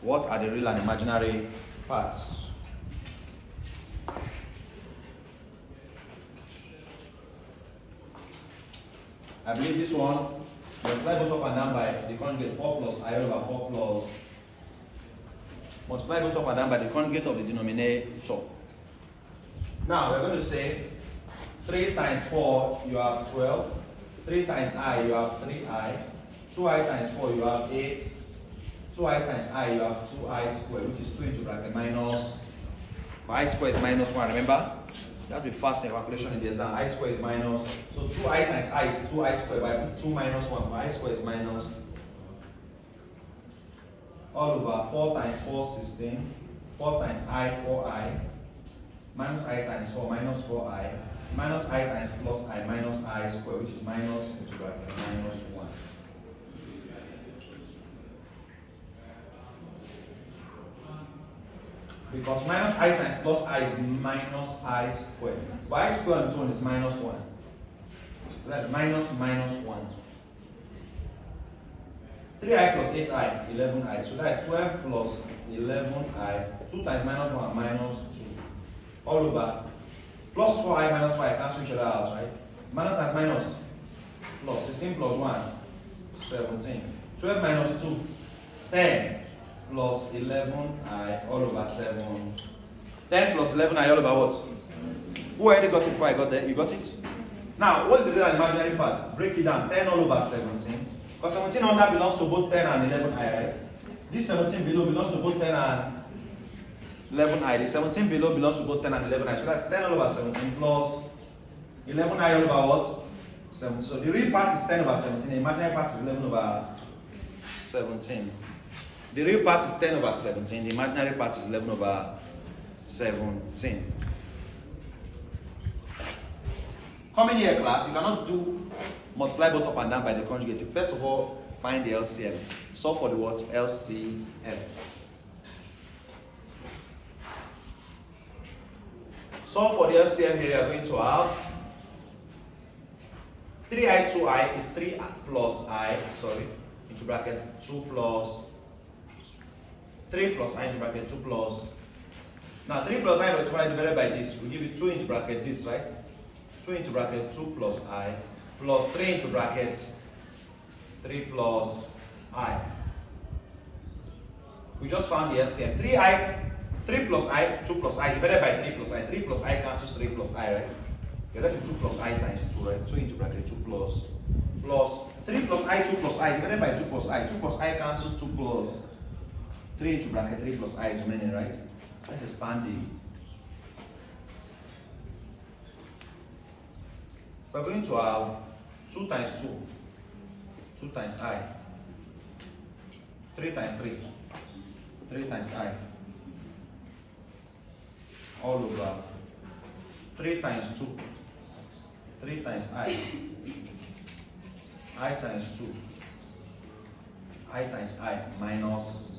What are the real and imaginary parts? I believe this one, multiply both up and down by the conjugate 4 plus I over 4 plus. Multiply both up and down by the conjugate of the denominator. Now we're going to say 3 times 4 you have 12. 3 times I you have 3i. 2i times 4 you have 8. 2i times I you have 2i squared, which is 2 into bracket minus. I squared is minus 1, remember? That'll be fast in calculation in the exam. I squared is minus. So 2i times I is 2i squared. By 2 minus 1. I squared is minus. All over 4 times 4, 16. 4 times I, 4i. Minus I times 4, minus 4i. Minus I times plus I, minus I squared, which is minus into bracket minus 1. Because minus I times plus I is minus I squared. But I squared on its own is minus 1. So that's minus minus 1. 3i plus 8i, 11i. So that is 12 plus 11i. 2 times minus 1, minus 2. All over. Plus 4i minus 5 cancel each other out, right? Minus times minus. Plus 16 plus 1, 17. 12 minus 2, 10. Plus 11i all over 7. 10 plus 11i all over what? Who already got it before I got there? You got it? Now, what is the real and imaginary part? Break it down. 10 all over 17. Because 17 under belongs to both 10 and 11i, right? This 17 below belongs to both 10 and 11i. The 17 below belongs to both 10 and 11i. So that's 10 all over 17 plus 11i all over what? 17. So the real part is 10 over 17. The imaginary part is 11 over 17. The real part is 10 over 17. The imaginary part is 11 over 17. Come in here, class. You cannot do multiply both up and down by the conjugate. First of all, find the LCM. Solve for the what? LCM. Solve for the LCM here. You are going to have 3i, 2i is 3 plus I, into bracket 2 plus 3 plus I into bracket 2 plus. Now 3 plus I multiplied divided by this will give you 2 into bracket this, right? 2 into bracket 2 plus I plus 3 into bracket 3 plus I. We just found the LCM. 3 plus I, 2 plus I divided by 3 plus I. 3 plus I cancels 3 plus I, right? You're left with 2 plus I times 2, right? 2 into bracket 2 plus 3 plus I, 2 plus I divided by 2 plus I. 2 plus I cancels 2 plus 3 into bracket 3 plus I is remaining, right? Let's expand it. We're going to have 2 times 2, 2 times I, 3 times 3, 3 times I, all over 3 times 2, 3 times I times 2, I times I minus,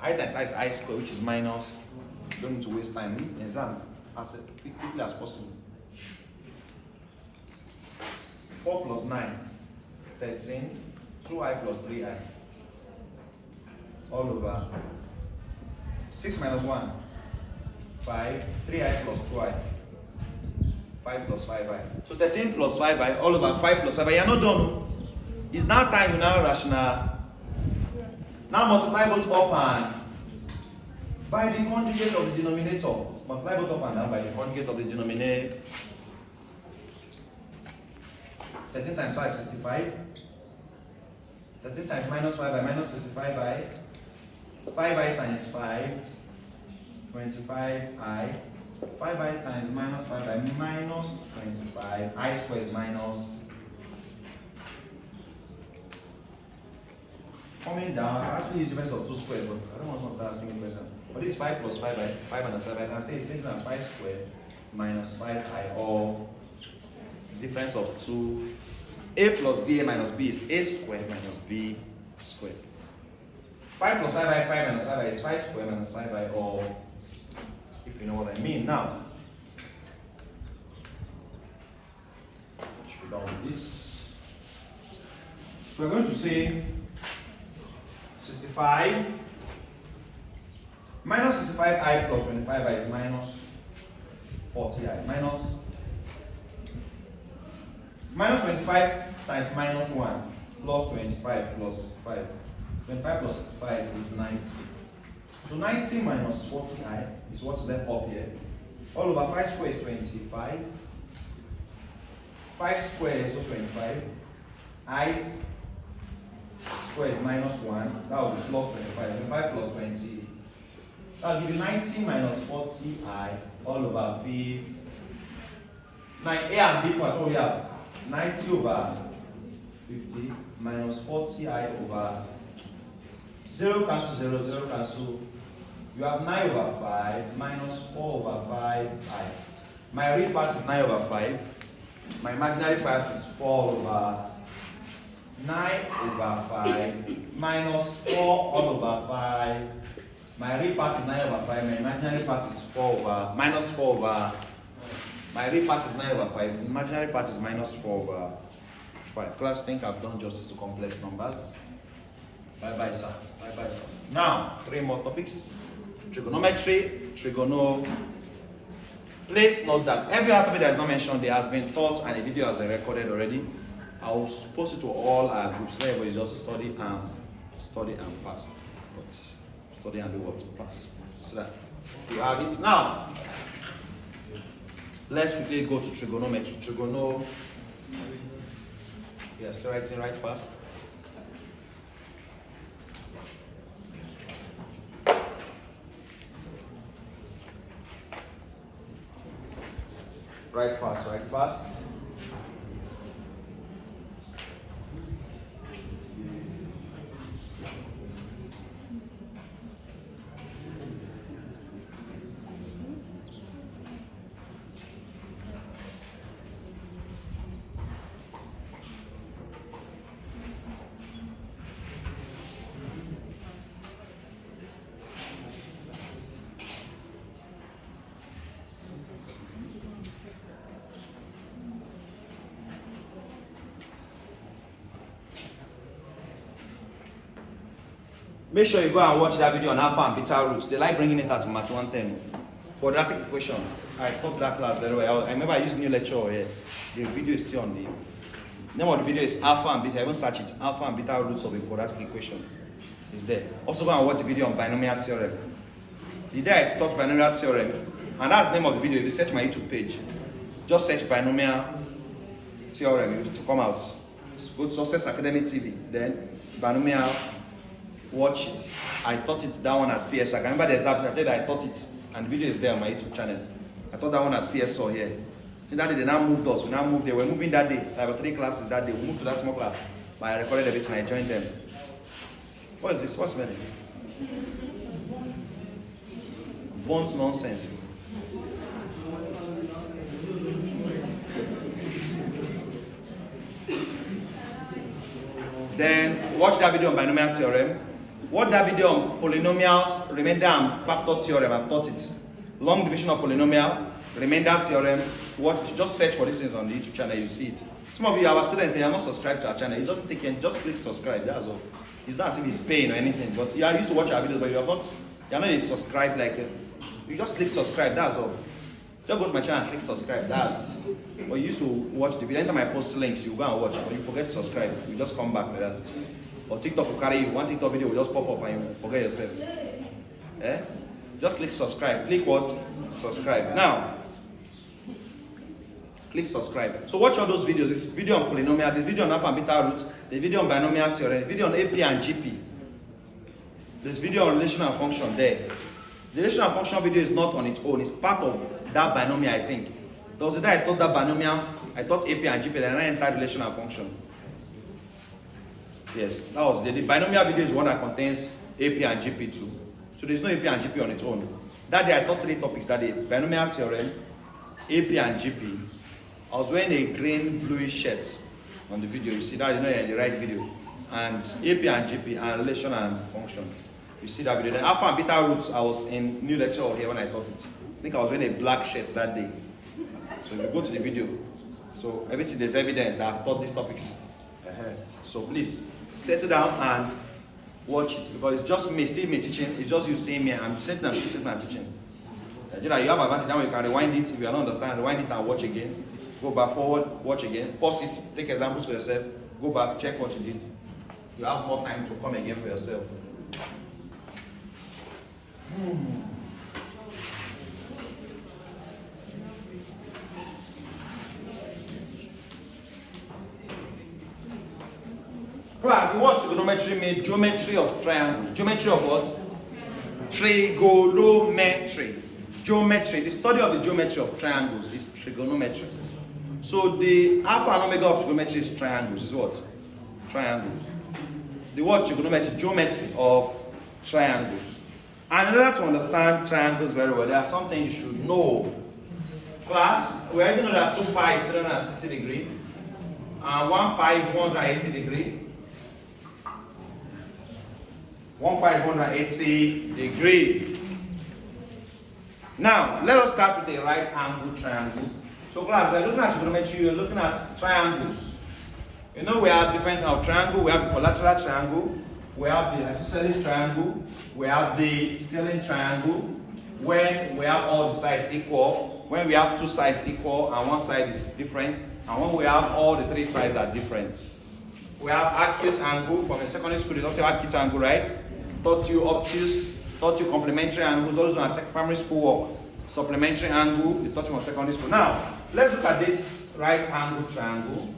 I times I is I squared, which is minus, don't need to waste time in exam as quickly as possible. 4 plus 9, 13, 2I plus 3I, all over 6 minus 1, 5, 3I plus 2I, 5 plus 5I. So 13 plus 5I, all over 5 plus 5I. You're not done. It's now time you now rational. Now multiply both up and by the conjugate of the denominator. Multiply both up and down by the conjugate of the denominator. 13 times 5 is 65. 13 times minus 5I minus 65I. 5I times 5, 25I. 5I times minus 5I minus 25. I squared is minus. Coming down, I actually use the difference of 2 squares, but I don't want to start asking me a question. But this 5 plus 5I, 5 minus 5I, I can say it's same as 5 squared minus 5I, or difference of 2. A plus B, A minus B is A squared minus B squared. 5 plus 5I, 5 minus 5I is 5 squared minus 5I, or if you know what I mean. Now, should be done with this. So we're going to say 65 minus 65I plus 25I is minus 40I. Minus 25 times minus 1 plus 25 plus 65. 25 plus 65 is 90. So 90 minus 40I is what's left up here. All over 5 squared is 25. 5 squared is also 25. I squared is minus 1. That will be plus 25. 25 plus 20. That will give you 90 minus 40I all over V. 9A and B part, what we have? 90 over 50 minus 40I over 0 cancel 0, 0 cancel. You have 9 over 5 minus 4 over 5I. My real part is 9 over 5. My imaginary part is 4 over 9 over 5 minus 4 all over 5. My real part is 9 over 5. My imaginary part is 4 over minus 4 over. My real part is 9 over 5. Imaginary part is minus 4 over 5. Class, think I've done justice to complex numbers. Bye bye, sir. Bye bye, sir. Now, 3 more topics. Trigonometry, Please note that every other topic that is not mentioned there has been taught and a video has been recorded already. I will post it to all our groups. Let everybody just study and pass. But study and do what to pass. So that you have it. Now, let's quickly go to trigonometry. Yes, writing right fast. Right fast, right fast. Make sure you go and watch that video on alpha and beta roots. They like bringing it out to Math 110. Quadratic equation. I taught that class very well. I remember I used new lecture here. The video is still on the name of the video is alpha and beta. I even search it. Alpha and beta roots of a quadratic equation. It's there. Also go and watch the video on binomial theorem. The day I taught binomial theorem, and that's the name of the video. If you search my YouTube page, Just search binomial theorem to come out. Go to Success Academic TV, then binomial, watch it. I taught it that one at PS. I can remember the example. I taught it, and the video is there on my YouTube channel. I taught that one at PS or here. So that day they now moved us. We now moved there. We're moving that day. I have 3 classes that day. We moved to that small class. But I recorded everything. I joined them. What is this? What's smelling? Burnt nonsense. Then watch that video on binomial theorem. Watch that video on polynomials, remainder and factor theorem. I've taught it. Long division of polynomial, remainder theorem. Watch, just search for these things on the YouTube channel, you see it. Some of you are students, you are not subscribed to our channel. It doesn't take any, just click subscribe, that's all. It's not as if it's paying or anything, but you are used to watch our videos, but you are not subscribed like you just click subscribe, that's all. Just go to my channel and click subscribe, that's. But you used to watch the video. Anytime I post links, you go and watch, but you forget to subscribe, you just come back like that. Or TikTok will carry you, one TikTok video will just pop up and you forget yourself. Eh? Just click subscribe. Click what? Subscribe. Now, click subscribe. So watch all those videos. This video on polynomial, the video on alpha and beta roots, the video on binomial theorem, the video on AP and GP. There's video on relational function there. The relational function video is not on its own. It's part of that binomial, I think. There was a day I taught that binomial, I taught AP and GP, then I entered relational function. Yes, that was the binomial video is one that contains AP and GP too. So there's no AP and GP on its own. That day I taught 3 topics that day. Binomial theorem, AP and GP. I was wearing a green bluish shirt on the video. You see that, you know, in the right video. And AP and GP and relation and function. You see that video. Then alpha and beta roots, I was in new lecture here when I taught it. I think I was wearing a black shirt that day. So if you go to the video, so everything, there's evidence that I've taught these topics. So please, settle down and watch it, because it's just me, still me teaching. It's just you seeing me. I'm sitting and teaching. You have advantage now. You can rewind it if you don't understand. Rewind it and watch again. Go back forward, watch again. Pause it. Take examples for yourself. Go back, check what you did. You have more time to come again for yourself. Class, you want trigonometry means geometry of triangles. Geometry of what? Trigonometry. Geometry. The study of the geometry of triangles is trigonometry. So the alpha and omega of trigonometry is triangles. Is what? Triangles. The word trigonometry, geometry of triangles. And in order to understand triangles very well, there are some things you should know. Class, we already know that 2 pi is 360 degrees, and 1 pi is 180 degrees. 1 pi is 180 degrees. Now, let us start with a right angle triangle. So class, we're looking at trigonometry, you're looking at triangles. You know we have different kind of triangle. We have the collateral triangle, we have the isosceles triangle, we have the scaling triangle. When we have all the sides equal, when we have 2 sides equal and one side is different, and when we have all the 3 sides are different. We have acute angle. From a secondary school, they taught you acute angle, right? Taught you obtuse, taught you complementary angles, all those are primary school work. Supplementary angle, they taught you on secondary school. Now, let's look at this right angle triangle,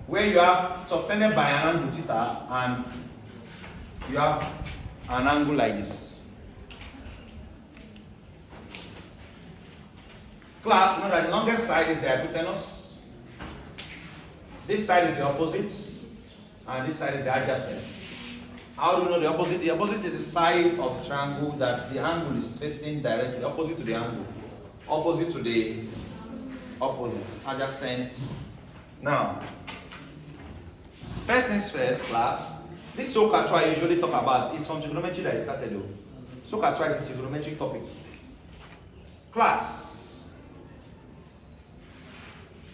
where you have subtended by an angle theta, and you have an angle like this. Class, know that the longest side is the hypotenuse. This side is the opposite, and this side is the adjacent. How do you know the opposite? The opposite is the side of the triangle that the angle is facing directly, opposite to the angle. Opposite to the opposite, adjacent. Now, first things first, class. This SOCATRA I usually talk about is from trigonometry that I started with. SOCATRA is a trigonometric topic. Class.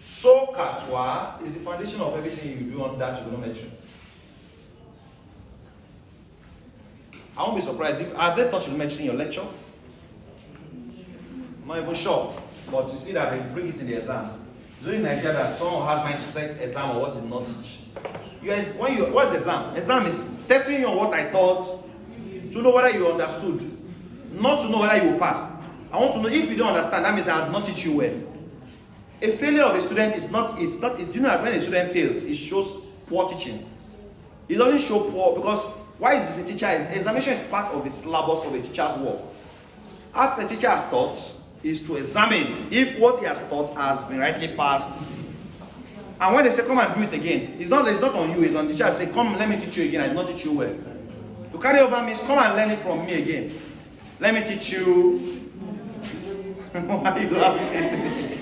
SOCATRA is the foundation of everything you do on that trigonometry. I won't be surprised if have they taught trigonometry in your lecture? Not even sure, but you see that they bring it in the exam. During Nigeria, that someone has mind to set exam or what is not teach. Yes, what's the exam? Exam is testing you on what I taught to know whether you understood, not to know whether you will pass. I want to know if you don't understand, that means I have not teach you well. A failure of a student do you know that when a student fails, it shows poor teaching. It doesn't show poor, because why is this a teacher? Examination is part of the syllabus of a teacher's work. After the teacher has taught, is to examine if what he has taught has been rightly passed. And when they say come and do it again, it's not on you, it's on the teacher. Say, come, let me teach you again, I did not teach you well. To carry over means come and learn it from me again. Let me teach you. Why are you laughing?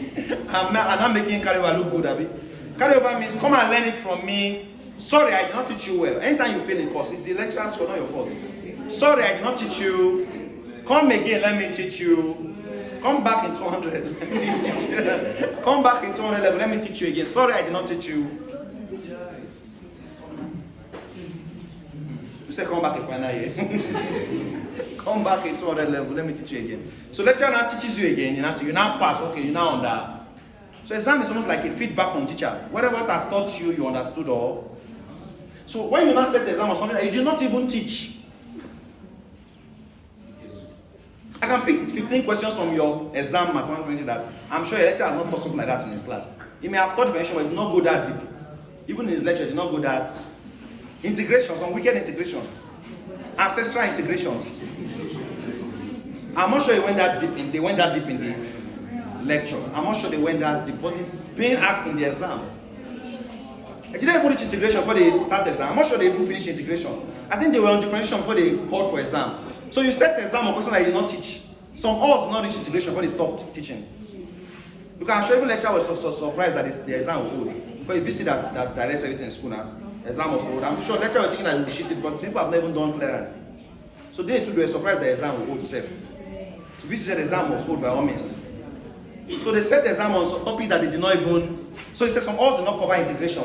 I'm making carry over look good, Abby. Carry over means come and learn it from me. Sorry, I did not teach you well. Anytime you fail a course, it's the lecturer's fault, not your fault. Sorry, I did not teach you. Come again, let me teach you. Come back in 200. Come back in 200 level, let me teach you again. Sorry, I did not teach you. You say come back in final year. Come back in 200 level, let me teach you again. So lecturer now teaches you again, so you now pass, okay, you now on that. So exam is almost like a feedback from teacher. Whatever I've taught you, you understood all. So when you now set the exam or something that you do not even teach, I can pick 15 questions from your exam at 120 that I'm sure your lecturer has not taught something like that in his class. He may have taught differentiation, but he did not go that deep. Even in his lecture, he did not go that. Integration, some wicked integration. Ancestral integrations. I'm not sure they went that deep in the lecture. I'm not sure they went that deep, but it's being asked in the exam. I didn't even reach integration before they start the exam. I'm not sure they even finished integration. I think they were on differentiation before they called for exam. So you set the exam on question that you did not teach. Some odds did not reach integration before they stopped teaching. Because I'm sure every lecturer was so surprised that the exam was old. Because if you see that directs everything in school now, exam was old. I'm sure lecturer was thinking that it would be shitty, but people have not even done clearance. So they too were surprised the exam was old itself. So this said the exam was old by all means. So they set the exam on some topic that they did not even. So he said some odds did not cover integration.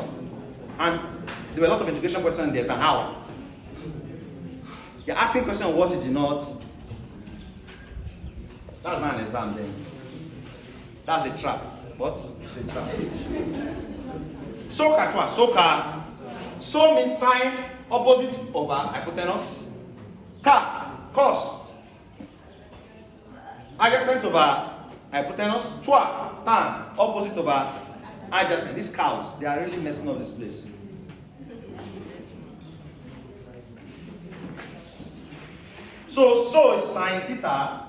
And there were a lot of integration questions in the exam. How? You're asking questions on what you did not. That's not an exam then. That's a trap. What? It's a trap. Soka. So means sine opposite over hypotenuse. Ka, cos. Adjacent over hypotenuse. Twa, tan, opposite over adjacent. These cows, they are really messing up this place. So is sine theta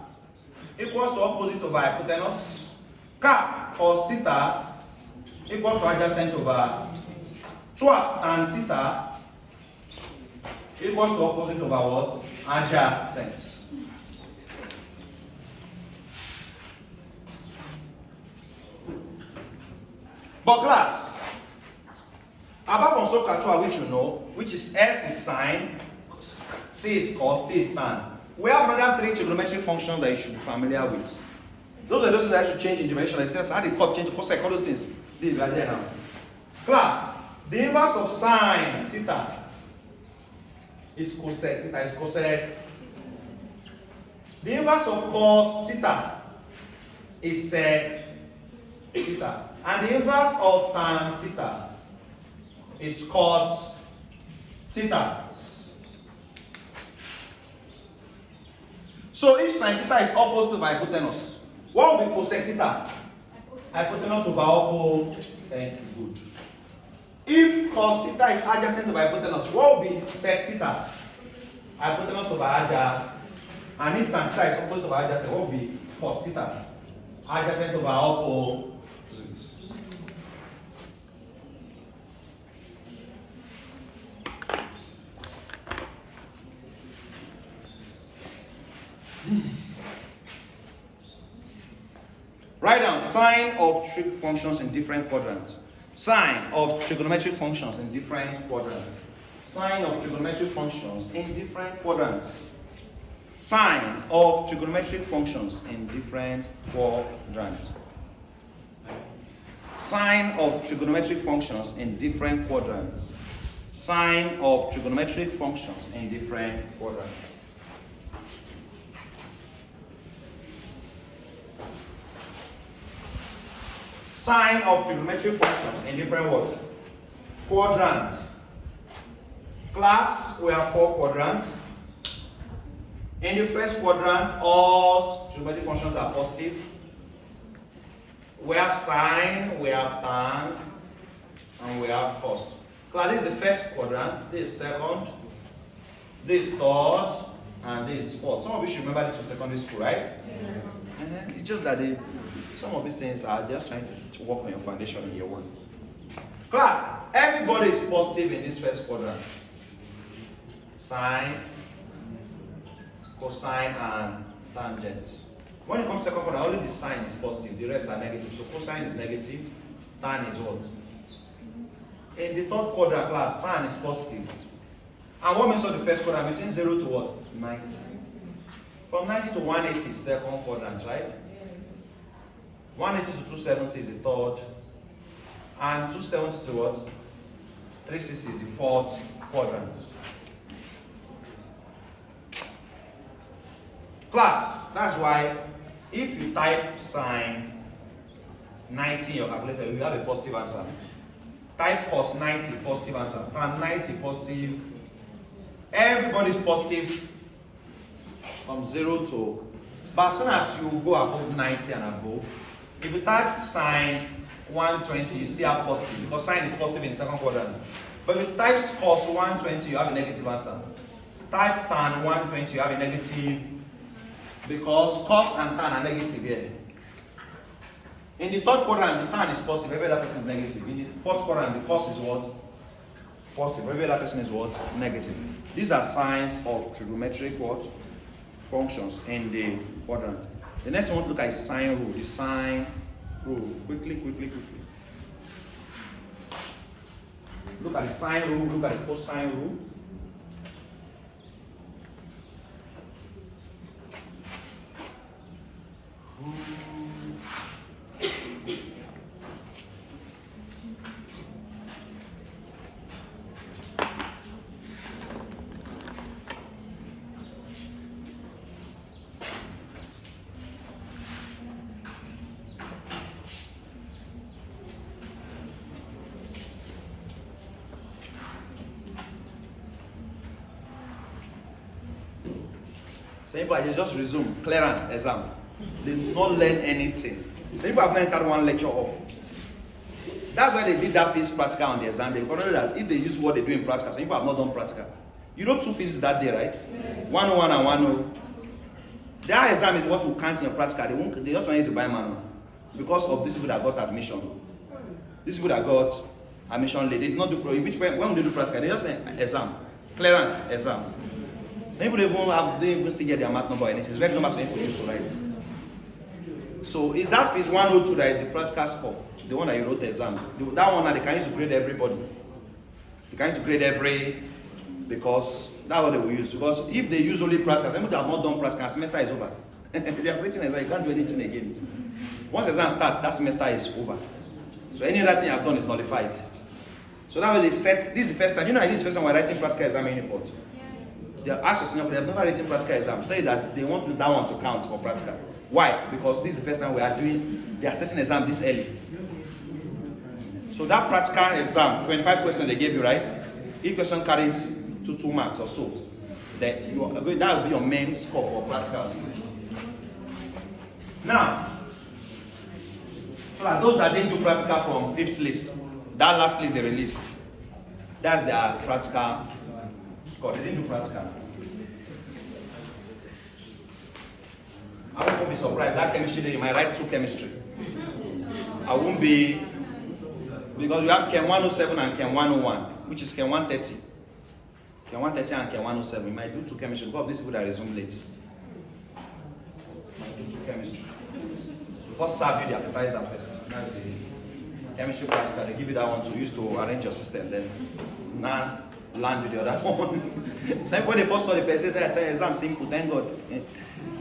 equals to opposite over hypotenuse. Ka, cos theta equals to adjacent over twa, tan theta equals to opposite over what? Adjacent. But class, apart from SOHCAHTOA, which you know, which is S is sine, C is cos, T is tan, we have another 3 trigonometric functions that you should be familiar with. Those are those that should change in dimension. Like sense, how they change cosec, all those things. They are there now. Class, the inverse of sine theta is cosec. Theta is cosec. The inverse of cos theta is sec theta. And the inverse of tan theta is cot theta. So if sine theta is opposite to hypotenuse, what will be cosec theta? Hypotenuse over oppo. Thank you, good. If cos theta is adjacent to hypotenuse, what will be sec theta? Hypotenuse over adja. And if tan theta is opposite to adjacent, what will be cos theta? Adjacent over opposite. Write down sine of trig functions in different quadrants. Sine of trigonometric functions in different quadrants. Sine of trigonometric functions in different quadrants. Sine of trigonometric functions in different quadrants. Sine of trigonometric functions in different quadrants. Sine of trigonometric functions in different quadrants. Sine of trigonometric functions in different what? Quadrants. Class, we have 4 quadrants. In the first quadrant, all trigonometric functions are positive. We have sine, we have tan, and we have cos. Class, this is the first quadrant, this is second, this is third, and this is fourth. Some of you should remember this from secondary school, right? Yes. It's just that some of these things are just trying to work on your foundation in year one. Class, everybody is positive in this first quadrant. Sine, cosine, and tangents. When it comes to second quadrant, only the sine is positive, the rest are negative. So cosine is negative, tan is what? In the third quadrant, class, tan is positive. And what makes up the first quadrant? Between 0 to what? 90. From 90 to 180 is second quadrant, right? 180 to 270 is the third. And 270 to what? 360 is the fourth quadrant. Class, that's why if you type sine 90 in your calculator, you have a positive answer. Type cos 90, positive answer. Tan 90, positive. Everybody's positive from 0 to. But as soon as you go above 90 and above, if you type sine 120, you still have positive because sine is positive in the second quadrant. But if you type cos 120, you have a negative answer. Type tan 120, you have a negative because cos and tan are negative here. In the third quadrant, the tan is positive, every other person is negative. In the fourth quadrant, the cos is what? Positive, every other person is what? Negative. These are signs of trigonometric what? Functions in the quadrant. The next one, look at sine rule. The sine rule. Quickly. Look at the sine rule, look at the cosine rule. Some people just resume clearance exam. They did not learn anything. Some people have not entered one lecture up. That's why they did that physics practical on the exam. They know that if they use what they do in practical, some people have not done practical. You know 2 physics that day, right? 101 and 10. Their exam is what will count in your practical. They just want you to buy manual because of these people that got admission. These people that got admission late, they did not do when they do practical, they just say exam, clearance exam. Some people they even still get their math number and it's very number some people used to write. So is that is 102 that is the practical score, the one that you wrote the exam. That one that they can use to grade everybody. They can use to grade because that's what they will use. Because if they use only practical, some people have not done practical, semester is over. They are writing exam, you can't do anything again. Once exam starts, that semester is over. So any other thing you have done is nullified. So that way they set, this is the first time, this is the first time we're writing practical exam in report. They ask us, but they have never written practical exam. Tell you that they want that one to count for practical. Why? Because this is the first time they are setting exam this early. So that practical exam, 25 questions they gave you, right? Each question carries 2 marks or so. That will be your main score for practicals. Now, for those that didn't do practical from 5th list, that last list they released, that's their practical score. They didn't do practical. I won't be surprised. That chemistry, you might write 2 chemistry. I won't be, because we have Chem 107 and Chem 101, which is Chem 130. Chem 130 and Chem 107. We might do 2 chemistry because these people that resume late. We might do 2 chemistry. We first serve you the appetizer first. That's the chemistry practical. They give you that one to use to arrange your system. Then now land with the other one. So when they first saw the first, they said that exam simple, thank God.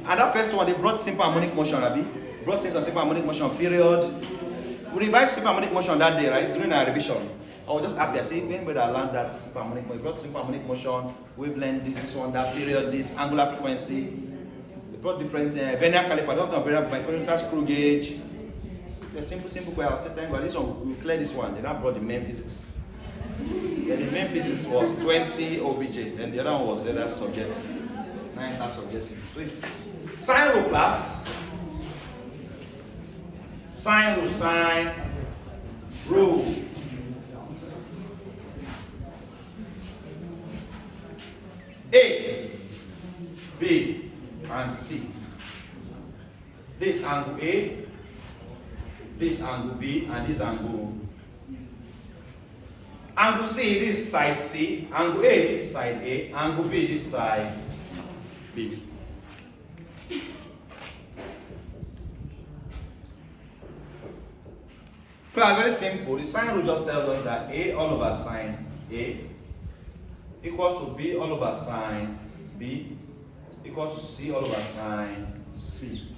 And that first one, they brought simple harmonic motion, Abby. Brought things on simple harmonic motion, period. We revised simple harmonic motion that day, right? During our revision. I was just happy. I said, when I learned that simple harmonic motion, brought simple harmonic motion, wavelength, this one, that period, this, angular frequency. They brought different Venn caliper, don't know, micrometer screw gauge. The simple way. I said, thank God, this one, we clear this one. They now brought the main physics. Then the main physics was 20 OBJ, and the other one was the other subject. enter subjective. Please. Sine rule, class. Sine rule, sine rule. A, B, and C. This angle A, this angle B, and this angle. Angle C, this side C. Angle A, this side A. Angle B, this side B. Class, very simple. The sine rule just tells us that A all over sine A equals to B all over sine B equals to C all over sine C.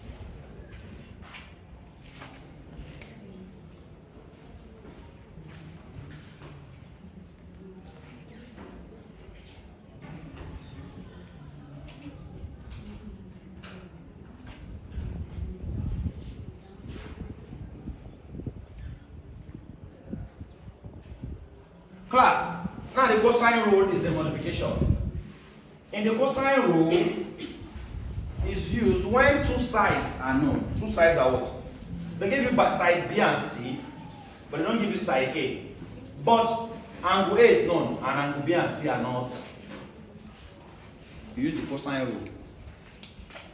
Class, now the cosine rule is a modification. In the cosine rule is used when two sides are known. Two sides are what? They give you side B and C, but they don't give you side A. But angle A is known and angle B and C are not. You use the cosine rule.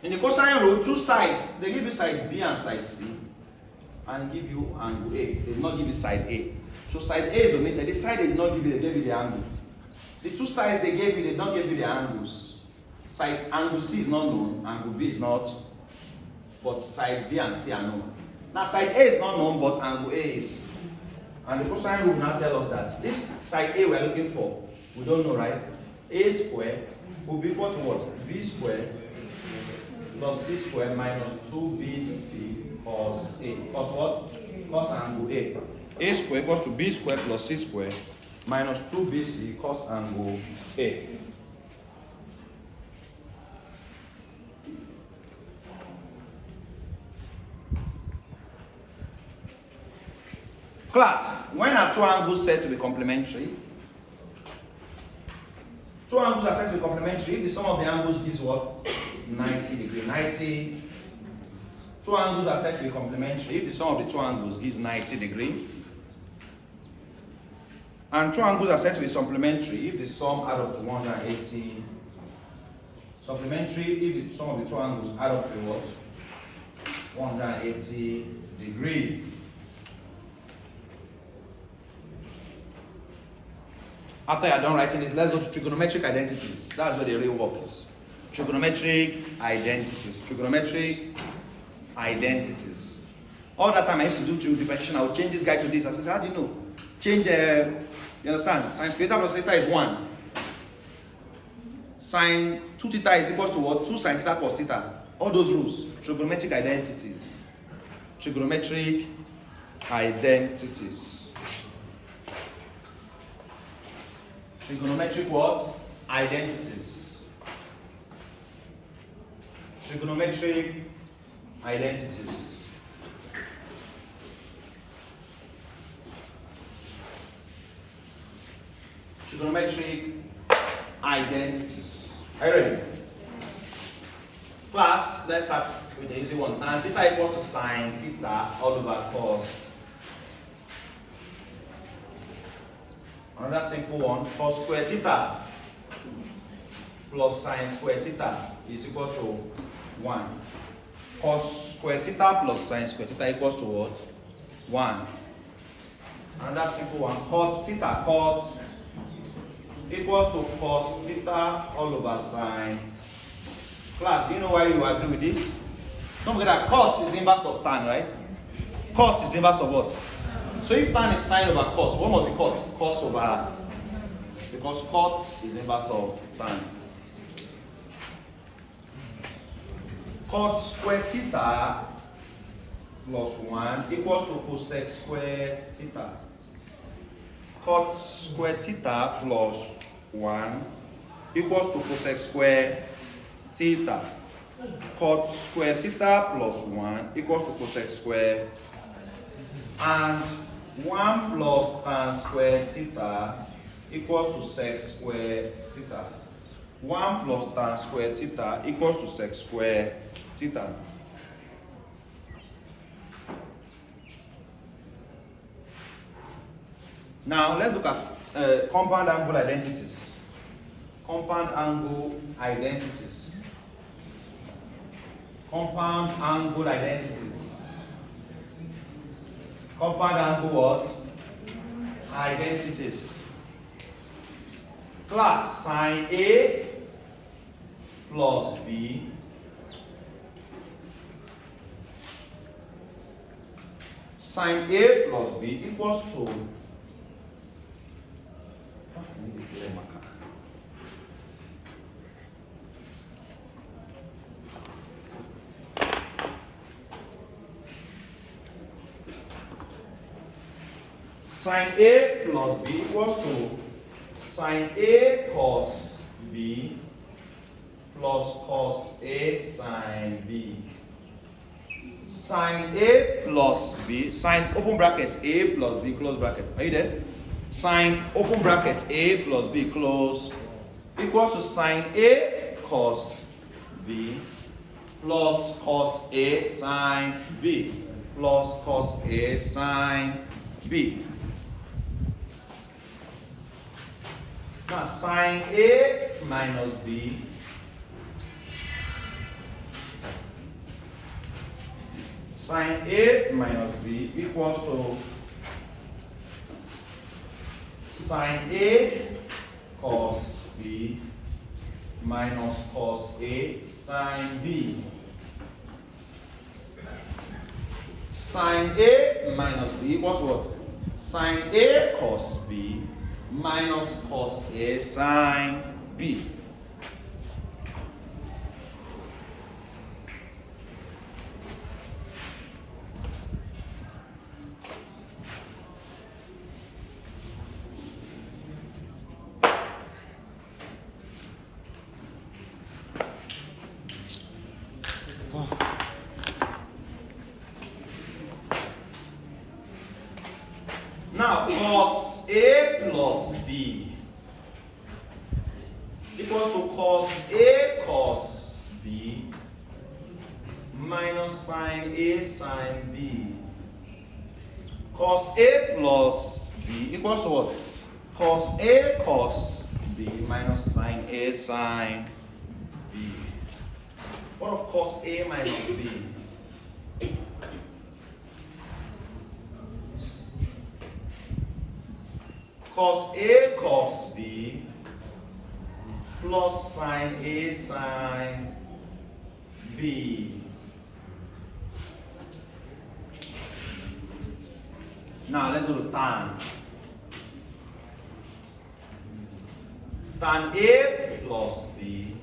In the cosine rule, two sides, they give you side B and side C and give you angle A. They do not give you side A. So side A is omitted. The side they did not give you, they gave you the angle. The two sides they gave you, they did not give you the angles. Side angle C is not known, angle B is not, but side B and C are known. Now side A is not known, but angle A is. And the cosine rule now tells us that this side A we are looking for, we don't know, right? A squared will be equal to what? B squared plus C squared minus 2BC cos A. Cos what? Cos angle A. A squared equals to B squared plus C squared minus 2BC cos angle A. Class, when are two angles said to be complementary? Two angles are said to be complementary if the sum of the angles gives what? 90 degrees. 90. Two angles are said to be complementary if the sum of the two angles gives 90 degrees. And two angles are said to be supplementary if the sum add up to 180. Supplementary if the sum of the two angles add up to what? 180 degrees. After you are done writing this, let's go to trigonometric identities. That's where the real work is. Trigonometric identities. Trigonometric identities. All that time I used to do differentiation, I would change this guy to this. I said, how do you know? Change, you understand? Sin square theta plus theta is 1. Sin 2 theta is equal to what? 2 sin theta plus theta. All those rules. Trigonometric identities. Trigonometric identities. Trigonometric what? Identities. Trigonometric identities. Trigonometric identities. Are you ready? Class, let's start with the easy one. Tan theta equals to sin theta all over cos. Another simple one, cos square theta plus sin square theta is equal to 1. Cos square theta plus sin square theta equals to what? 1. Another simple one, cot theta, cot equals to cos theta all over sine. Class, do you know why you agree with this? Don't forget that cot is the inverse of tan, right? Cot is the inverse of what? So if tan is sine over cos, what must be cot? Cos over, because cot is the inverse of tan. Cot square theta plus 1 equals to cosec square theta. Cot square theta plus 1 equals to cosec square theta. Cot square theta plus 1 equals to cosec square, and 1 plus tan square theta equals to sec square theta. 1 plus tan square theta equals to sec square theta. Now let's look at compound angle identities. Compound angle identities. Compound angle identities. Compound angle what? Identities. Class, sine A plus B sine A plus B equals to sine A plus B equals to sine A cos B plus cos A sine B. Sine A plus B, sine open bracket A plus B close bracket. Are you there? Sine open bracket A plus B close equals to sine A cos B plus cos A sine B plus cos A sine B. Now sine A minus B sine A minus B equals to sine A cos B minus cos A sine B. Sine A minus B equals what? Sine A cos B minus cos A sine B. Now cos A plus B equals to cos A cos B minus sine A sine B. Cos A plus B equals to what? Cos A cos B minus sine A sine B. What of cos A minus B? Cos A cos B plus sine A sine B. Now let's do the tan. Tan A plus B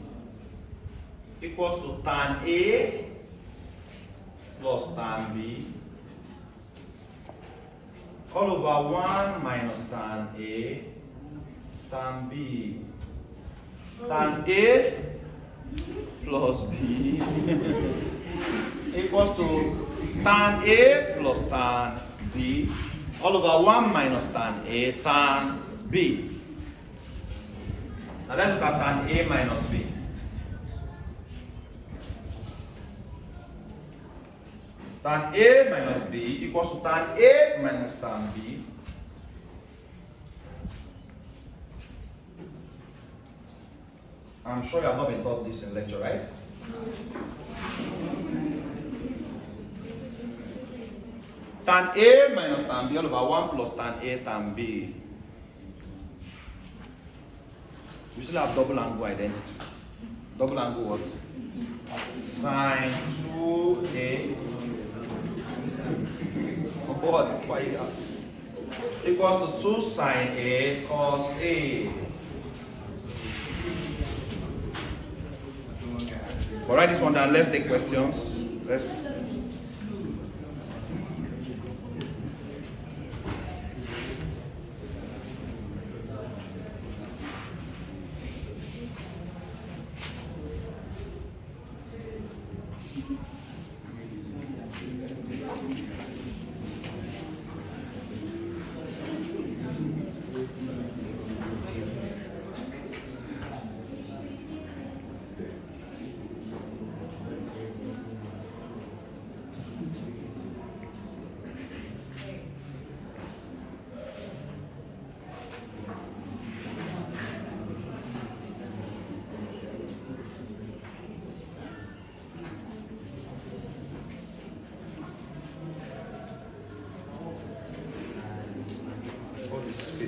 equals to tan A plus tan B all over 1 minus tan A tan B. Tan A plus B equals to tan A plus tan B all over 1 minus tan A tan B. Now let's look at tan A minus B. Tan A minus B equals to tan A minus tan B. I'm sure you have not been taught this in lecture, right? Tan A minus tan B all over 1 plus tan A tan B. We still have double angle identities. Double angle what? Sine 2A. What? Why equals to 2 sine A cos A. All right, this one down. Let's take questions.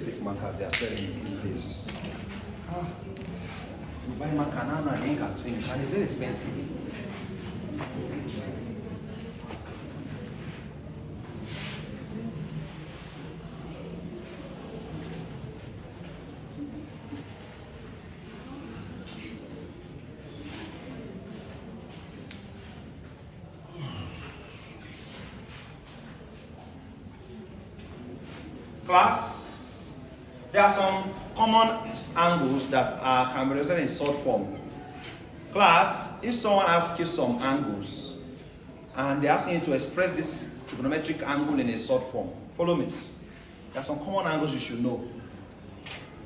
fake markers they are selling these days. You buy marker now and the ink has finished and it's very expensive. Class, there are some common angles that can be represented in short form. Class, if someone asks you some angles and they're asking you to express this trigonometric angle in a short form, follow me. There are some common angles you should know.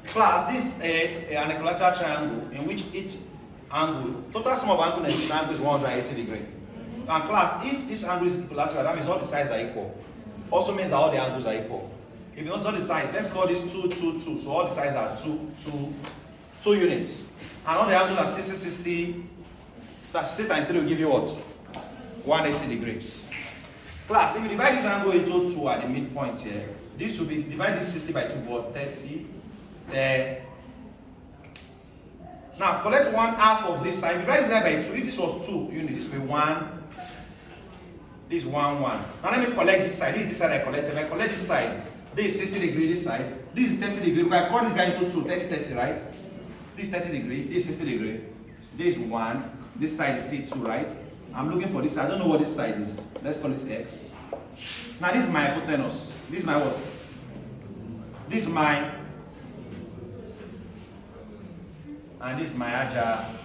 Class, this is an equilateral triangle in which each angle, total sum of angle in this angle is 180 degrees. And class, if this angle is equilateral, that means all the sides are equal. Also means that all the angles are equal. If you notice all the sides, let's call this 2, 2, 2. So all the sides are 2 units. And all the angles are 60, 60. So 60 times 3 will give you what? 180 degrees. Class, if you divide this angle into 2 at the midpoint here, this will be, divide this 60 by 2, what? 30. There. Now, collect 1/2 of this side. Divide this side by 2. If this was 2 units, this will be 1. This is 1, 1. Now let me collect this side. This is this side I collected. If I collect this side, this is 60 degrees this side. This is 30 degrees. I cut this guy into 2, 30, 30, right? This is 30 degrees. This is 60 degrees. This is 1. This side is still 2, right? I'm looking for this side. I don't know what this side is. Let's call it X. Now this is my hypotenuse. This is my what? This is my, and this is my adjacent.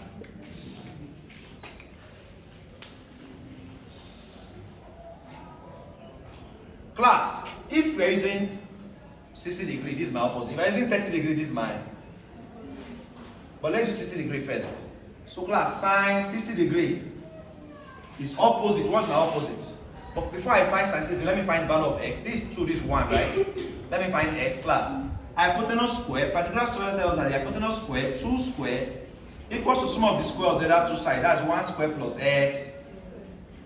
Class, if we are using 60 degrees, this is my opposite. If we are using 30 degrees, this is mine. But let's use 60 degrees first. So class, sine 60 degrees is opposite. What's my opposite? But before I find sine 60 degrees, let me find the value of x. This is 2, this is 1, right? Let me find x. Class, hypotenuse square, particular story tells us that the hypotenuse square, 2 square, equals to sum of the square of the other two sides. That's 1 square plus x.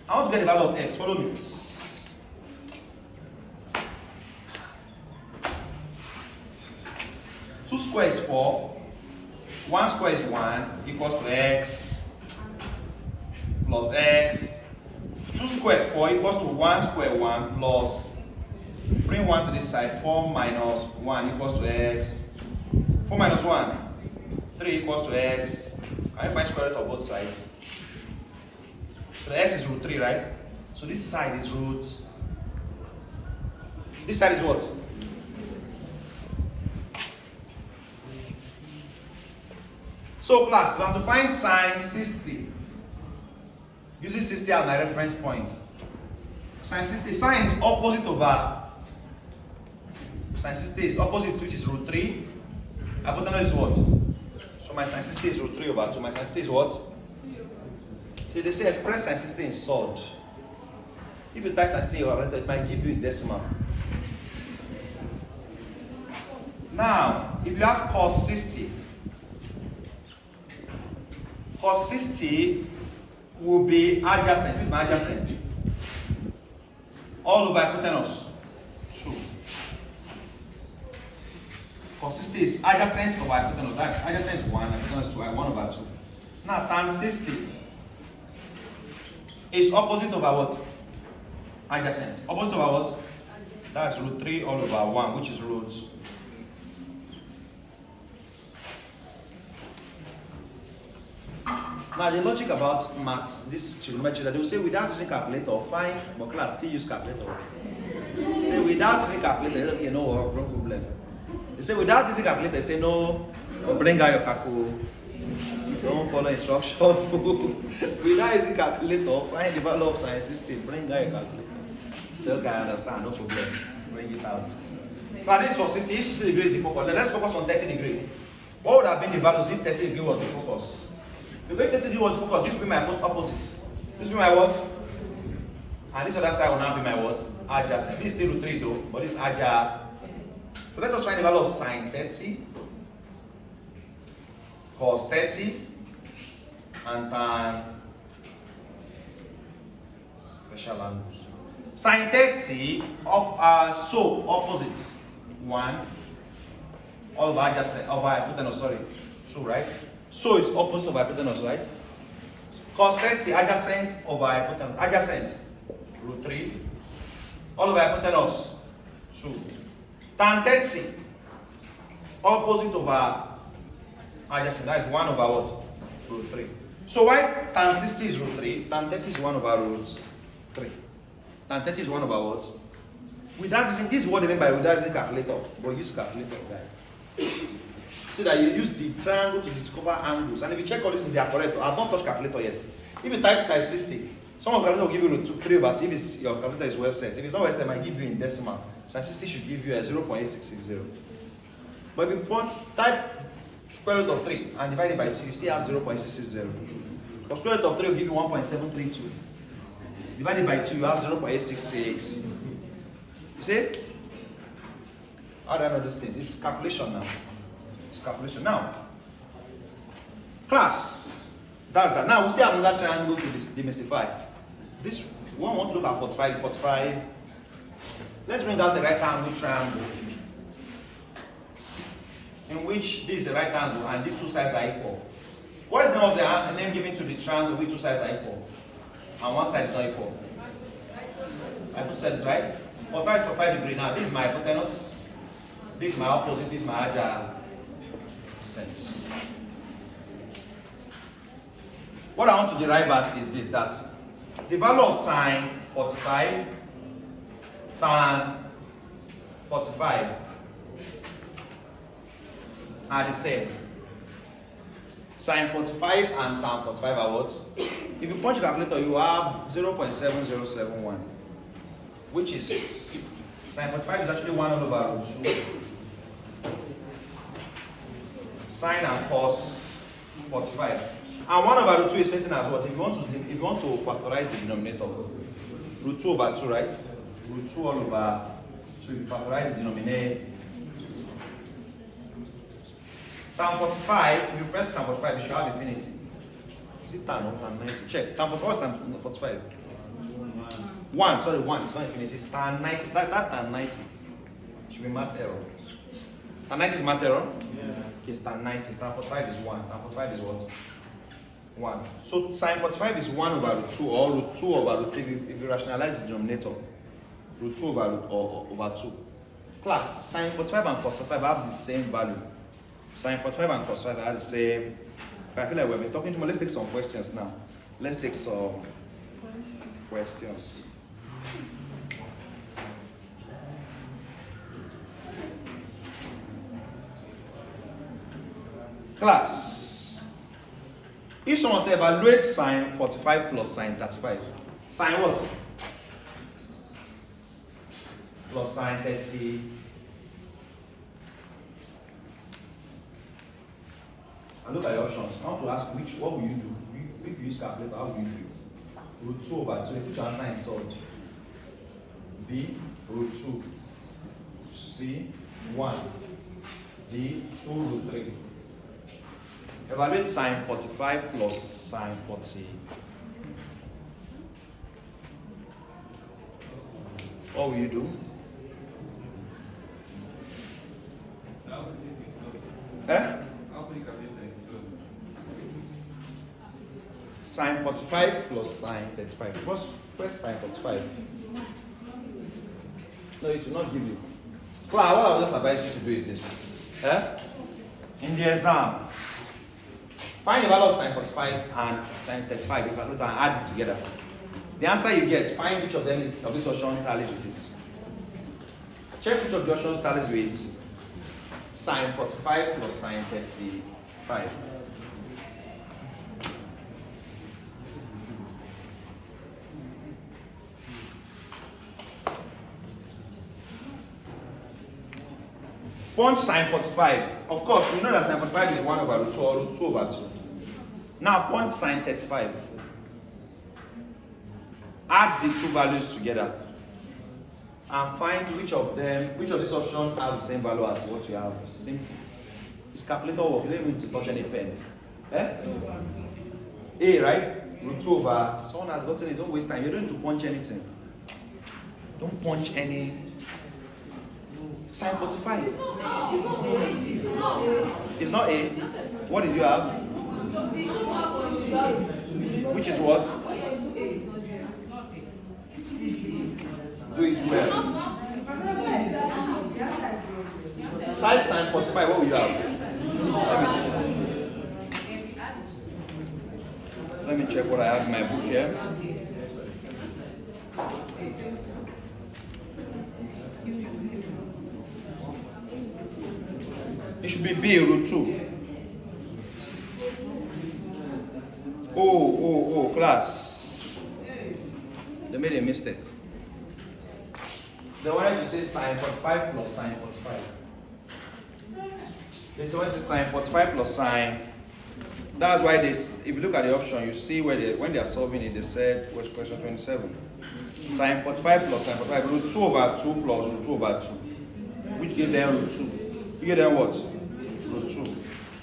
I want to get the value of x. Follow me. 2 square is 4, 1 square is 1, equals to x, plus x. 2 square 4 equals to 1 square 1 plus, bring 1 to this side, 4 minus 1 equals to x. 4 minus 1, 3 equals to x. I find square root of both sides. So the x is root 3, right? So this side is root. This side is what? So class, we have to find sine 60. Using 60 as my reference point. Sine 60, sine is opposite over. Sine 60 is opposite, which is root 3. Hypotenuse is what? So my sine 60 is root 3 over 2. My sine 60 is what? See, they say express sine 60 in sod. If you type sine 60 over it might give you decimal. Now, if you have cos 60, cos 60 will be adjacent. Which is my adjacent? All over hypotenuse 2. Cos 60 is adjacent over hypotenuse. That's adjacent is 1, hypotenuse 2, 1 over 2. Now tan 60 is opposite over what? Adjacent. Opposite over what? That's root 3 all over 1, which is root. Now the logic about maths, this trigonometry, that they will say without using calculator, fine, but class still use calculator. Say without using calculator, okay, no problem. They say without using calculator, they say no, bring out your calculator. Don't follow instruction. Without using calculator, find the value of sine 60, bring out your calculator. So okay, I understand, no problem. Bring it out. Now this is for 60, if 60 degrees is the focus. Let's focus on 30 degrees. What would have been the values if 30 degrees was the focus? If 30 degrees was the focus, this will be my opposite. This will be my what? And this other side will now be my what? Adjacent. This is still root 3 though, but this is adjacent. So let us find the value of sine 30, cos 30, and tan special angles. Sine 30, so opposites 1, all over adjacent, over hypotenuse, sorry, 2, right? So it's opposite of hypotenuse, right? Cos 30 adjacent over hypotenuse, adjacent, root 3, all over hypotenuse, 2. Tan 30, opposite over adjacent, that is 1 over what? Root 3. So why tan 60 is root 3, tan 30 is 1 over root 3. Tan 30 is 1 over what? Without using, this is what they mean by without using calculator, but use calculator, guys. See that you use the triangle to discover angles, and if you check all this in the apparatus, I've not touched calculator yet. If you type 60, some of the calculator will give you root 3 over 2 if your calculator is well set. If it's not well set, it might give you in decimal. So 60 should give you a 0.8660. But if you type square root of 3 and divide it by 2, you still have 0.660. Because square root of 3 will give you 1.732. Divided by 2, you have 0.866. You see? How do I know those things? It's calculation now. It's calculation. Now, class. That's that. Now, we still have another triangle to demystify. This one, we want to look at 45, 45. Let's bring out the right angle triangle, in which this is the right angle and these two sides are equal. What is the name of the name given to the triangle which two sides are equal and one side is not equal? Hypotenuse, right? 45 for 5 degrees. Now, this is my hypotenuse, this is my opposite, this is my adjacent. What I want to derive at is this, that the value of sine 45 tan 45 are the same. Sine 45 and tan 45 are what? If you punch your calculator, you have 0.7071, which is, sine 45 is actually 1 over root 2. Sine and cos 45. And 1 over root 2 is something as what? If you want to factorize the denominator, root 2 over 2, right? Root 2 all over 2, you factorize the denominator. Tan 45, if you press tan 45, you should have infinity. Is it tan or tan 90? Check. Tan 45 is tan 45. 1, sorry, 1, it's not infinity, it's tan 90. That tan 90 should be math error. Tan 90 is math error? Yeah. Okay, it's tan 90. Tan 45 is 1. Tan 45 is what? 1. So sine 45 is 1 over root 2 or root 2 over root 3 if you rationalize the denominator. Root 2 over 2. Class, sine 45 and cos 45 have the same value. Sine 45 and cos 45 are the same. I feel like we've been talking too much. Let's take some questions now. Let's take some questions. Class, if someone say evaluate sine 45 plus sine 35, sine what? Plus sine 30. And look at your options. I want to ask what will you do? If you use calculator, how will you do it? Root 2 over 2. Put your answer in solved. B, root 2. C, 1. D, 2 root 3. Evaluate sine 45 plus sine 40. What will you do? Eh? Sine 45 plus sine 35. What's first sine 45? No, it will not give you. Claire, what I would just advise you to do is this. In the exams, find the value of sine 45 and sine 35. You can look and add it together. The answer you get, find which of them of this option tallies with it. Check which of the options tallies with sine 45 plus sine 35. Punch sine 45. Of course, we know that sine 45 is 1 over root 2 or root 2 over 2. Now punch sine 35. Add the two values together and find which of this option has the same value as what you have. Simple. It's calculator work. You don't need to touch any pen. A, right? Root 2 over. Someone has gotten it. Don't waste time. You don't need to punch anything. Don't punch any. Sine 45. It's not A. What did you have? Which is what? Do it well. Type sine 45, what will you have? Let me check what I have in my book here. It should be B root 2. Oh, class. They made a mistake. They wanted to say sine 45 plus sine 45. They wanted to say sine 45 plus sine. That's why this, if you look at the option, you see where they, when they are solving it, they said, what's question 27? Sine 45 plus sine 45, root 2 over 2 plus root 2 over 2. Which gave them root 2. You get them what? Root 2.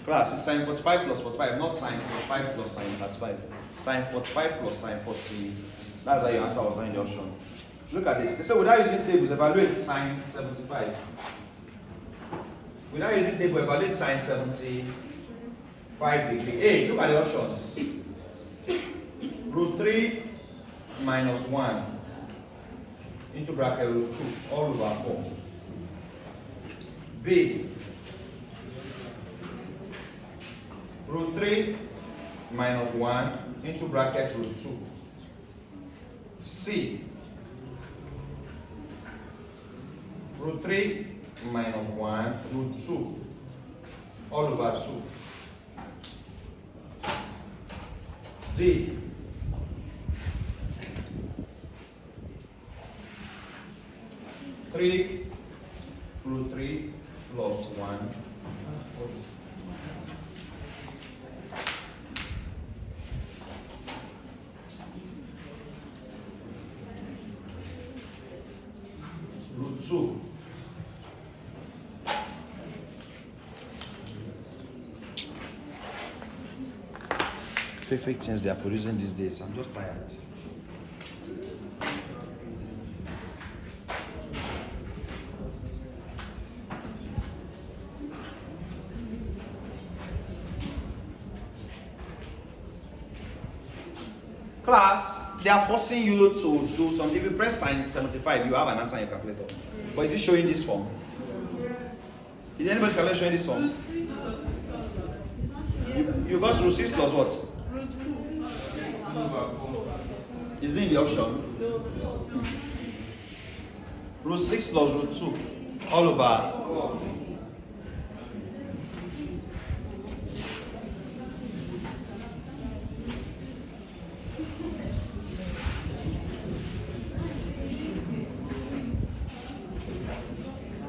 Class, it's sine 45 plus 45, not sine 45 plus sine 35. Sine 45 plus sine 40. That's why your answer was not in the option. Look at this. They said without using tables, evaluate sine 75. Without using table, evaluate sine 75 degree. Hey, look at the options. Root 3 minus 1 into bracket root 2 all over 4. B. Root 3 minus 1 into bracket root 2. C. Root 3 minus 1 root 2 all over 2. D. Root 3 plus 1. Root 2. Perfect things they are producing these days. I'm just tired. Class, they are forcing you to do something. If you press sine 75, you have an answer in your calculator. But is it showing this form? Is anybody's calculator showing this form? You got root 6 plus what? Is it in the option? Root 6 plus root 2 all over.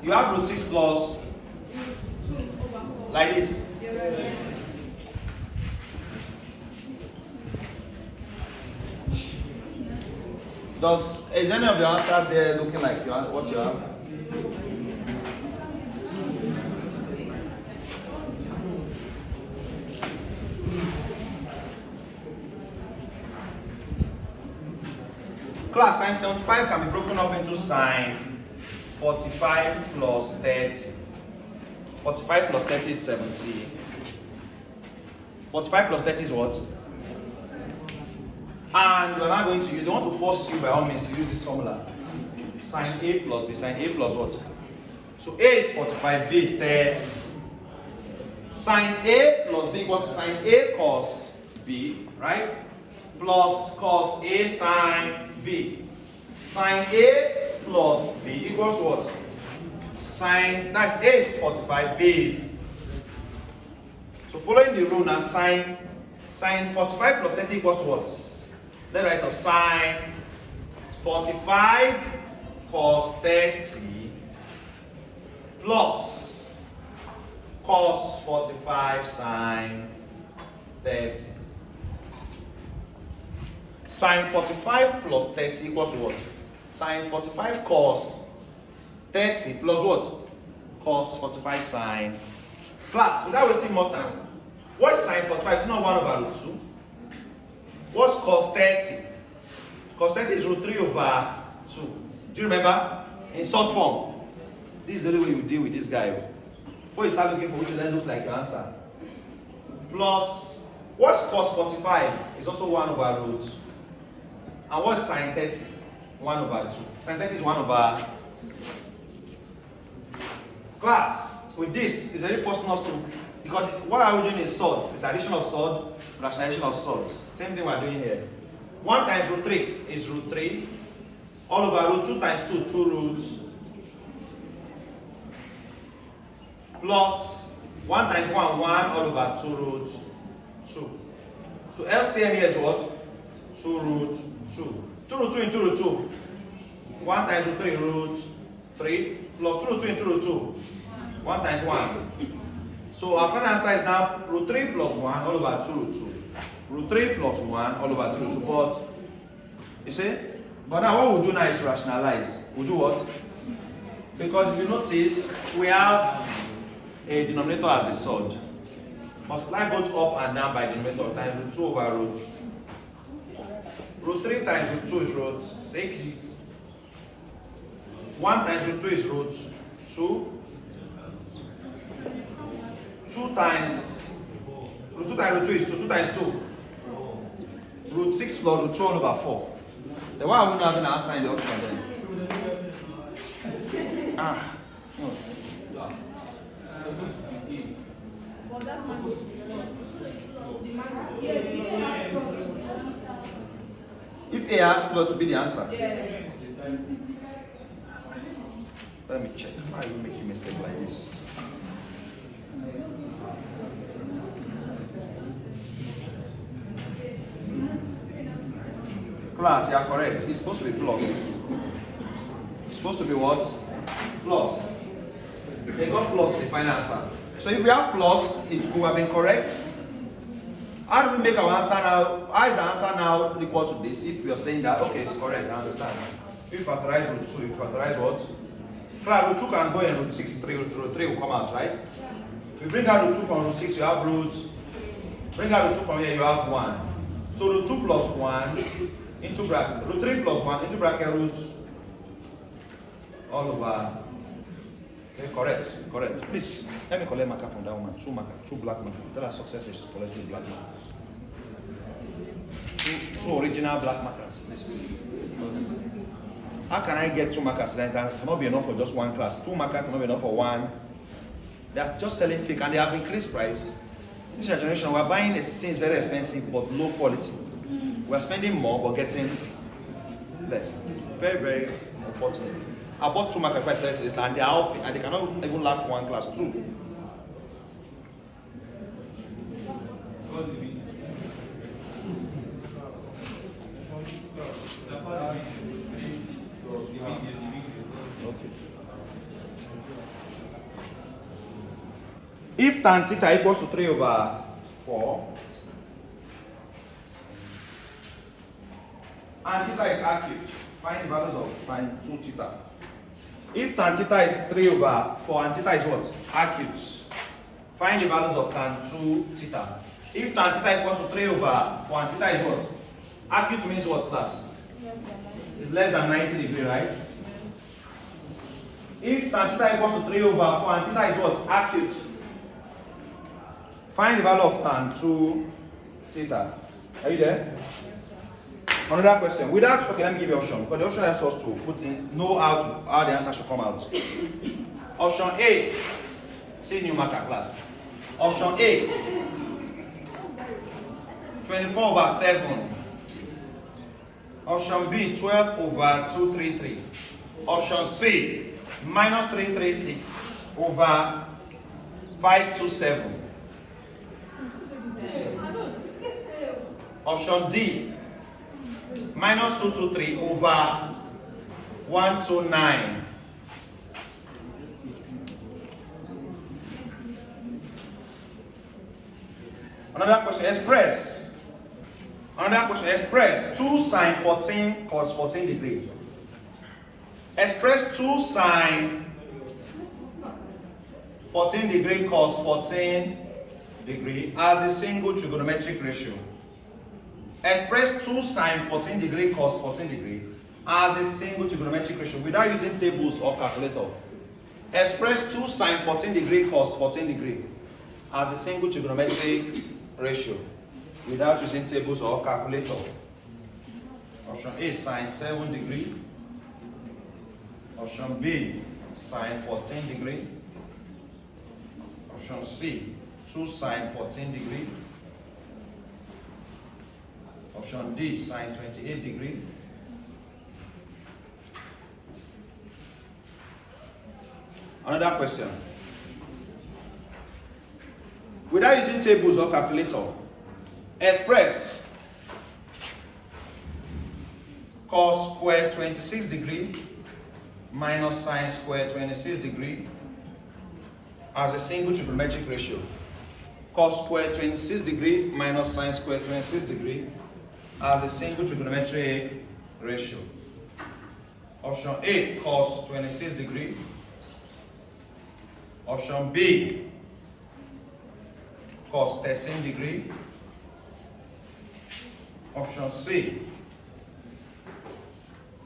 You have root 6 plus like this. Is any of your answers here looking like what you have? Class, sine 75 can be broken up into sine 45 plus 30. 45 plus 30 is 70. 45 plus 30 is what? And we're not going to use, they want to force you by all means to use this formula. Sine A plus B, sine A plus what? So A is 45, B is 30. Sine A plus B equals sine A cos B, right? Plus cos A sine B. Sine A plus B equals what? Sine, that's A is 45, B is. So following the rule now, sine 45 plus 30 equals what? Let's write up sine 45 cos 30 plus cos 45 sine 30. Sine 45 plus 30 equals what? Sine 45 cos 30 plus what? Cos 45 sine. Class, without wasting more time. What is sine 45? It's not 1 over root 2. What's cos 30? Cos 30 is root 3 over 2. Do you remember? In short form. This is the only way you deal with this guy. Before you start looking for which then looks like your answer. Plus, what's cos 45 is also 1 over root. And what's sin 30? 1 over 2. Sin 30 is 1 over. Class, with this, it's very forcing us to, because what are we doing is surds. It's addition of surd, rationalization of surds. Same thing we're doing here. 1 times root 3 is root 3. All over root 2 times 2, 2 roots. Plus 1 times 1, 1 all over 2 roots, 2. So LCM here is what? 2 roots 2. 2 root 2 into root 2. 1 times root 3 root 3 plus 2 root 2 into root 2. 1 times 1. So our final answer is now root 3 plus 1 all over 2 root 2. Root 3 plus 1 all over 2 root 2. But you see? But now what we'll do now is rationalize. We'll do what? Because if you notice, we have a denominator as a surd. Multiply both up and down by denominator times root 2 over root. Root 3 times root 2 is root 6. 1 times root 2 is root 2. 2 times root 2 times root 2 is 2. 2 times 2. Root 6 plus root 2 all over 4. Then why are we not going to answer in the option then? Ah. No. If A has plus to be the answer. Let me check. Why are you making mistake like this? Class, you are correct. It's supposed to be plus. It's supposed to be what? Plus. They got plus the final answer. So if we have plus, it could have been correct. How do we make our answer now? How is the answer now equal to this? If we are saying that, okay, it's correct, I understand. If you factorize root 2, you factorize what? Class, root 2 can go in root 6, root 3 will come out, right? If you bring out root 2 from root 6, you have root. Bring out root 2 from here, you have 1. So root 2 plus 1 into bracket, root 3 plus 1 into bracket root all over. Okay, correct. Please, let me collect marker from that woman. 2 black markers. Tell her success is to collect 2 black markers. Two original black markers, please. Because how can I get 2 markers? That cannot be enough for just one class. 2 markers cannot be enough for one. They are just selling fake and they have increased price. This generation, we are buying things very expensive but low quality. We are spending more but getting less. It's very, very unfortunate. I bought 2 marker prices and they are off and they cannot even last one class 2. Okay. If tan theta equals to 3 over 4 and theta is acute, find the values of tan 2 theta. If tan theta is 3 over 4 and theta is what? Acute. Find the values of tan 2 theta. If tan theta equals to 3 over 4 and theta is what? Acute means what, class? It's less than 90 degrees, right? If tan theta equals to 3 over 4 and theta is what? Acute. Find the value of tan 2 theta. Are you there? Another question. Without, okay, let me give you option. Because the option helps us to put in, know how the answer should come out. Option A. See new marker class. Option A. 24 over 7. Option B. 12 over 233. Option C. Minus 336 over 527. Option D. Minus 223 over 129. Another question, express. Another question, express 2 sine 14 cos 14 degrees. Express 2 sine 14 degree cos 14 degree as a single trigonometric ratio. Express 2 sine 14 degree cos 14 degree as a single trigonometric ratio without using tables or calculator. Express 2 sine 14 degree cos 14 degree as a single trigonometric ratio without using tables or calculator. Option A, sine 7 degree. Option B, sine 14 degree. Option C, 2 sine 14 degree. Option D, sine 28 degree. Another question. Without using tables or calculator, express cos square 26 degree minus sine square 26 degree as a single trigonometric ratio. Cos square 26 degree minus sine square 26 degree as a single trigonometric ratio. Option A, cos 26 degree. Option B, cos 13 degree. Option C,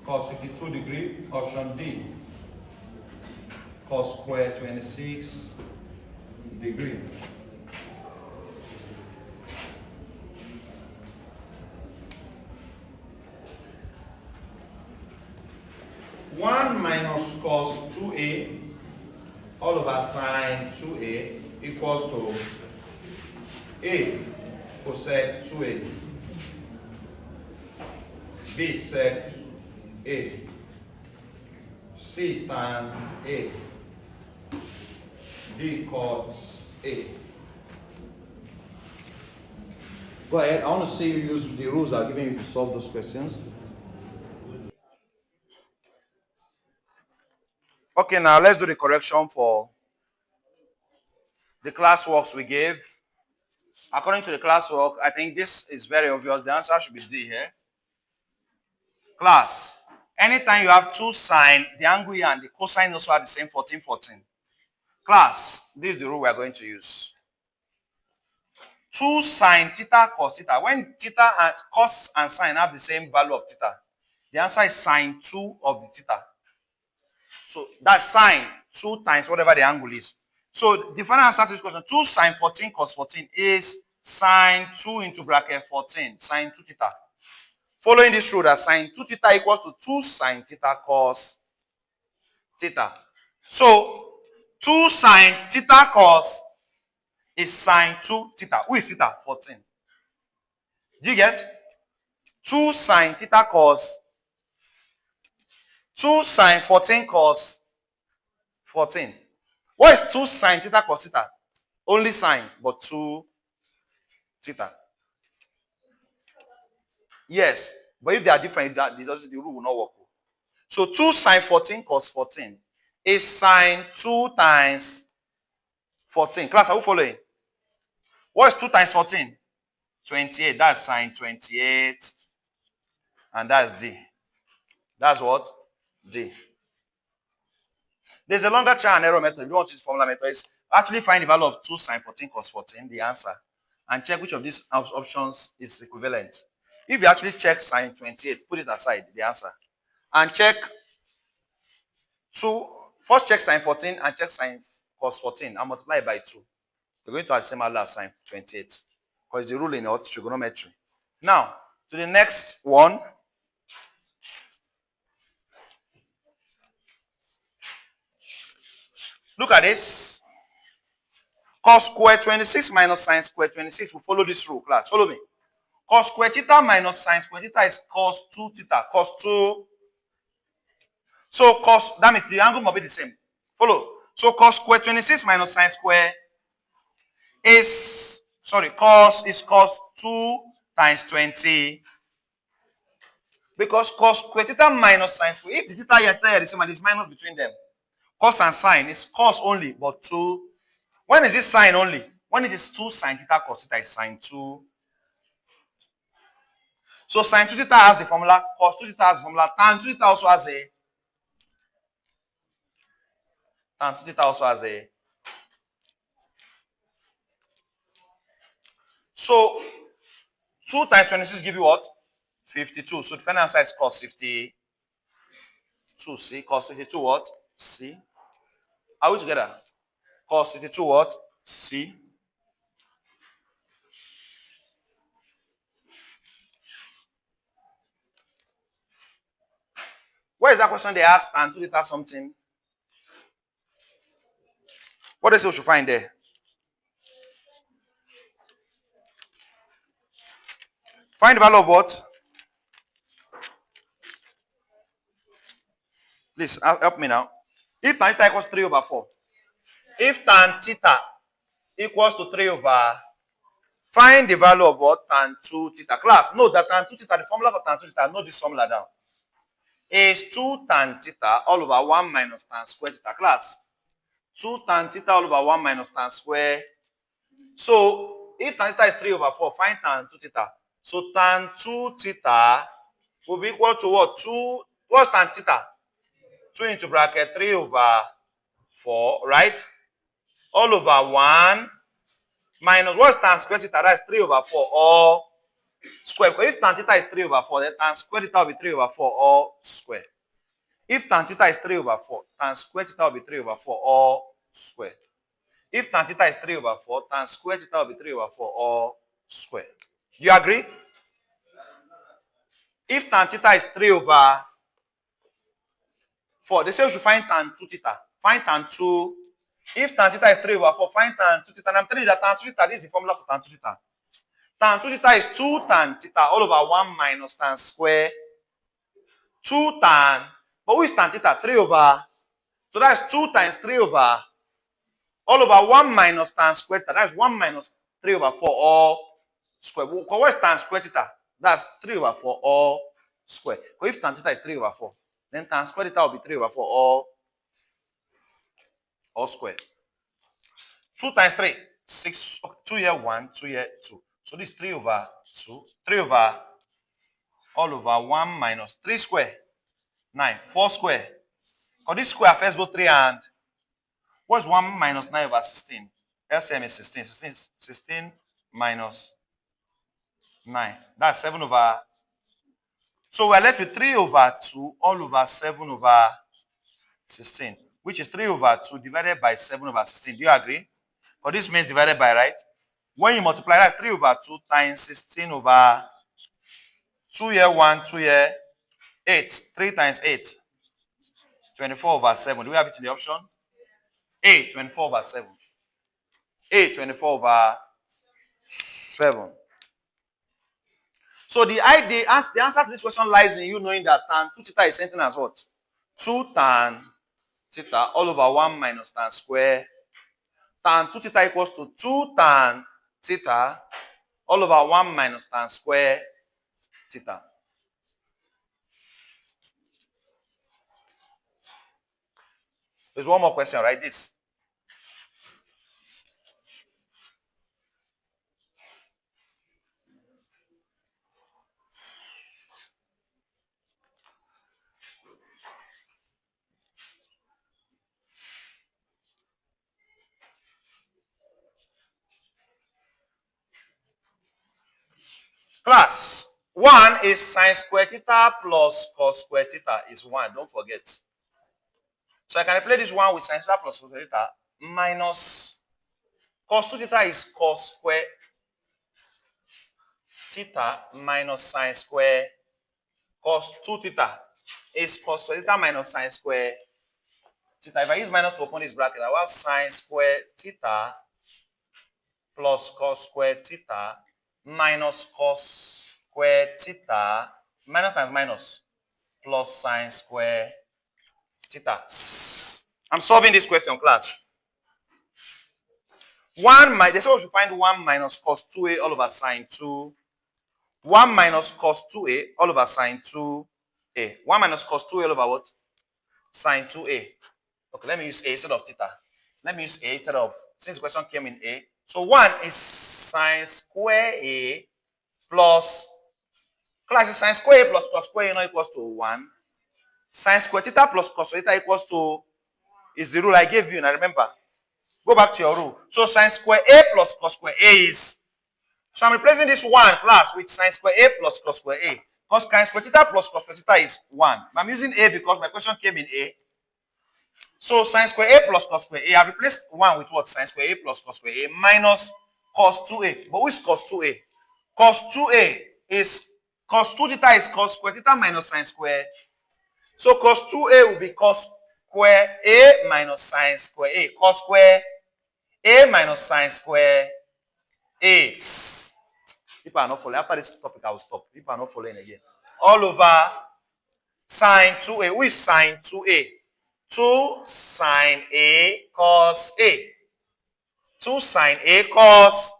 cos 52 degree. Option D, cos square 26 degree. One minus cos 2a all over sine 2a equals to A cosec 2a, B sec A, C tan A, D cot A. Go ahead. I want to see you use the rules I'm giving you to solve those questions. Okay, now let's do the correction for the classworks we gave. According to the classwork, I think this is very obvious. The answer should be D here. Class, anytime you have 2 sine, the angle here and the cosine also are the same 14, 14. Class, this is the rule we are going to use. 2 sine theta cos theta. When theta and cos and sine have the same value of theta, the answer is sine 2 of the theta. So that's sine 2 times whatever the angle is. So the final answer to this question, 2 sine 14 cos 14 is sine 2 into bracket 14, sine 2 theta. Following this rule, that sine 2 theta equals to 2 sine theta cos theta. So 2 sine theta cos is sine 2 theta. Who is theta? 14. Do you get? 2 sine theta cos 2 sine 14 cos 14. What is 2 sine theta cos theta? Only sine, but 2 theta. Yes, but if they are different, the rule will not work. So 2 sine 14 cos 14 is sine 2 times 14. Class, are you following? What is 2 times 14? 28. That's sine 28. And that's D. That's what? D. There's a longer trial and error method. If you want to use formula method, is actually find the value of 2 sine 14 cos 14, the answer, and check which of these options is equivalent. If you actually check sine 28, put it aside, the answer, and check first check sine 14 and check sine cos 14 and multiply it by 2. You're going to have the same value as sine 28 because the rule in trigonometry. Now, to the next one. Look at this. Cos square 26 minus sine square 26. We follow this rule, class. Follow me. Cos square theta minus sine square theta is cos 2 theta. Cos 2. So cos, that means the angle must be the same. Follow. So cos square 26 minus sine square is, cos is cos 2 times 20. Because cos square theta minus sine square, if the theta here are the same and there's minus between them, cos and sine is cos only, but 2. When is it sine only? When it is 2 sine theta cos theta is sine 2. So sine 2 theta has a formula, cos 2 theta has a formula, tan 2 theta also has a, tan 2 theta also has a. So 2 times 26 give you what? 52. So the final answer is cos 52. See, cos 52 what? C. Are we together? Cos 32 what? C. Where is that question they asked tan 2 theta something? What they say we should find there? Find the value of what? Please help me now. If tan theta equals 3 over 4. If tan theta equals to 3 over, find the value of what? Tan 2 theta. Class, note that tan 2 theta, the formula for tan 2 theta, note this formula down. Is 2 tan theta all over 1 minus tan square theta. Class, 2 tan theta all over 1 minus tan square. So, if tan theta is 3 over 4, find tan 2 theta. So, tan 2 theta will be equal to what? 2, what's tan theta? 2 into bracket 3 over 4, right? All over 1 minus, what's tan square theta? That is 3 over 4 all square. Because if tan theta is 3 over 4, then tan square theta will be 3 over 4 all square. If tan theta is 3 over 4, tan square theta will be 3 over 4 all square. If tan theta is 3 over 4, tan square theta will be 3 over 4 all square. Do you agree? If tan theta is 3 over 4, they say we should find tan 2 theta. Find tan 2. If tan theta is 3 over 4, find tan 2 theta. And I'm telling you that tan 2 theta, this is the formula for tan 2 theta. Tan 2 theta is 2 tan theta all over 1 minus tan square. 2 tan, but who is tan theta? 3 over. So that's 2 times 3 over all over 1 minus tan square theta. That's 1 minus 3 over 4 all square. What is tan square theta? That's 3 over 4 all square. But if tan theta is 3 over 4, then tan square theta will be 3 over 4 all square. 2 times 3, 6, 2 here 1, 2 here 2. So this 3 over 2, 3 over all over 1 minus 3 square, 9, 4 square. Because this square affects both 3 and, what's 1 minus 9 over 16? LCM is 16. 16 minus 9. That's 7 over. So we're left with 3 over 2 all over 7 over 16, which is 3 over 2 divided by 7 over 16. Do you agree? Because this means divided by, right? When you multiply, that's 3 over 2 times 16 over 2 here 1, 2 here 8. 3 times 8. 24 over 7. Do we have it in the option? 8, 24 over 7. 8, 24 over 7. So the answer to this question lies in you knowing that tan 2 theta is something as what? 2 tan theta all over 1 minus tan square. Tan 2 theta equals to 2 tan theta all over 1 minus tan square theta. There's one more question, right? This. Class, 1 is sine square theta plus cos square theta is 1. Don't forget. So I can replace this 1 with sine theta plus cos theta minus cos 2 theta is cos square theta minus sine square. Cos 2 theta is cos square theta minus sine square theta. If I use minus to open this bracket, I will have sine square theta plus cos square theta minus cos square theta, minus times minus, plus sine square theta. I'm solving this question, class. They say we should find 1 minus cos 2a all over sine 2. 1 minus cos 2a all over sine 2a. 1 minus cos 2a all over what? Sine 2a. Okay, let me use a instead of theta. Let me use a instead of, since the question came in a. So 1 is sine square a plus, class is sine square a plus cos square a not equals to 1. Sine square theta plus cos square theta equals to, is the rule I gave you, and I remember. Go back to your rule. So sine square a plus cos square a is, so I'm replacing this 1, class, with sine square a plus cos square a. Cos sine square theta plus cos square theta is 1. I'm using a because my question came in a. So sine square A plus cos square A, I replaced 1 with what? Sine square A plus cos square A minus cos 2A. But which is cos 2A? Cos 2A is cos 2 theta is cos square theta minus sine square. So cos 2A will be cos square A minus sine square A. Cos square A minus sine square A. People are not following. After this topic, I will stop. People are not following again. All over sine 2A. Who is sine 2A? 2 sine A cos A. 2 sine A cos.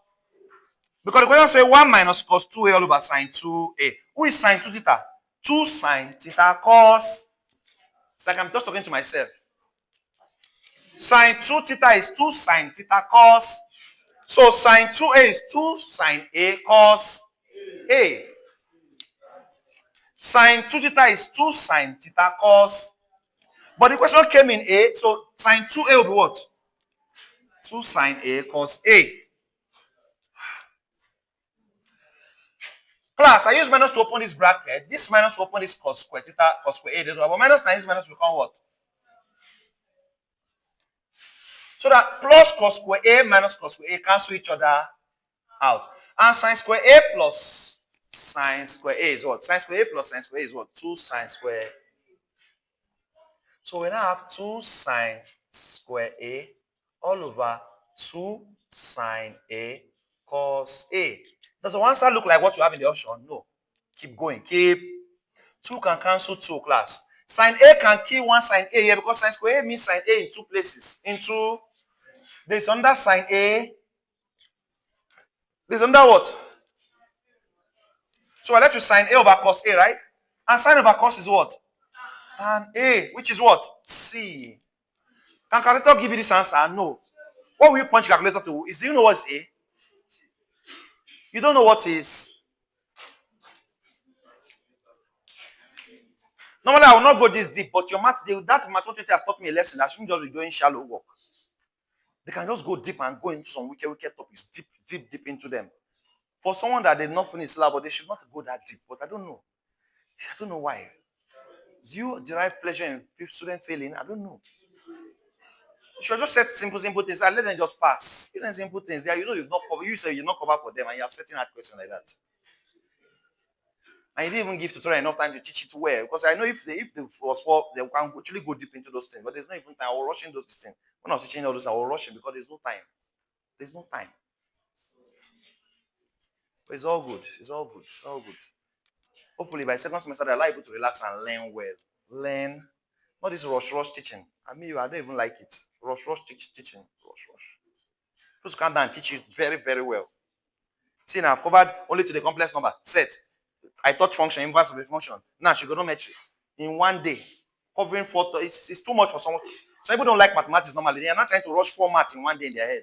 Because the question says 1 minus cos 2A all over sine 2A. Who is sine 2 theta? 2 sine theta cos. It's like I'm just talking to myself. Sine 2 theta is 2 sine theta cos. So sine 2A is 2 sine A cos A. Sine 2 theta is 2 sine theta cos. But the question came in A, so sine 2A will be what? 2 sine A cos A. Class, I use minus to open this bracket. This minus to open this cos square theta, cos square A. But minus 9, this minus will become what? So that plus cos square A minus cos square A cancel each other out. And sine square A plus sine square A is what? Sine square A plus sine square A is what? 2 sine square. So we now have 2 sine square A all over 2 sine A cos A. Does the answer look like what you have in the option? No. Keep going. Keep. 2 can cancel 2, class. Sine A can kill 1 sine A here because sine square A means sine A in 2 places. Into this under sine A. This under what? So I left with sine A over cos A, right? And sine over cos is what? Tan A, which is what? C. Can calculator give you this answer? No. What will you punch calculator to? Do you know what is A? You don't know what is. Normally, I will not go this deep, but your math, that mathematics has taught me a lesson. I shouldn't just be doing shallow work. They can just go deep and go into some wicked topics, deep into them. For someone that did not finish syllabus, they should not go that deep. But I don't know. I don't know why. Do you derive pleasure in student failing? I don't know. You should just set simple things and let them just pass. Give them simple things. There, you've not covered. You say you're not covered for them, and you're setting hard questions like that. And you didn't even give tutorial enough time to teach it well. Because I know if the was for, they can actually go deep into those things. But there's not even time. I was rushing those things. When I was teaching all this, I was rushing because there's no time. There's no time. But it's all good. It's all good. It's all good. Hopefully by second semester, they're able to relax and learn well. Learn. Not this rush teaching. I don't even like it. Rush teaching. Rush. Just calm down and teach it very, very well. See, now I've covered only to the complex number. Set. I taught function, inverse of a function. Now trigonometry. In one day. Covering 4. It's too much for someone. Some people don't like mathematics normally. They are not trying to rush 4 maths in one day in their head.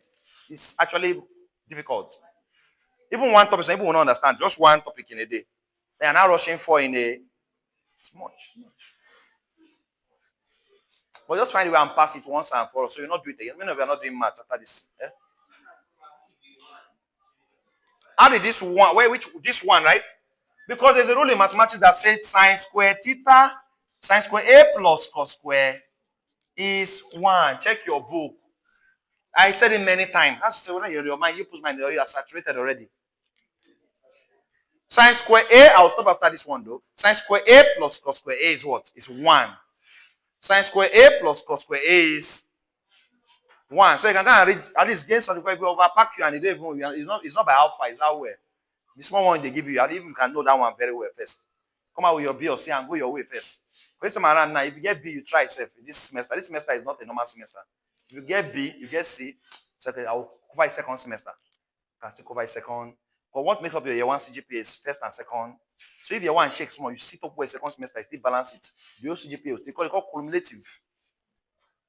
It's actually difficult. Even one topic, some people will not understand. Just one topic in a day. They are now rushing 4 in a. It's much. But just find a way and pass it once and for all. So you not do it again. Many of you are not doing math after this. Eh? How did this one? This one, right? Because there's a rule in mathematics that says sine square theta, sine square A plus cos square is 1. Check your book. I said it many times. As you say, when you're in your mind, you put mine, you are saturated already. Sine square A, I'll stop after this one though. Sine square A plus cos square A is what? Is 1. Sine square A plus cos square A is 1. So you can kind of read, at least gain something, if you overpack you and you don't even, it's not by how far, it's how well. The small one they give you, even you can know that one very well first. Come out with your B or C and go your way first. This time around now, if you get B, you try yourself this semester. This semester is not a normal semester. If you get B, you get C, it's okay, I will cover a second semester. I can still cover a second. But what makes up your year 1 CGPA is first and second. So if year 1 shakes small, you sit up with second semester, you still balance it. The whole CGPA, they call it cumulative.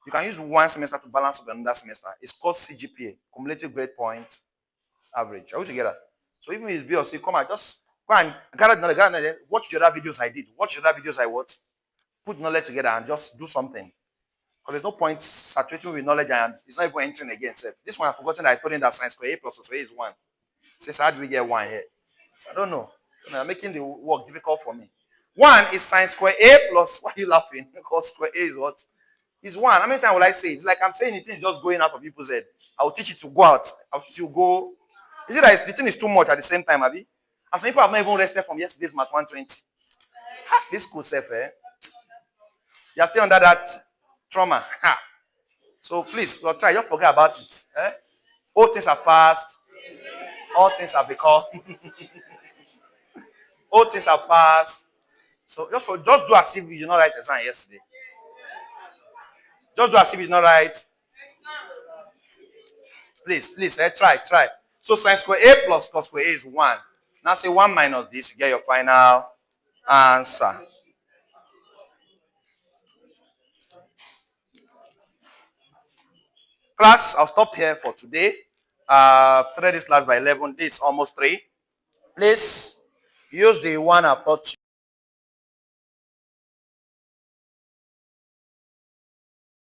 You can use 1 semester to balance up another semester. It's called CGPA, cumulative grade point average. Are we together? So even if it's B or C, come on, just go and gather knowledge, watch the other videos I did. Watch the other videos I watched. Put knowledge together and just do something. Because there's no point saturating with knowledge and it's not even entering again. So this one I've forgotten that I told him that sine square A plus square A is 1. Says how do we get 1 here? So I don't know. I'm making the work difficult for me. 1 is sine square A plus, why are you laughing? Because square A is what? It's 1. How many times will I say it? It's like I'm saying it is just going out of people's head. I will teach you to go out. I will teach you to go. Is it that the thing is too much at the same time, Abby? And some people have not even rested from yesterday's Math 120. Ha, this school self, eh? You are still under that trauma. Ha. So please, we'll try. Don't forget about it. Eh? All things are past. All things have become. All things are past. So just do as if you did not write exam yesterday. Just do as if you did not write. Please, try. So sin square A plus cos square A is 1. Now say 1 minus this, you get your final answer. Class, I'll stop here for today. Started this class by 11. This is almost 3. Please use the one I've taught you.